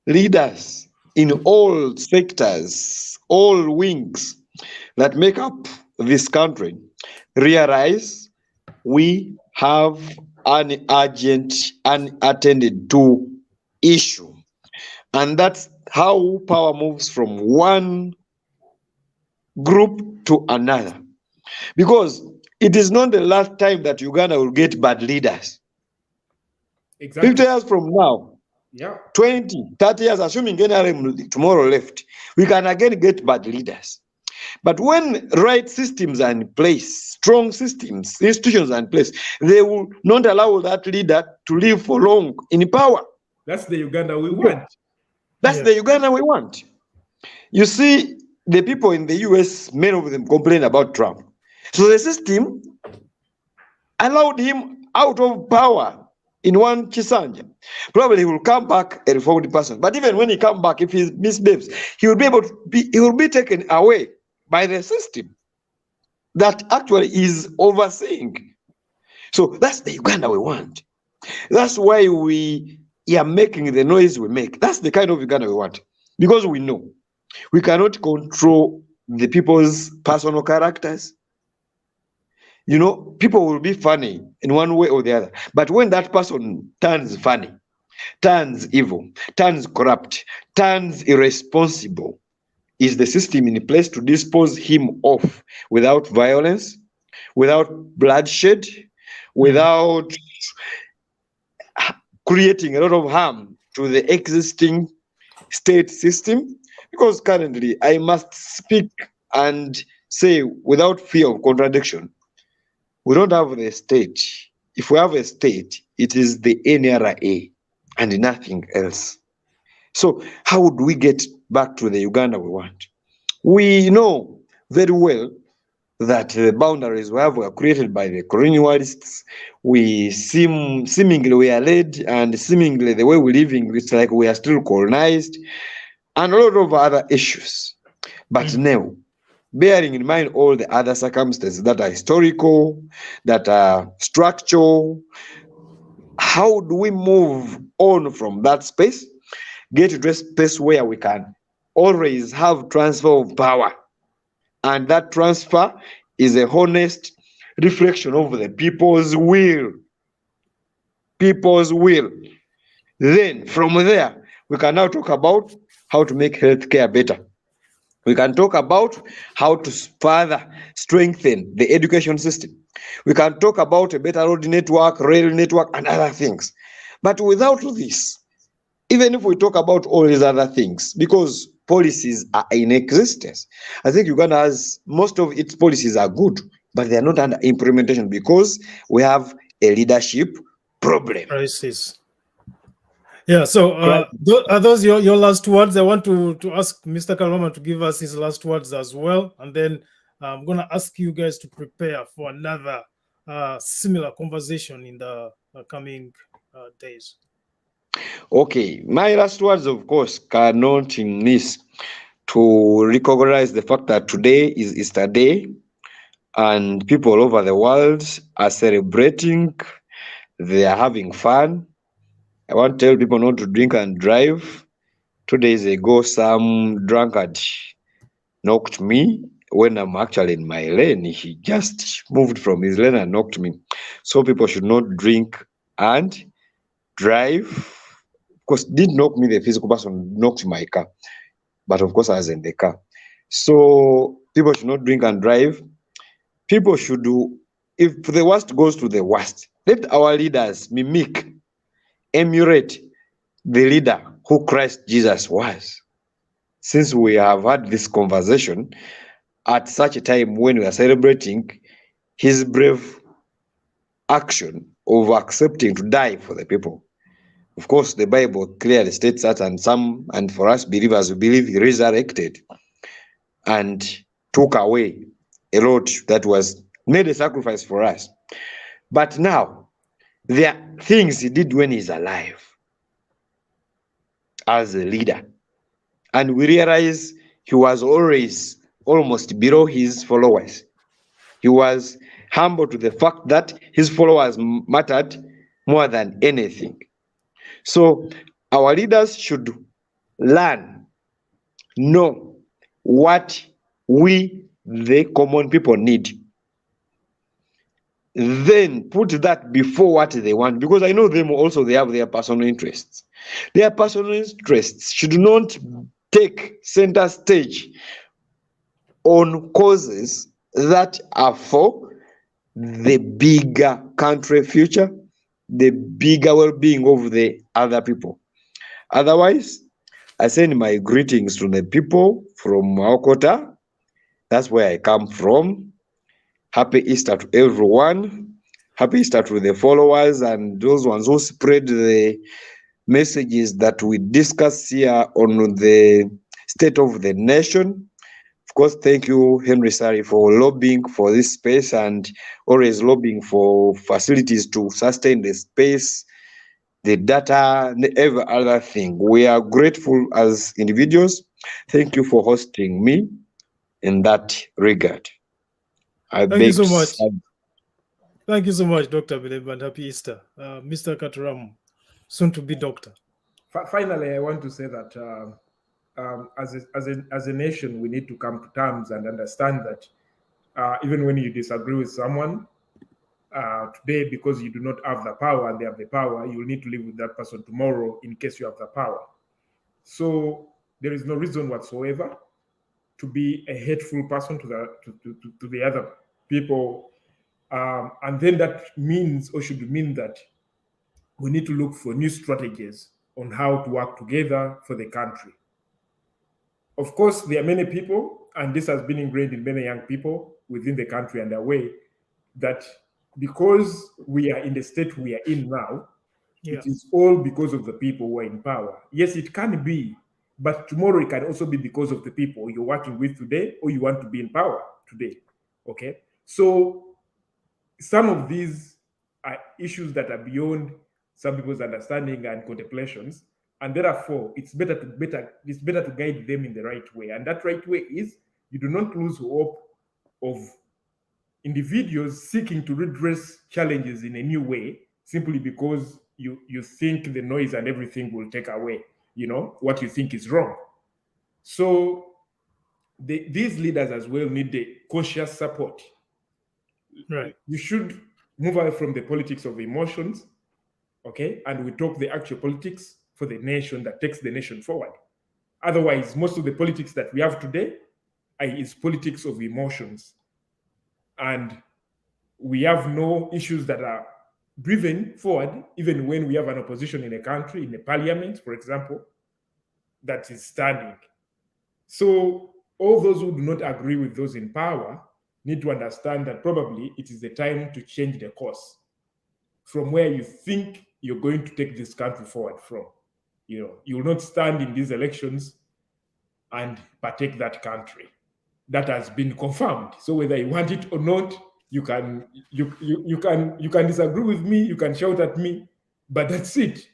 leaders in all sectors, all wings that make up this country realize we have an urgent, unattended to issue. And that's how power moves from one group to another. Because it is not the last time that Uganda will get bad leaders. Exactly. 50 years from now, Yeah. 20, 30 years, assuming NRM tomorrow left, we can again get bad leaders. But when right systems are in place, strong systems, institutions are in place, they will not allow that leader to live for long in power. That's the Uganda we want. That's the Uganda we want. You see, the people in the US, many of them complain about Trump. So the system allowed him out of power in one Chisanja. Probably he will come back a reformed person. But even when he comes back, if he misbehaves, he will be taken away by the system that actually is overseeing. So that's the Uganda we want. That's why we are making the noise we make. That's the kind of Uganda we want. Because we know we cannot control the people's personal characters. You know, people will be funny in one way or the other. But when that person turns funny, turns evil, turns corrupt, turns irresponsible, is the system in place to dispose him off without violence, without bloodshed, without creating a lot of harm to the existing state system? Because currently, I must speak and say without fear of contradiction, we don't have the state. If we have a state, it is the NRA and nothing else. So how would we get back to the Uganda we want? We know very well that the boundaries we have were created by the colonialists. We seemingly we are led, and seemingly the way we're living, it's like we are still colonized, and a lot of other issues. But now, bearing in mind all the other circumstances that are historical, that are structural, how do we move on from that space, get to a space where we can always have transfer of power? And that transfer is a honest reflection of the people's will. People's will. Then from there, we can now talk about how to make healthcare better. We can talk about how to further strengthen the education system. We can talk about a better road network, rail network, and other things. But without this, even if we talk about all these other things, because policies are in existence, I think Uganda has, most of its policies are good, but they are not under implementation because we have a leadership problem. Crisis. Yeah, so are those your last words? I want to ask Mr. Kalmama to give us his last words as well. And then I'm going to ask you guys to prepare for another similar conversation in the coming days. Okay, my last words, of course, cannot miss to recognize the fact that today is Easter Day and people all over the world are celebrating, they are having fun. I want to tell people not to drink and drive. 2 days ago, some drunkard knocked me when I'm actually in my lane. He just moved from his lane and knocked me. So people should not drink and drive. Of course, did knock me, the physical person knocked my car. But of course, I was in the car. So people should not drink and drive. People should do, if the worst goes to the worst, let our leaders mimic, emulate the leader who Christ Jesus was. Since we have had this conversation at such a time when we are celebrating his brave action of accepting to die for the people. Of course, the Bible clearly states that, and for us believers, we believe he resurrected. and took away a lot that was made a sacrifice for us. But now, there are things he did when he's alive as a leader. And we realize he was always almost below his followers. He was humble to the fact that his followers mattered more than anything. So our leaders should learn, know what we, the common people, need. Then put that before what they want, because I know them also, they have their personal interests. Their personal interests should not take center stage on causes that are for the bigger country future, the bigger well-being of the other people. Otherwise, I send my greetings to the people from Maokota. That's where I come from. Happy Easter to everyone. Happy Easter to the followers and those ones who spread the messages that we discuss here on the state of the nation. Of course, thank you, Henry Sari, for lobbying for this space and always lobbying for facilities to sustain the space, the data, and every other thing. We are grateful as individuals. Thank you for hosting me in that regard. Thank you so much. Thank you so much, Dr. Bileb, and happy Easter. Mr. Katuram, soon to be doctor. Finally, I want to say that as a nation, we need to come to terms and understand that even when you disagree with someone today, because you do not have the power and they have the power, you will need to live with that person tomorrow in case you have the power. So there is no reason whatsoever to be a hateful person to the other people. And then that means, or should mean, that we need to look for new strategies on how to work together for the country. Of course, there are many people, and this has been ingrained in many young people within the country and away, that because we are in the state we are in now, it is all because of the people who are in power. Yes, it can be, but tomorrow it can also be because of the people you're working with today or you want to be in power today. Okay? So some of these are issues that are beyond some people's understanding and contemplations, and therefore it's better to guide them in the right way. And that right way is you do not lose hope of individuals seeking to redress challenges in a new way simply because you think the noise and everything will take away, what you think is wrong. So these leaders as well need the conscious support. Right. You should move away from the politics of emotions, okay? And we talk the actual politics for the nation that takes the nation forward. Otherwise, most of the politics that we have today is politics of emotions. And we have no issues that are driven forward, even when we have an opposition in a country, in a parliament, for example, that is standing. So all those who do not agree with those in power need to understand that probably it is the time to change the course from where you think you're going to take this country forward from. You will not stand in these elections and partake that country. That has been confirmed. So whether you want it or not, you can disagree with me, you can shout at me, but that's it.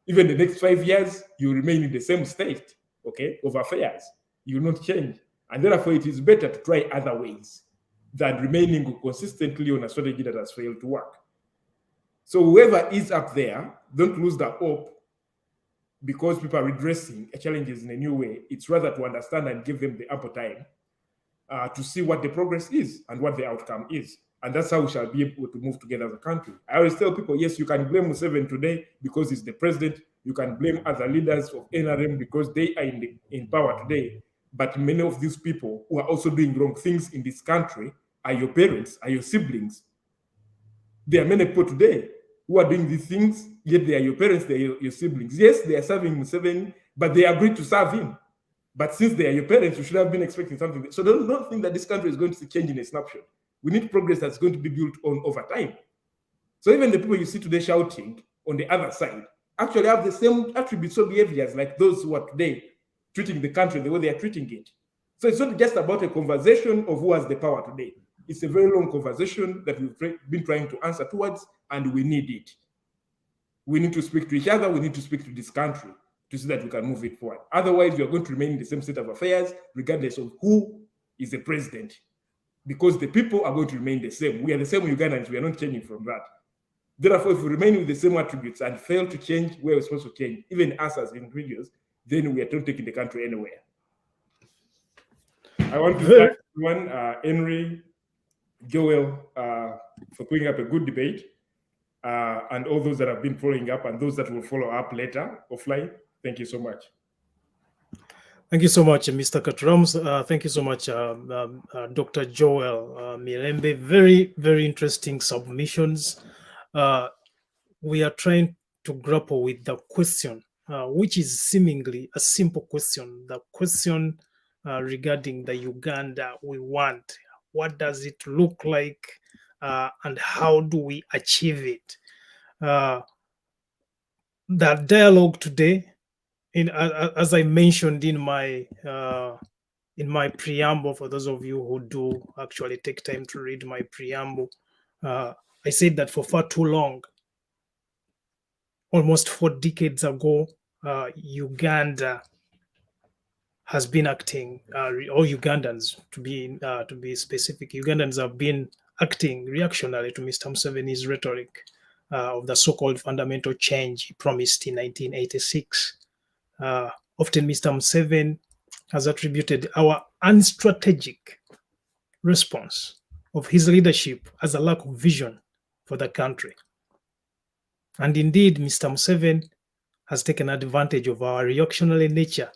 Even the next 5 years, you remain in the same state, okay, of affairs. You will not change. And therefore, it is better to try other ways than remaining consistently on a strategy that has failed to work. So whoever is up there, don't lose the hope because people are redressing challenges in a new way. It's rather to understand and give them the ample time to see what the progress is and what the outcome is. And that's how we shall be able to move together as a country. I always tell people, yes, you can blame Museveni today because he's the president. You can blame other leaders of NRM because they are in power today. But many of these people who are also doing wrong things in this country are your parents, are your siblings. There are many people today who are doing these things, yet they are your parents, they are your siblings. Yes, they are serving Museveni, but they agreed to serve him. But since they are your parents, you should have been expecting something. So don't think that this country is going to change in a snapshot. We need progress that's going to be built on over time. So even the people you see today shouting on the other side actually have the same attributes or behaviors like those who are today treating the country the way they are treating it. So it's not just about a conversation of who has the power today. It's a very long conversation that we've been trying to answer towards, and we need it. We need to speak to each other. We need to speak to this country to see that we can move it forward. Otherwise, we are going to remain in the same state of affairs, regardless of who is the president, because the people are going to remain the same. We are the same Ugandans. We are not changing from that. Therefore, if we remain with the same attributes and fail to change where we're supposed to change, even us as individuals, then we are not taking the country anywhere. I want to thank everyone, Henry, Joel, for putting up a good debate, and all those that have been following up and those that will follow up later offline. Thank you so much. Thank you so much, Mr. Katrams. Thank you so much, Dr. Joel Mirembe. Very, very interesting submissions. We are trying to grapple with the question, which is seemingly a simple question. The question regarding the Uganda we want. What does it look like, and how do we achieve it? The dialogue today, as I mentioned in my preamble, for those of you who do actually take time to read my preamble, I said that for far too long, almost 4 decades ago, Uganda has been acting, or Ugandans, to be specific, Ugandans have been acting reactionary to Mr. Museveni's rhetoric of the so-called fundamental change he promised in 1986. Often Mr. Museveni has attributed our unstrategic response of his leadership as a lack of vision for the country. And indeed, Mr. Museveni has taken advantage of our reactionary nature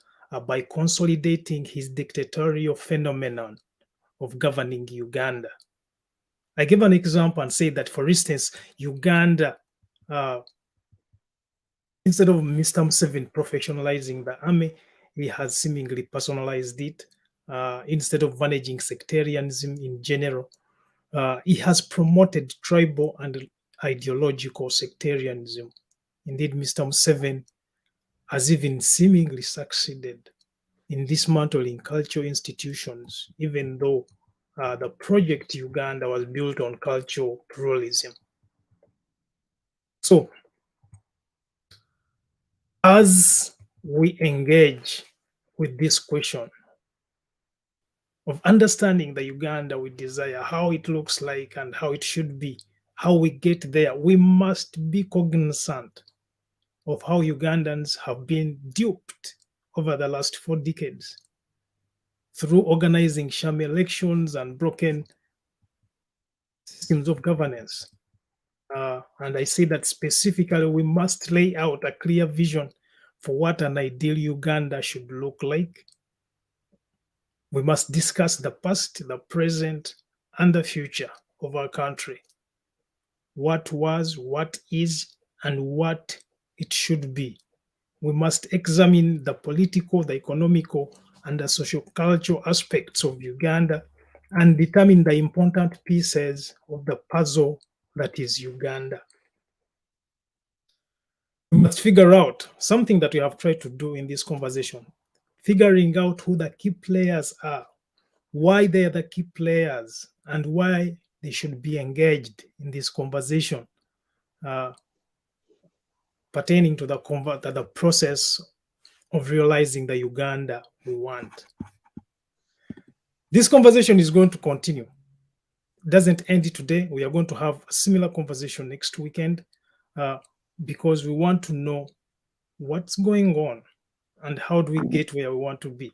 by consolidating his dictatorial phenomenon of governing Uganda. I give an example and say that, for instance, Uganda, instead of Mr. Museveni professionalizing the army, he has seemingly personalized it. Instead of managing sectarianism in general, he has promoted tribal and ideological sectarianism. Indeed, Mr. Museveni has even seemingly succeeded in dismantling cultural institutions, even though the project Uganda was built on cultural pluralism. So, as we engage with this question of understanding the Uganda we desire, how it looks like and how it should be, how we get there, we must be cognizant of how Ugandans have been duped over the last 4 decades through organizing sham elections and broken systems of governance. And I say that specifically, we must lay out a clear vision for what an ideal Uganda should look like. We must discuss the past, the present, and the future of our country. What was, what is, and what it should be. We must examine the political, the economical, and the socio-cultural aspects of Uganda and determine the important pieces of the puzzle that is Uganda. We must figure out something that we have tried to do in this conversation, figuring out who the key players are, why they are the key players, and why they should be engaged in this conversation pertaining to the process of realizing the Uganda we want. This conversation is going to continue. It doesn't end today. We are going to have a similar conversation next weekend because we want to know what's going on and how do we get where we want to be.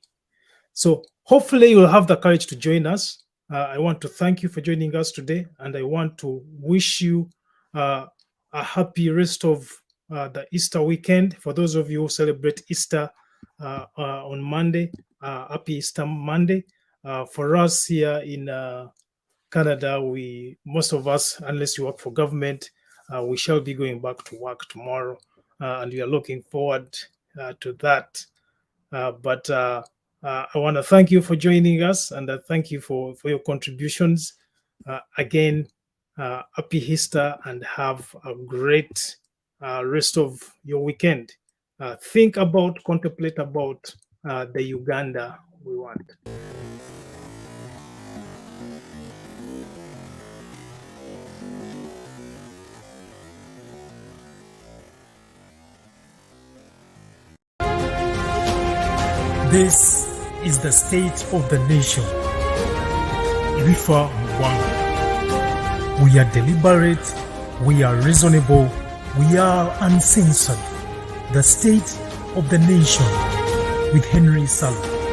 So hopefully you'll have the courage to join us. I want to thank you for joining us today, and I want to wish you a happy rest of the Easter weekend. For those of you who celebrate Easter on Monday, happy Easter Monday. For us here in Canada, most of us, unless you work for government, we shall be going back to work tomorrow, and we are looking forward to that. But I want to thank you for joining us, and thank you for your contributions. Again, happy Easter, and have a great rest of your weekend. Contemplate about the Uganda we want. This is the state of the nation. Uganda we want. We are deliberate, we are reasonable, we are uncensored. The state of the nation with Henry Salu.